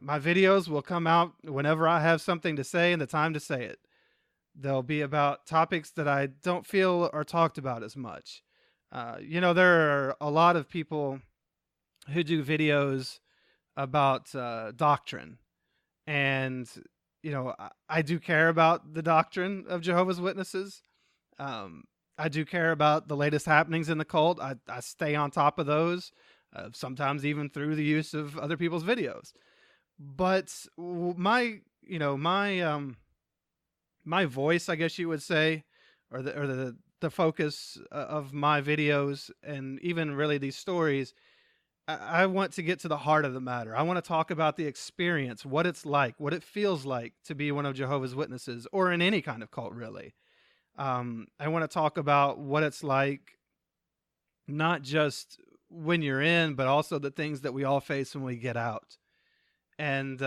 My videos will come out whenever I have something to say and the time to say it. They'll be about topics that I don't feel are talked about as much. There are a lot of people who do videos about doctrine. And, I do care about the doctrine of Jehovah's Witnesses. I do care about the latest happenings in the cult. I stay on top of those, sometimes even through the use of other people's videos. But my voice, I guess you would say, or the focus of my videos and even really these stories, I want to get to the heart of the matter. I want to talk about the experience, what it's like, what it feels like to be one of Jehovah's Witnesses or in any kind of cult, really. I want to talk about what it's like, not just when you're in, but also the things that we all face when we get out. And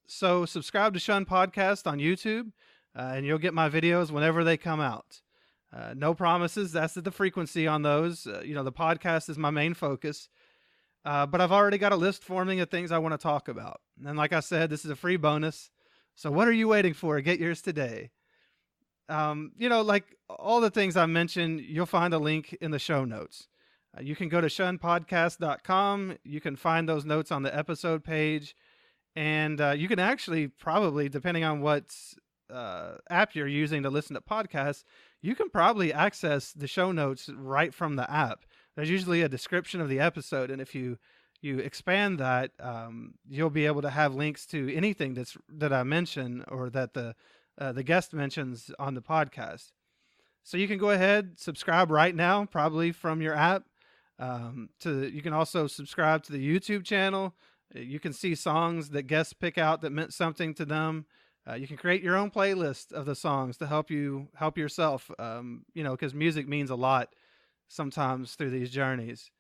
so subscribe to Shun Podcast on YouTube, and you'll get my videos whenever they come out. No promises. That's the frequency on those. The podcast is my main focus. But I've already got a list forming of things I want to talk about. And like I said, this is a free bonus. So what are you waiting for? Get yours today. Like all the things I mentioned, you'll find a link in the show notes. You can go to shunnedpodcast.com. You can find those notes on the episode page. And you can actually probably, depending on what app you're using to listen to podcasts, you can probably access the show notes right from the app. There's usually a description of the episode, and if you expand that, you'll be able to have links to anything that I mention or that the guest mentions on the podcast. So you can go ahead, subscribe right now, probably from your app. You can also subscribe to the YouTube channel. You can see songs that guests pick out that meant something to them. You can create your own playlist of the songs to help yourself. Because music means a lot sometimes through these journeys.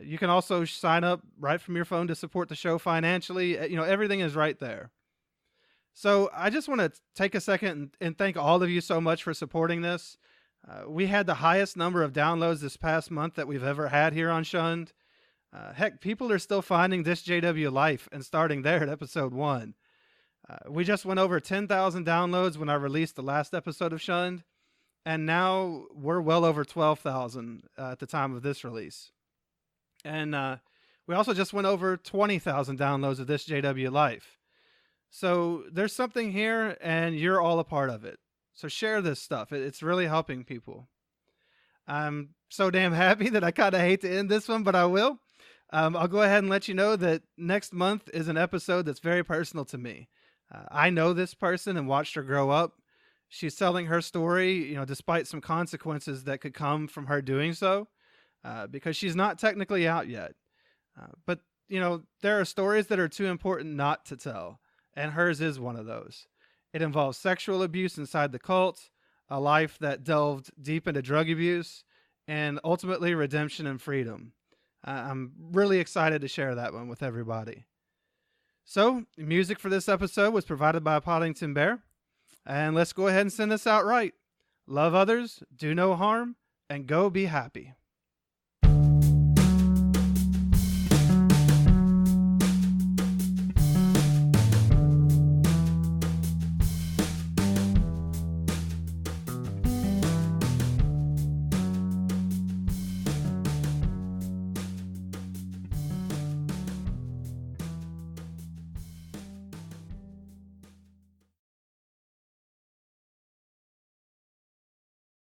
You can also sign up right from your phone to support the show financially. Everything is right there. So I just want to take a second and thank all of you so much for supporting this. We had the highest number of downloads this past month that we've ever had here on Shunned. Heck, people are still finding this JW Life and starting there at episode 1. We just went over 10,000 downloads when I released the last episode of Shunned, and now we're well over 12,000 at the time of this release. And we also just went over 20,000 downloads of this JW Life. So there's something here, and you're all a part of it. So share this stuff. It's really helping people. I'm so damn happy that I kind of hate to end this one, but I will. I'll go ahead and let you know that next month is an episode that's very personal to me. I know this person and watched her grow up. She's telling her story, despite some consequences that could come from her doing so, because she's not technically out yet. But there are stories that are too important not to tell, and hers is one of those. It involves sexual abuse inside the cult, a life that delved deep into drug abuse, and ultimately redemption and freedom. I'm really excited to share that one with everybody. So, music for this episode was provided by Poddington Bear. And let's go ahead and send this out right. Love others, do no harm, and go be happy.